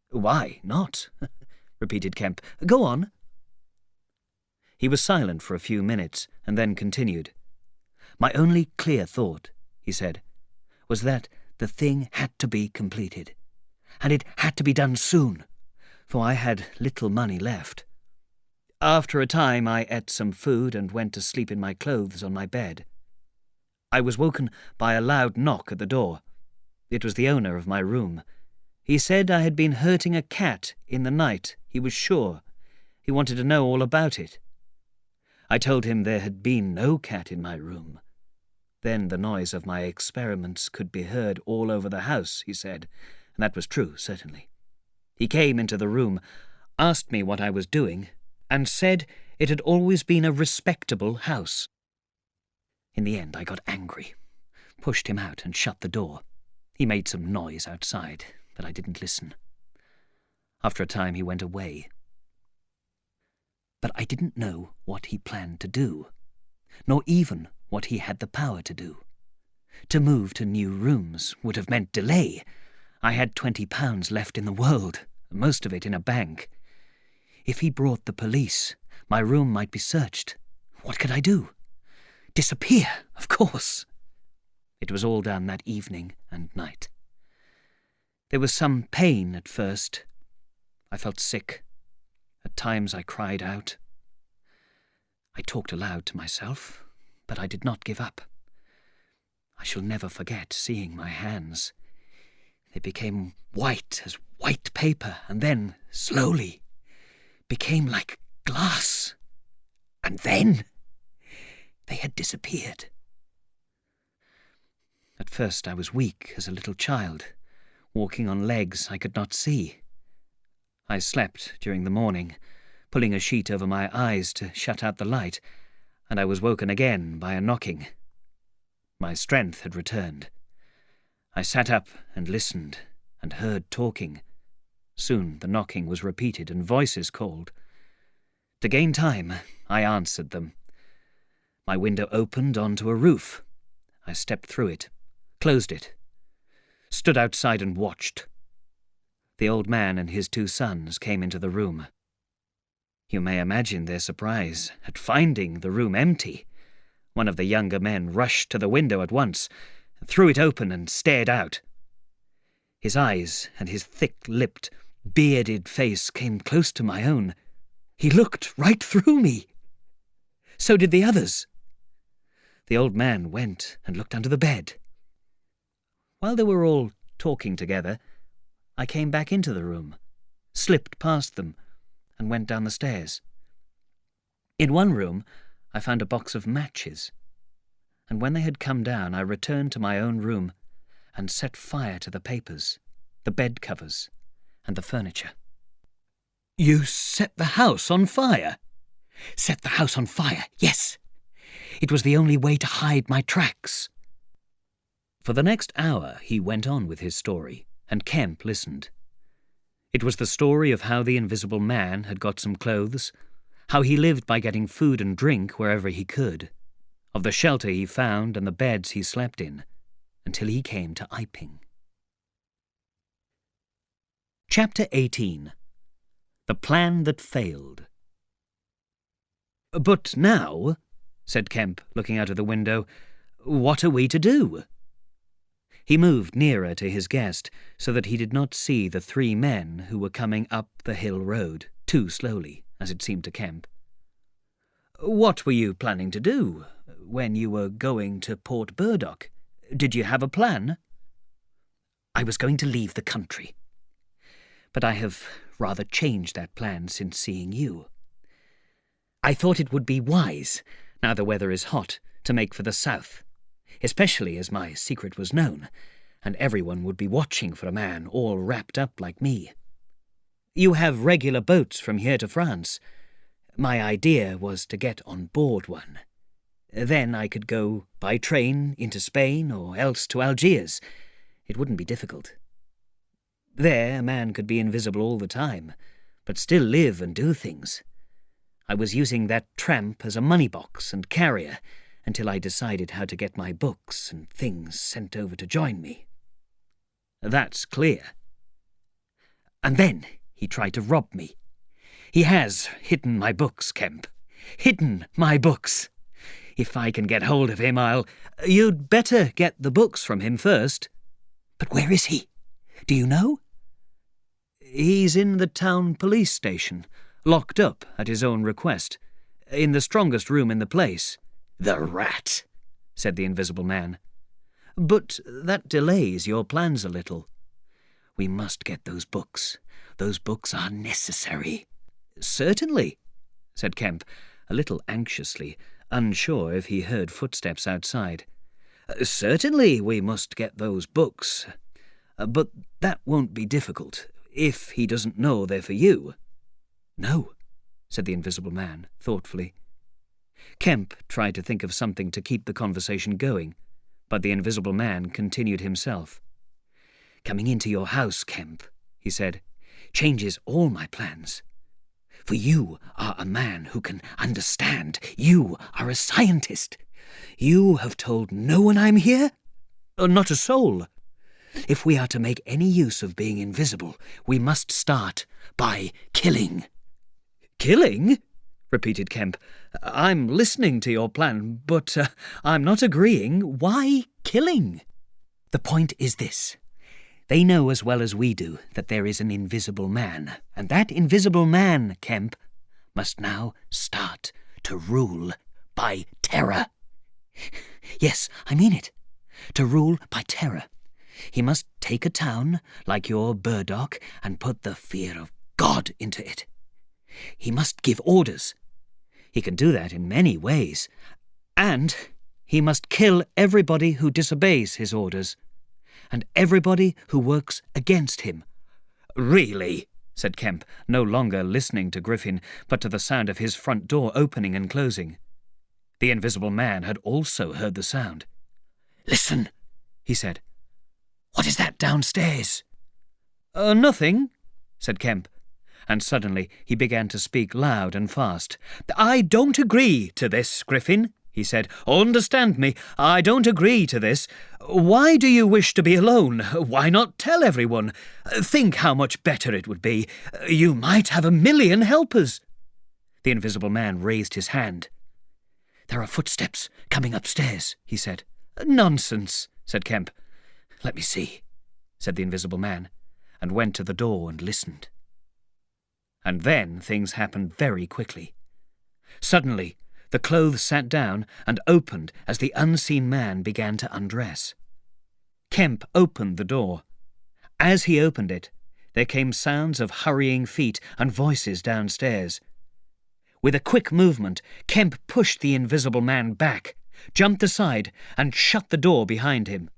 Speaker 2: "Why not?" repeated Kemp. "Go on." He was silent for a few minutes, and then continued. "My only clear thought," he said, "was that the thing had to be completed, and it had to be done soon, for I had little money left. After a time I ate some food and went to sleep in my clothes on my bed. I was woken by a loud knock at the door. It was the owner of my room. He said I had been hurting a cat in the night, he was sure. He wanted to know all about it. I told him there had been no cat in my room. Then the noise of my experiments could be heard all over the house, he said, and that was true, certainly. He came into the room, asked me what I was doing, and said it had always been a respectable house. In the end I got angry, pushed him out and shut the door. He made some noise outside, but I didn't listen. After a time he went away. But I didn't know what he planned to do, nor even what he had the power to do. To move to new rooms would have meant delay. I had £20 left in the world, most of it in a bank. If he brought the police, my room might be searched. What could I do? Disappear, of course. It was all done that evening and night. There was some pain at first. I felt sick. At times I cried out. I talked aloud to myself, but I did not give up. I shall never forget seeing my hands. They became white as white paper, and then, slowly, became like glass. And then they had disappeared. At first I was weak as a little child, walking on legs I could not see. I slept during the morning, pulling a sheet over my eyes to shut out the light, and I was woken again by a knocking. My strength had returned. I sat up and listened, and heard talking. Soon the knocking was repeated and voices called. To gain time, I answered them. My window opened onto a roof. I stepped through it, closed it, stood outside and watched. The old man and his 2 sons came into the room. You may imagine their surprise at finding the room empty. One of the younger men rushed to the window at once, threw it open and stared out. His eyes and his thick-lipped, bearded face came close to my own. He looked right through me. So did the others. The old man went and looked under the bed. While they were all talking together, I came back into the room, slipped past them, and went down the stairs. In one room, I found a box of matches, and when they had come down, I returned to my own room and set fire to the papers, the bed covers, and the furniture. You set the house on fire? Set the house on fire, yes. It was the only way to hide my tracks. For the next hour he went on with his story, and Kemp listened. It was the story of how the Invisible Man had got some clothes, how he lived by getting food and drink wherever he could, of the shelter he found and the beds he slept in, until he came to Iping. Chapter 18. The Plan That Failed. But now, said Kemp, looking out of the window, what are we to do? He moved nearer to his guest, so that he did not see the 3 men who were coming up the hill road, too slowly, as it seemed to Kemp. What were you planning to do when you were going to Port Burdock? Did you have a plan? I was going to leave the country. But I have rather changed that plan since seeing you. I thought it would be wise, now the weather is hot, to make for the south, especially as my secret was known, and everyone would be watching for a man all wrapped up like me. You have regular boats from here to France. My idea was to get on board one. Then I could go by train into Spain or else to Algiers. It wouldn't be difficult. There a man could be invisible all the time, but still live and do things. I was using that tramp as a money box and carrier until I decided how to get my books and things sent over to join me. That's clear. And then he tried to rob me. He has hidden my books, Kemp. Hidden my books. If I can get hold of him, You'd better get the books from him first. But where is he? Do you know? He's in the town police station, locked up at his own request, in the strongest room in the place. The rat, said the Invisible Man. But that delays your plans a little. We must get those books. Those books are necessary. Certainly, said Kemp, a little anxiously, unsure if he heard footsteps outside. Certainly we must get those books. But that won't be difficult, if he doesn't know they're for you. No, said the Invisible Man, thoughtfully. Kemp tried to think of something to keep the conversation going, but the Invisible Man continued himself. Coming into your house, Kemp, he said, changes all my plans. For you are a man who can understand. You are a scientist. You have told no one I'm here? Not a soul. If we are to make any use of being invisible, we must start by killing. Killing? repeated Kemp. "I'm listening to your plan, but I'm not agreeing. Why killing?" "The point is this. They know as well as we do that there is an invisible man, and that invisible man, Kemp, must now start to rule by terror. Yes, I mean it. To rule by terror. He must take a town like your Burdock and put the fear of God into it. He must give orders. He can do that in many ways. And he must kill everybody who disobeys his orders, and everybody who works against him." "Really?" said Kemp, no longer listening to Griffin, but to the sound of his front door opening and closing. The invisible man had also heard the sound. "Listen," he said. "What is that downstairs?" Nothing," said Kemp, and suddenly he began to speak loud and fast. "I don't agree to this, Griffin," he said. "Understand me, I don't agree to this. Why do you wish to be alone? Why not tell everyone? Think how much better it would be. You might have 1,000,000 helpers." The invisible man raised his hand. "There are footsteps coming upstairs," he said. "Nonsense," said Kemp. "Let me see," said the invisible man, and went to the door and listened. And then things happened very quickly. Suddenly, the clothes sat down and opened as the unseen man began to undress. Kemp opened the door. As he opened it, there came sounds of hurrying feet and voices downstairs. With a quick movement, Kemp pushed the invisible man back, jumped aside, and shut the door behind him.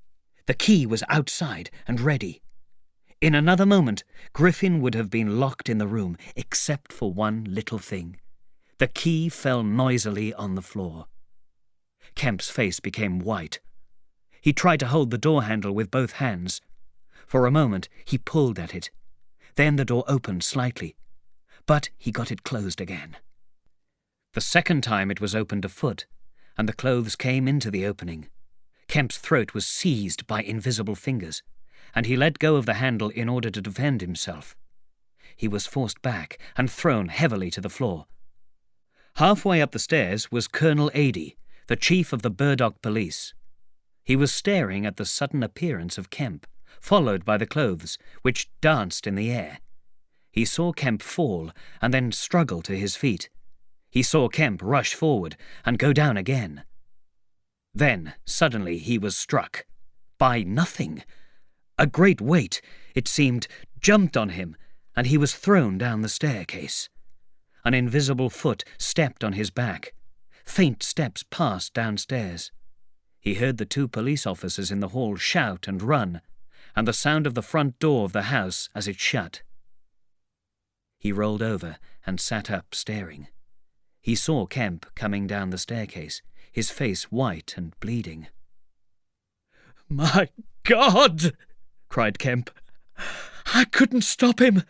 Speaker 2: The key was outside and ready. In another moment, Griffin would have been locked in the room, except for one little thing. The key fell noisily on the floor. Kemp's face became white. He tried to hold the door handle with both hands. For a moment, he pulled at it. Then the door opened slightly, but he got it closed again. The second time it was opened a foot, and the clothes came into the opening. Kemp's throat was seized by invisible fingers, and he let go of the handle in order to defend himself. He was forced back and thrown heavily to the floor. Halfway up the stairs was Colonel Adie, the chief of the Burdock police. He was staring at the sudden appearance of Kemp, followed by the clothes, which danced in the air. He saw Kemp fall and then struggle to his feet. He saw Kemp rush forward and go down again. Then, suddenly, he was struck. By nothing. A great weight, it seemed, jumped on him, and he was thrown down the staircase. An invisible foot stepped on his back. Faint steps passed downstairs. He heard the 2 police officers in the hall shout and run, and the sound of the front door of the house as it shut. He rolled over and sat up, staring. He saw Kemp coming down the staircase, his face white and bleeding.
Speaker 3: "My God!" cried Kemp. "I couldn't stop him.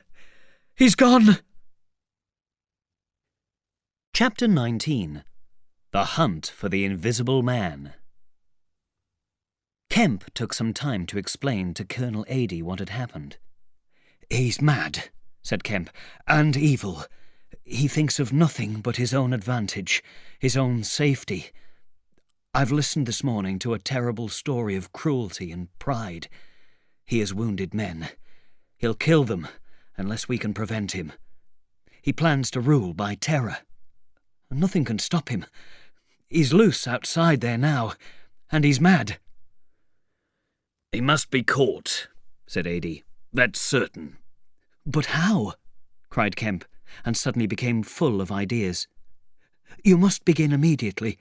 Speaker 3: He's gone."
Speaker 1: Chapter 19. The Hunt for the Invisible Man. Kemp took some time to explain to Colonel Adie what had happened.
Speaker 2: "He's mad," said Kemp, "and evil. He thinks of nothing but his own advantage, his own safety. I've listened this morning to a terrible story of cruelty and pride. He has wounded men. He'll kill them unless we can prevent him. He plans to rule by terror. Nothing can stop him. He's loose outside there now, and he's mad."
Speaker 1: "He must be caught," said Adie. "That's certain."
Speaker 2: "But how?" cried Kemp, and suddenly became full of ideas. "You must begin immediately.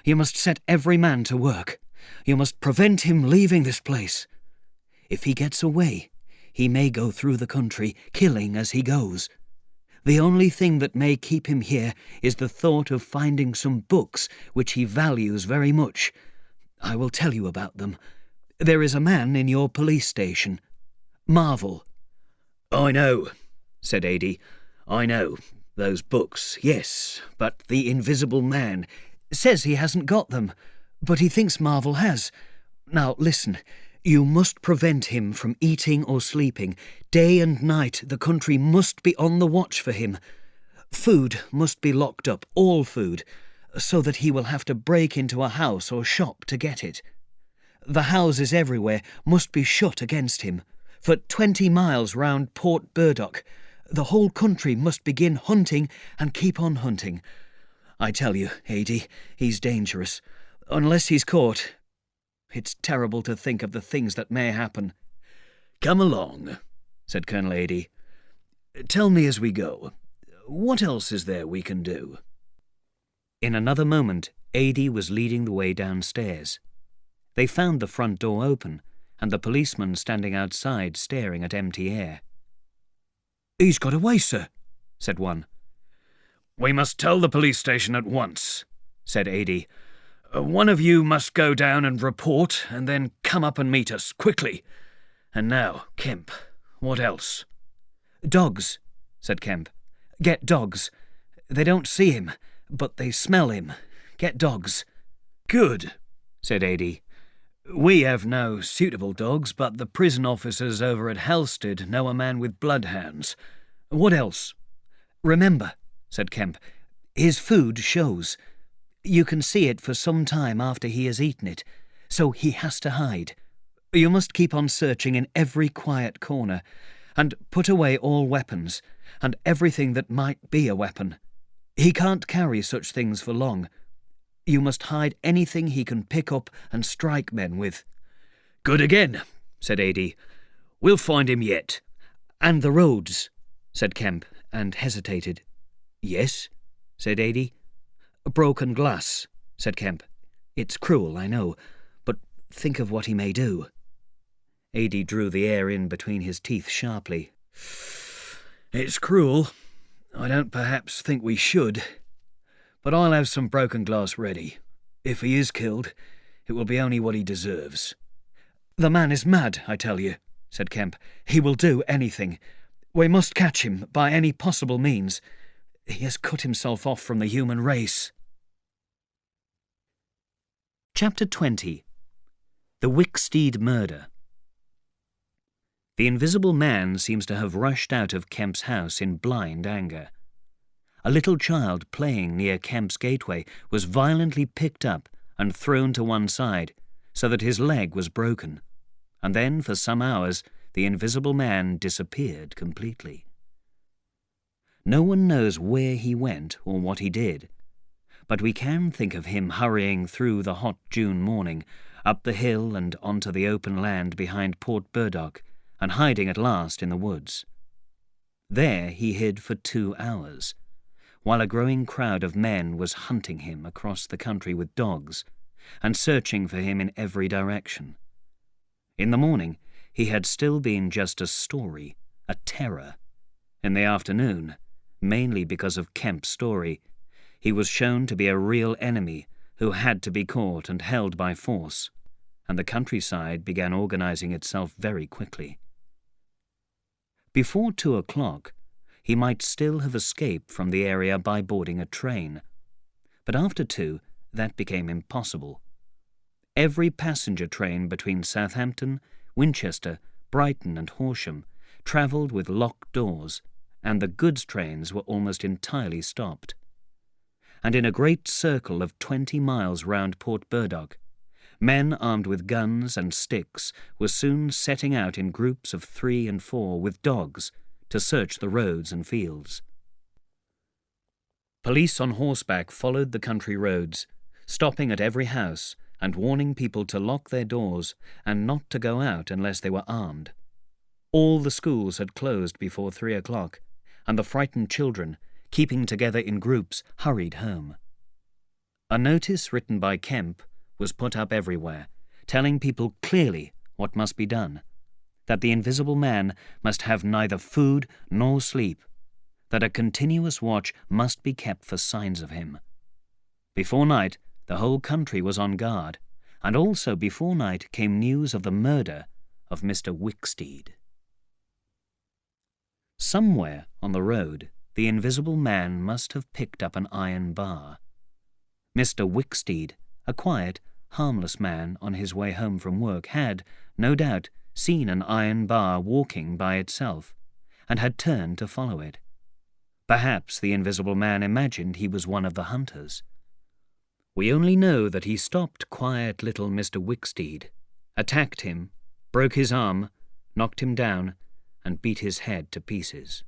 Speaker 2: You must set every man to work. You must prevent him leaving this place. If he gets away, he may go through the country, killing as he goes. The only thing that may keep him here is the thought of finding some books which he values very much. I will tell you about them. There is a man in your police station. Marvel."
Speaker 1: "I know," said Adie. "I know. Those books, yes, but the invisible man
Speaker 2: Says he hasn't got them, but he thinks Marvel has. Now listen, you must prevent him from eating or sleeping. Day and night the country must be on the watch for him. Food must be locked up, all food, so that he will have to break into a house or shop to get it. The houses everywhere must be shut against him. For 20 miles round Port Burdock, the whole country must begin hunting and keep on hunting. I tell you, Adie, he's dangerous. Unless he's caught, it's terrible to think of the things that may happen.
Speaker 3: Come along, said Colonel Adie. Tell me as we go. What else is there we can do?
Speaker 1: In another moment, Adie was leading the way downstairs. They found the front door open, and the policeman standing outside staring at empty air.
Speaker 2: "He's got away, sir," said one.
Speaker 3: "We must tell the police station at once," said Adie. "One of you must go down and report, and then come up and meet us, quickly. And now, Kemp, what else?"
Speaker 2: "Dogs," said Kemp. "Get dogs. They don't see him, but they smell him. Get dogs."
Speaker 3: "Good," said Adie. "We have no suitable dogs, but the prison officers over at Halstead know a man with bloodhounds. What else?"
Speaker 2: "Remember," said Kemp, "his food shows. You can see it for some time after he has eaten it, so he has to hide. You must keep on searching in every quiet corner, and put away all weapons, and everything that might be a weapon. He can't carry such things for long. You must hide anything he can pick up and strike men with."
Speaker 3: "Good again," said Adie. "We'll find him yet."
Speaker 2: "And the roads," said Kemp, and hesitated.
Speaker 1: "Yes," said Adie.
Speaker 2: "Broken glass," said Kemp. "It's cruel, I know, but think of what he may do."
Speaker 1: Adie drew the air in between his teeth sharply.
Speaker 3: "It's cruel. I don't perhaps think we should. But I'll have some broken glass ready. If he is killed, it will be only what he deserves."
Speaker 2: "The man is mad, I tell you," said Kemp. "He will do anything. We must catch him by any possible means. He has cut himself off from the human race."
Speaker 1: Chapter 20. The Wicksteed Murder. The Invisible Man seems to have rushed out of Kemp's house in blind anger. A little child playing near Kemp's gateway was violently picked up and thrown to one side, so that his leg was broken, and then for some hours the Invisible Man disappeared completely. No one knows where he went or what he did, but we can think of him hurrying through the hot June morning, up the hill and onto the open land behind Port Burdock, and hiding at last in the woods. There he hid for 2 hours, while a growing crowd of men was hunting him across the country with dogs, and searching for him in every direction. In the morning, he had still been just a story, a terror. In the afternoon, mainly because of Kemp's story, he was shown to be a real enemy who had to be caught and held by force, and the countryside began organizing itself very quickly. Before 2 o'clock, he might still have escaped from the area by boarding a train, but after 2, that became impossible. Every passenger train between Southampton, Winchester, Brighton and Horsham travelled with locked doors, and the goods trains were almost entirely stopped. And in a great circle of 20 miles round Port Burdock, men armed with guns and sticks were soon setting out in groups of 3 and 4 with dogs to search the roads and fields. Police on horseback followed the country roads, stopping at every house and warning people to lock their doors and not to go out unless they were armed. All the schools had closed before 3 o'clock, and the frightened children, keeping together in groups, hurried home. A notice written by Kemp was put up everywhere, telling people clearly what must be done, that the Invisible Man must have neither food nor sleep, that a continuous watch must be kept for signs of him. Before night, the whole country was on guard, and also before night came news of the murder of Mr. Wicksteed. Somewhere on the road, the Invisible Man must have picked up an iron bar. Mr. Wicksteed, a quiet, harmless man on his way home from work, had, no doubt, seen an iron bar walking by itself, and had turned to follow it. Perhaps the Invisible Man imagined he was one of the hunters. We only know that he stopped quiet little Mr. Wicksteed, attacked him, broke his arm, knocked him down, and beat his head to pieces.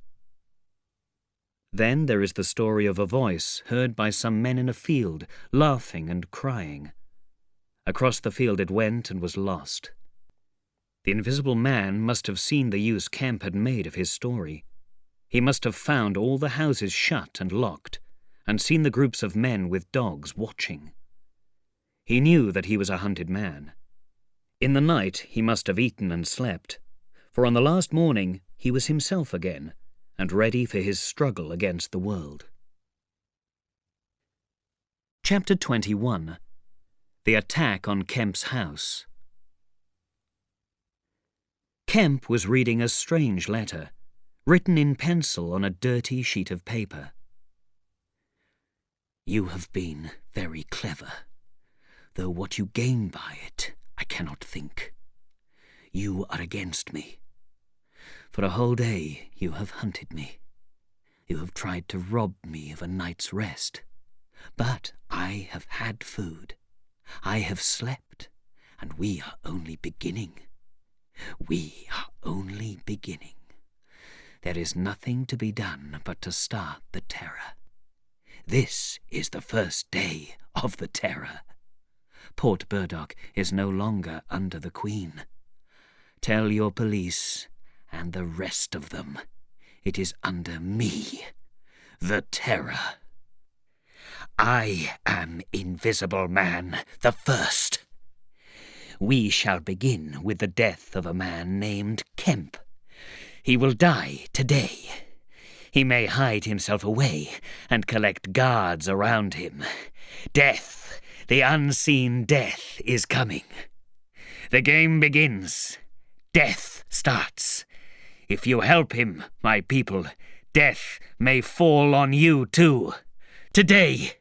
Speaker 1: Then there is the story of a voice heard by some men in a field, laughing and crying. Across the field it went and was lost. The Invisible Man must have seen the use Kemp had made of his story. He must have found all the houses shut and locked, and seen the groups of men with dogs watching. He knew that he was a hunted man. In the night he must have eaten and slept, for on the last morning he was himself again, and ready for his struggle against the world. Chapter 21. The Attack on Kemp's House. Kemp was reading a strange letter, written in pencil on a dirty sheet of paper. "You have been very clever, though what you gain by it I cannot think. You are against me. For a whole day you have hunted me. You have tried to rob me of a night's rest. But I have had food. I have slept, and we are only beginning. We are only beginning. There is nothing to be done but to start the terror. This is the first day of the terror. Port Burdock is no longer under the Queen. Tell your police and the rest of them it is under me, the Terror. I am Invisible Man the First. We shall begin with the death of a man named Kemp. He will die today. He may hide himself away and collect guards around him. Death, the unseen death, is coming. The game begins. Death starts. If you help him, my people, death may fall on you too. Today,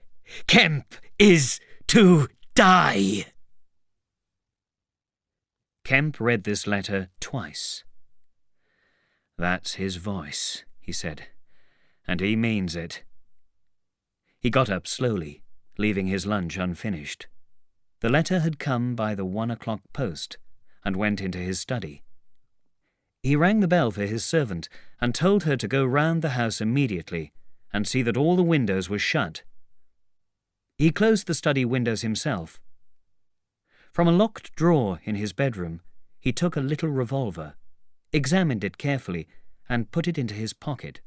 Speaker 1: Kemp is to die." Kemp read this letter twice. "That's his voice," he said, "and he means it." He got up slowly, leaving his lunch unfinished. The letter had come by the 1 o'clock post, and went into his study. He rang the bell for his servant and told her to go round the house immediately and see that all the windows were shut. He closed the study windows himself. From a locked drawer in his bedroom, he took a little revolver, examined it carefully, and put it into his pocket.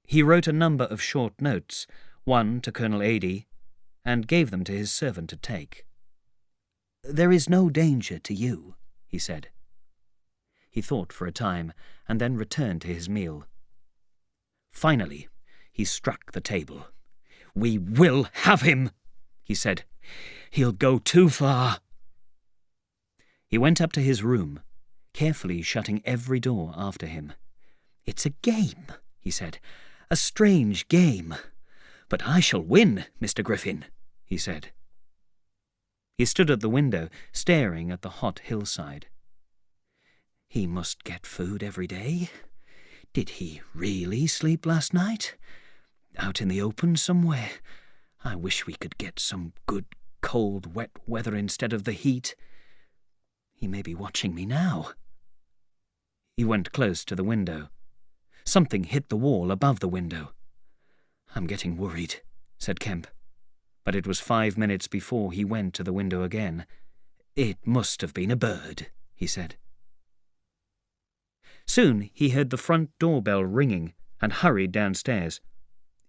Speaker 1: He wrote a number of short notes, one to Colonel Adey, and gave them to his servant to take. "There is no danger to you," he said. He thought for a time, and then returned to his meal. Finally, he struck the table. "We will have him," he said. "He'll go too far." He went up to his room, carefully shutting every door after him. "It's a game," he said, "a strange game. But I shall win, Mr. Griffin," he said. He stood at the window, staring at the hot hillside. He must get food every day. Did he really sleep last night? Out in the open somewhere? I wish we could get some good, cold, wet weather instead of the heat. He may be watching me now. He went close to the window. Something hit the wall above the window. "I'm getting worried," said Kemp. But it was 5 minutes before he went to the window again. "It must have been a bird," he said. Soon he heard the front doorbell ringing and hurried downstairs.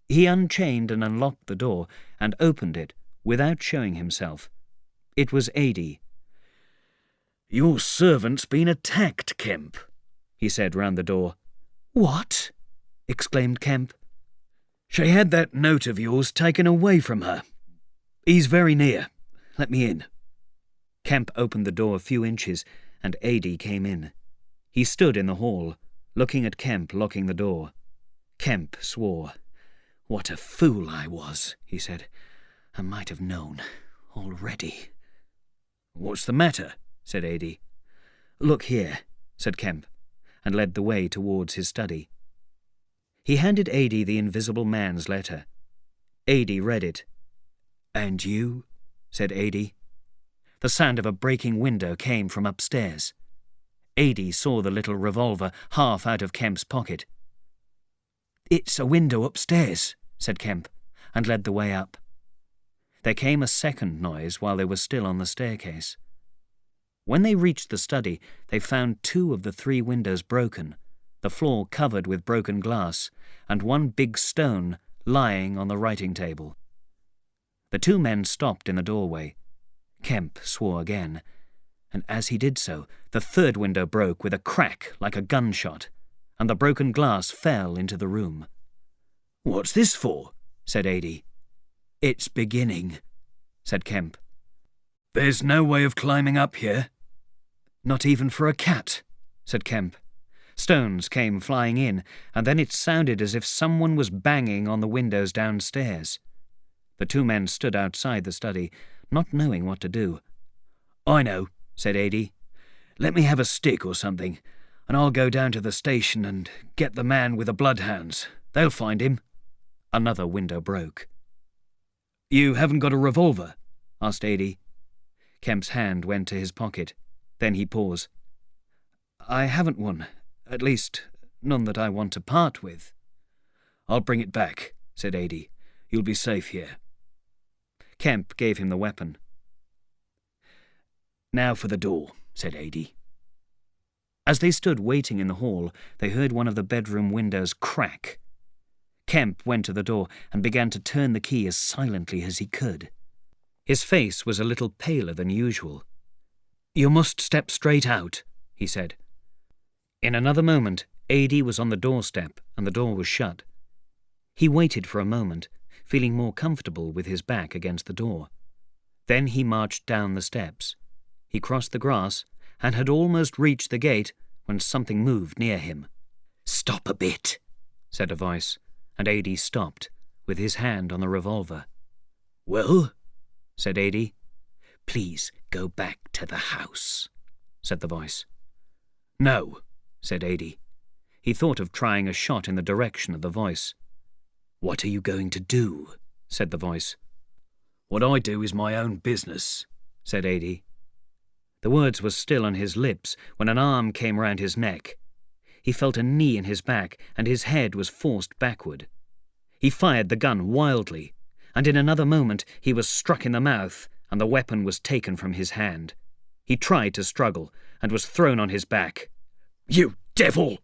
Speaker 1: He unchained and unlocked the door and opened it without showing himself. It was Adey. "Your servant's been attacked, Kemp," he said round the door. "What?" exclaimed Kemp. "She had that note of yours taken away from her. He's very near. Let me in." Kemp opened the door a few inches, and Adey came in. He stood in the hall, looking at Kemp locking the door. Kemp swore. "What a fool I was," he said. "I might have known already." "What's the matter?" said Adey. "Look here," said Kemp, and led the way towards his study.
Speaker 2: He handed Adie the Invisible Man's letter. Adie read it. "And you?" said Adie. The sound of a breaking window came from upstairs. Adie saw the little revolver half out of Kemp's pocket. "It's a window upstairs," said Kemp, and led the way up. There came a second noise while they were still on the staircase. When they reached the study, they found 2 of the 3 windows broken, the floor covered with broken glass, and one big stone lying on the writing table. The 2 men stopped in the doorway. Kemp swore again, and as he did so, the 3rd window broke with a crack like a gunshot, and the broken glass fell into the room. "What's this for?" said Adie. "It's beginning," said Kemp. "There's no way of climbing up here." "Not even for a cat," said Kemp. Stones came flying in, and then it sounded as if someone was banging on the windows downstairs. The 2 men stood outside the study, not knowing what to do. "I know," said Adie. "Let me have a stick or something, and I'll go down to the station and get the man with the bloodhounds. They'll find him." Another window broke. "You haven't got a revolver?" asked Adie. Kemp's hand went to his pocket. Then he paused. "I haven't one. At least, none that I want to part with." "I'll bring it back," said Adie. "You'll be safe here." Kemp gave him the weapon. "Now for the door," said Adie. As they stood waiting in the hall, they heard one of the bedroom windows crack. Kemp went to the door and began to turn the key as silently as he could. His face was a little paler than usual. "You must step straight out," he said. In another moment, Adie was on the doorstep and the door was shut. He waited for a moment, feeling more comfortable with his back against the door. Then he marched down the steps. He crossed the grass and had almost reached the gate when something moved near him. "Stop a bit," said a voice, and Adie stopped, with his hand on the revolver. "Well?" said Adie. "Please go back to the house," said the voice. "No," said Adie. He thought of trying a shot in the direction of the voice. "What are you going to do?" said the voice. "What I do is my own business," said Adie. The words were still on his lips when an arm came round his neck. He felt a knee in his back and his head was forced backward. He fired the gun wildly, and in another moment he was struck in the mouth and the weapon was taken from his hand. He tried to struggle and was thrown on his back. "You devil!"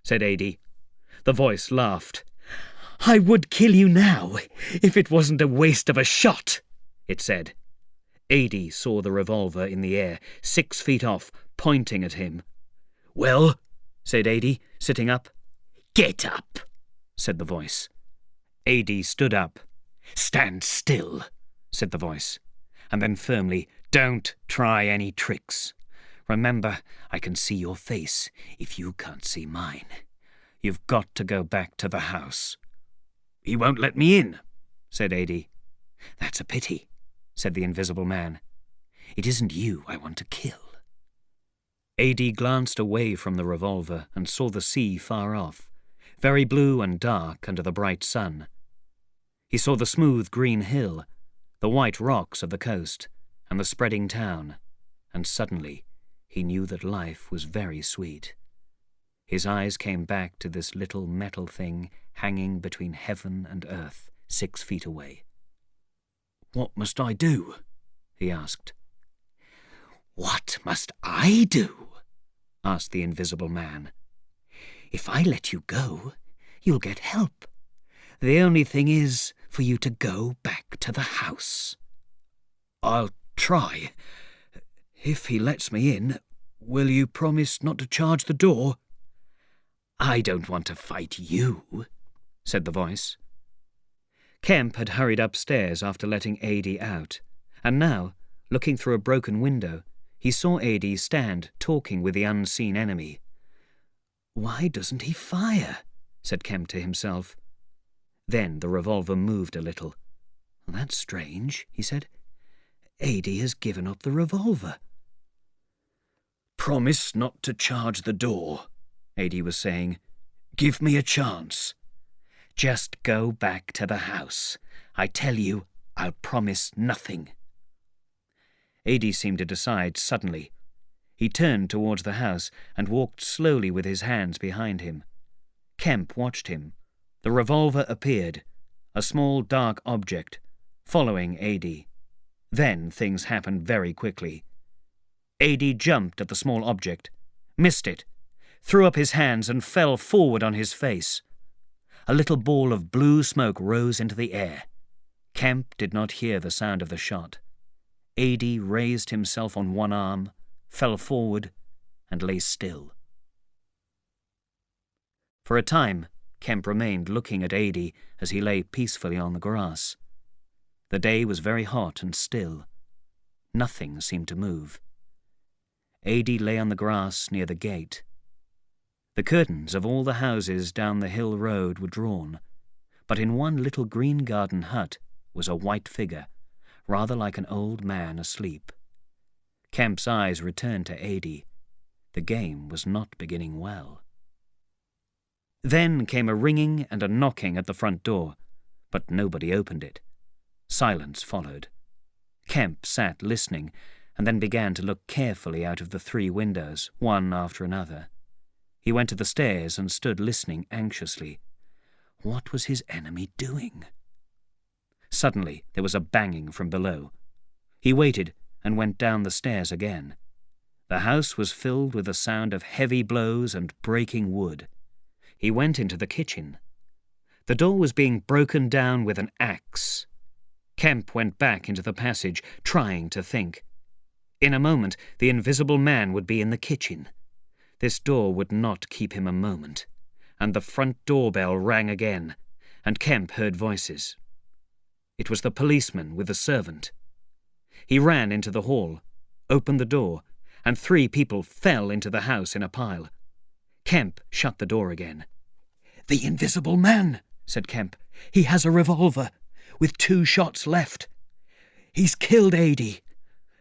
Speaker 2: said Adie. The voice laughed. "I would kill you now, if it wasn't a waste of a shot," it said. Adie saw the revolver in the air, 6 feet off, pointing at him. "Well?" said Adie, sitting up. "Get up," said the voice. Adie stood up. "Stand still," said the voice, and then firmly, "Don't try any tricks. Remember, I can see your face if you can't see mine. You've got to go back to the house." "He won't let me in," said Adie. "That's a pity," said the Invisible Man. "It isn't you I want to kill." Adie glanced away from the revolver and saw the sea far off, very blue and dark under the bright sun. He saw the smooth green hill, the white rocks of the coast, and the spreading town, and suddenly he knew that life was very sweet. His eyes came back to this little metal thing hanging between heaven and earth, 6 feet away. "What must I do?" he asked. "What must I do?" asked the Invisible Man. "If I let you go, you'll get help. The only thing is for you to go back to the house." "I'll try. If he lets me in, will you promise not to charge the door?" "I don't want to fight you," said the voice. Kemp had hurried upstairs after letting Adie out, and now, looking through a broken window, he saw Adie stand talking with the unseen enemy. "Why doesn't he fire?" said Kemp to himself. Then the revolver moved a little. "That's strange," he said. "Adie has given up the revolver." "Promise not to charge the door," Adie was saying. "Give me a chance. Just go back to the house. I tell you, I'll promise nothing.
Speaker 1: Adie seemed to decide suddenly. He turned towards the house and walked slowly with his hands behind him. Kemp watched him. The revolver appeared, a small dark object, following Adie. Then things happened very quickly. Adie jumped at the small object, missed it, threw up his hands and fell forward on his face. A little ball of blue smoke rose into the air. Kemp did not hear the sound of the shot. Adie raised himself on one arm, fell forward, and lay still. For a time, Kemp remained looking at Adie as he lay peacefully on the grass. The day was very hot and still. Nothing seemed to move. Adie lay on the grass near the gate. The curtains of all the houses down the hill road were drawn, but in one little green garden hut was a white figure, rather like an old man asleep. Kemp's eyes returned to Adie. The game was not beginning well. Then came a ringing and a knocking at the front door, but nobody opened it. Silence followed. Kemp sat listening, and then began to look carefully out of the 3 windows, one after another. He went to the stairs and stood listening anxiously. What was his enemy doing? Suddenly there was a banging from below. He waited and went down the stairs again. The house was filled with the sound of heavy blows and breaking wood. He went into the kitchen. The door was being broken down with an axe. Kemp went back into the passage, trying to think. In a moment, the invisible man would be in the kitchen. This door would not keep him a moment, and the front doorbell rang again, and Kemp heard voices. It was the policeman with the servant. He ran into the hall, opened the door, and 3 people fell into the house in a pile. Kemp shut the door again. "The invisible man," said Kemp. "He has a revolver, with 2 shots left. He's killed Adie.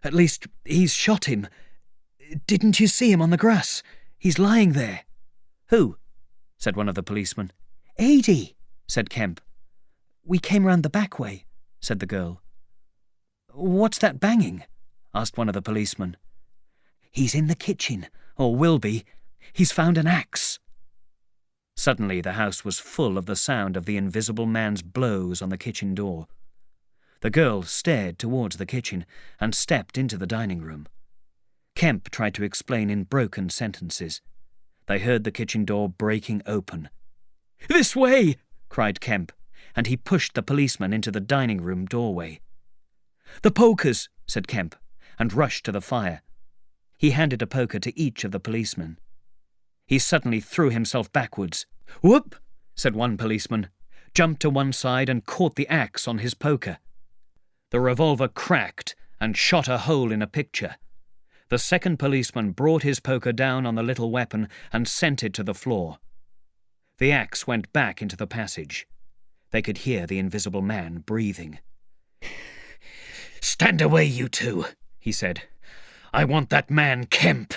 Speaker 1: At least, he's shot him. Didn't you see him on the grass? He's lying there." "Who?" said one of the policemen. "Adie," said Kemp. "We came round the back way," said the girl. "What's that banging?" asked one of the policemen. "He's in the kitchen, or will be. He's found an axe." Suddenly the house was full of the sound of the invisible man's blows on the kitchen door. The girl stared towards the kitchen and stepped into the dining room. Kemp tried to explain in broken sentences. They heard the kitchen door breaking open. "This way!" cried Kemp, and he pushed the policeman into the dining room doorway. "The pokers," said Kemp, and rushed to the fire. He handed a poker to each of the policemen. He suddenly threw himself backwards. "Whoop!" said one policeman, jumped to one side and caught the axe on his poker. The revolver cracked and shot a hole in a picture. The second policeman brought his poker down on the little weapon and sent it to the floor. The axe went back into the passage. They could hear the invisible man breathing. "Stand away, you 2, he said. "I want that man Kemp."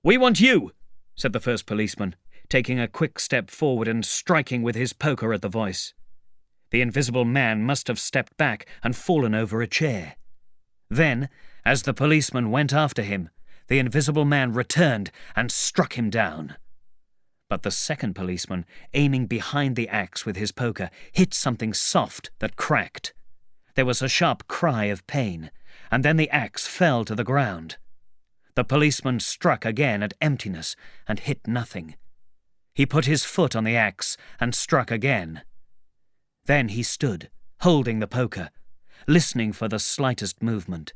Speaker 1: "We want you," said the first policeman, taking a quick step forward and striking with his poker at the voice. The invisible man must have stepped back and fallen over a chair. Then, as the policeman went after him, the invisible man returned and struck him down. But the second policeman, aiming behind the axe with his poker, hit something soft that cracked. There was a sharp cry of pain, and then the axe fell to the ground. The policeman struck again at emptiness and hit nothing. He put his foot on the axe and struck again. Then he stood, holding the poker, listening for the slightest movement.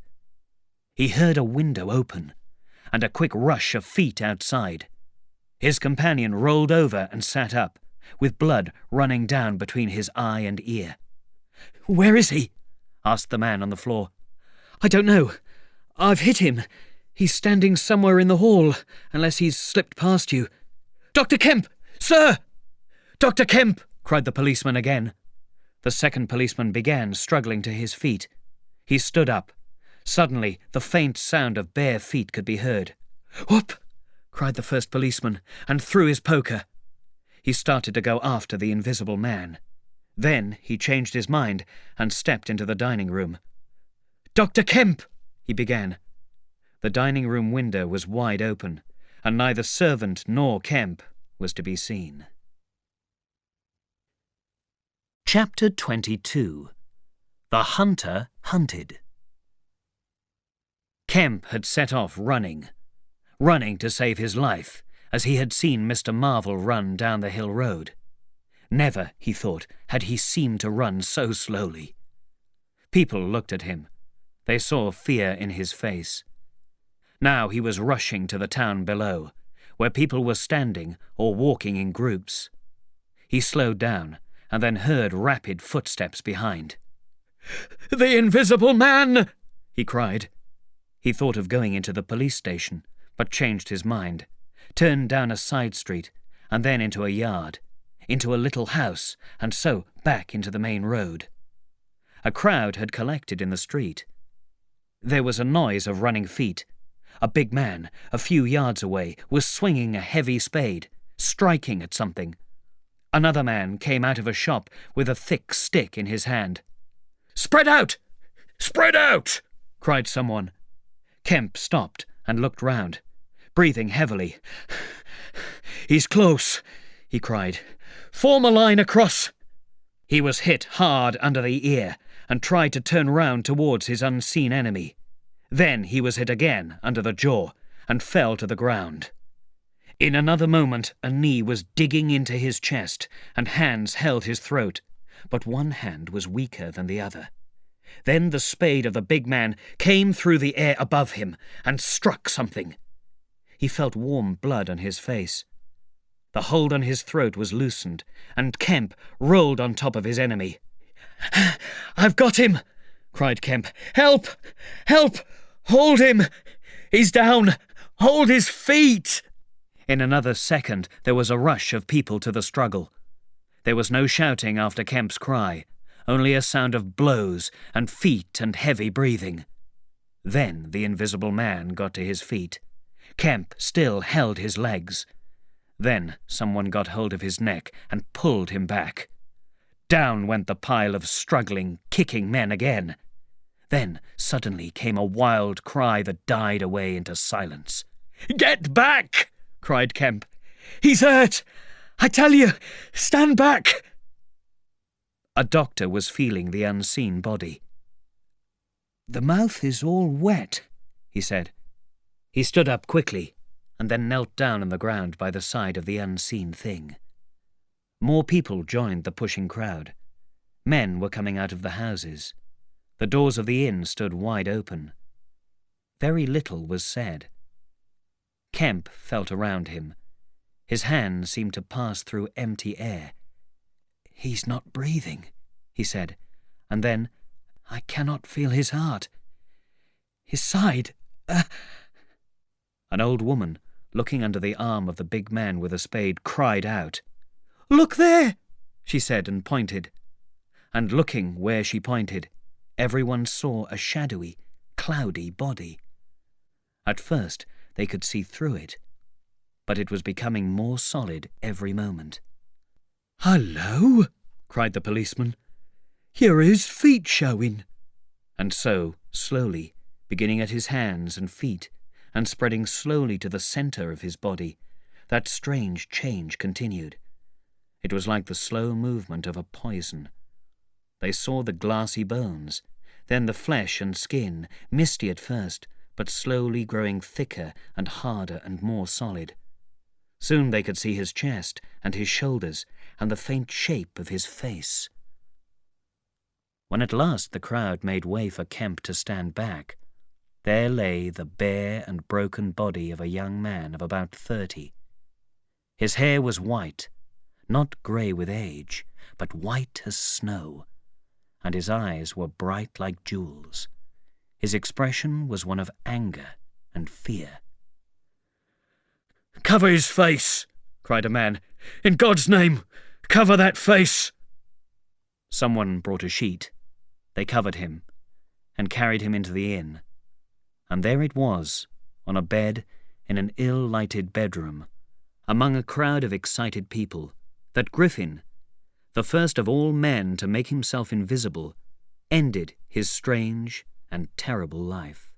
Speaker 1: He heard a window open, and a quick rush of feet outside. His companion rolled over and sat up, with blood running down between his eye and ear. "Where is he?" asked the man on the floor. "I don't know. I've hit him. He's standing somewhere in the hall, unless he's slipped past you." "Dr. Kemp! Sir! Dr. Kemp!" cried the policeman again. The second policeman began struggling to his feet. He stood up. Suddenly, the faint sound of bare feet could be heard. "Whoop!" cried the first policeman, and threw his poker. He started to go after the invisible man. Then he changed his mind and stepped into the dining room. "Dr. Kemp!" he began. The dining room window was wide open, and neither servant nor Kemp was to be seen. Chapter 22. The Hunter Hunted. Kemp had set off running to save his life, as he had seen Mr. Marvel run down the hill road. Never, he thought, had he seemed to run so slowly. People looked at him. They saw fear in his face. Now he was rushing to the town below, where people were standing or walking in groups. He slowed down and then heard rapid footsteps behind. "The invisible man!" he cried. He thought of going into the police station, but changed his mind, turned down a side street, and then into a yard, into a little house, and so back into the main road. A crowd had collected in the street. There was a noise of running feet. A big man, a few yards away, was swinging a heavy spade, striking at something. Another man came out of a shop with a thick stick in his hand. "Spread out! Spread out!" cried someone. Kemp stopped and looked round, breathing heavily. "He's close," he cried. "Form a line across." He was hit hard under the ear and tried to turn round towards his unseen enemy. Then he was hit again under the jaw and fell to the ground. In another moment a knee was digging into his chest and hands held his throat, but one hand was weaker than the other. Then the spade of the big man came through the air above him and struck something. He felt warm blood on his face. The hold on his throat was loosened, and Kemp rolled on top of his enemy. "I've got him!" cried Kemp. "Help! Help! Hold him! He's down! Hold his feet!" In another second there was a rush of people to the struggle. There was no shouting after Kemp's cry, only a sound of blows and feet and heavy breathing. Then the invisible man got to his feet. Kemp still held his legs. Then someone got hold of his neck and pulled him back. Down went the pile of struggling, kicking men again. Then suddenly came a wild cry that died away into silence. "Get back!" cried Kemp. "He's hurt! I tell you, stand back!" A doctor was feeling the unseen body. "The mouth is all wet," he said. He stood up quickly and then knelt down on the ground by the side of the unseen thing. More people joined the pushing crowd. Men were coming out of the houses. The doors of the inn stood wide open. Very little was said. Kemp felt around him. His hands seemed to pass through empty air. "He's not breathing," he said, and then, "I cannot feel his heart. His side. An old woman, looking under the arm of the big man with a spade, cried out. "Look there!" she said and pointed. And looking where she pointed, everyone saw a shadowy, cloudy body. At first they could see through it, but it was becoming more solid every moment. "Hello!" cried the policeman. "Here are his feet showing." And so, slowly, beginning at his hands and feet, and spreading slowly to the centre of his body, that strange change continued. It was like the slow movement of a poison. They saw the glassy bones, then the flesh and skin, misty at first, but slowly growing thicker and harder and more solid. Soon they could see his chest and his shoulders and the faint shape of his face. When at last the crowd made way for Kemp to stand back, there lay the bare and broken body of a young man of about 30. His hair was white, not grey with age, but white as snow, and his eyes were bright like jewels. His expression was one of anger and fear. "Cover his face!" cried a man. "In God's name, cover that face!" Someone brought a sheet. They covered him and carried him into the inn. And there it was, on a bed in an ill-lighted bedroom, among a crowd of excited people, that Griffin, the first of all men to make himself invisible, ended his strange and terrible life.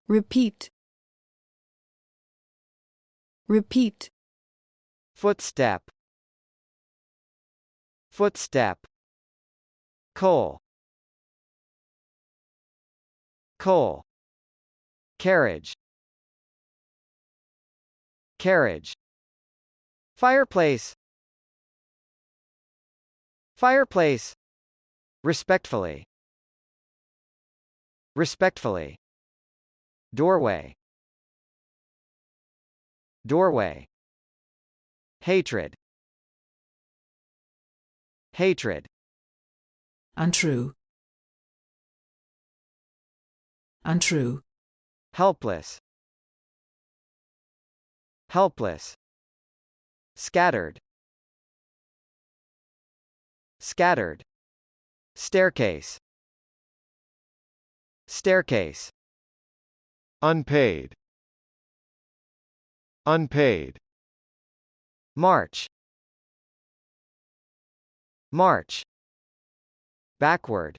Speaker 4: Repeat. Repeat.
Speaker 5: Footstep. Footstep. Coal. Coal. Carriage. Carriage. Fireplace. Fireplace. Respectfully. Respectfully. Doorway. Doorway. Hatred. Hatred.
Speaker 6: Untrue. Untrue.
Speaker 5: Helpless. Helpless. Scattered. Scattered. Staircase. Staircase. Unpaid. Unpaid. March. March. Backward.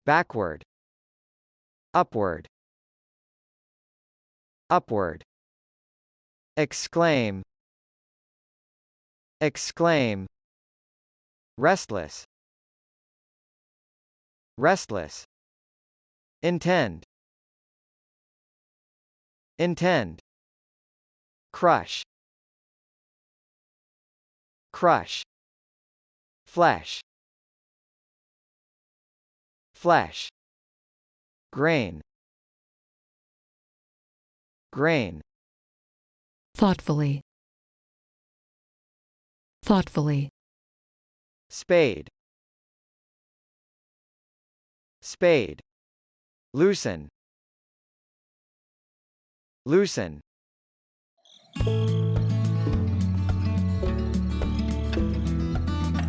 Speaker 5: Backward. Upward. Upward. Exclaim. Exclaim. Restless. Restless. Intend. Intend. Crush. Crush. Flesh. Flesh. Grain. Grain.
Speaker 6: Thoughtfully. Thoughtfully.
Speaker 5: Spade. Spade. Loosen. Loosen.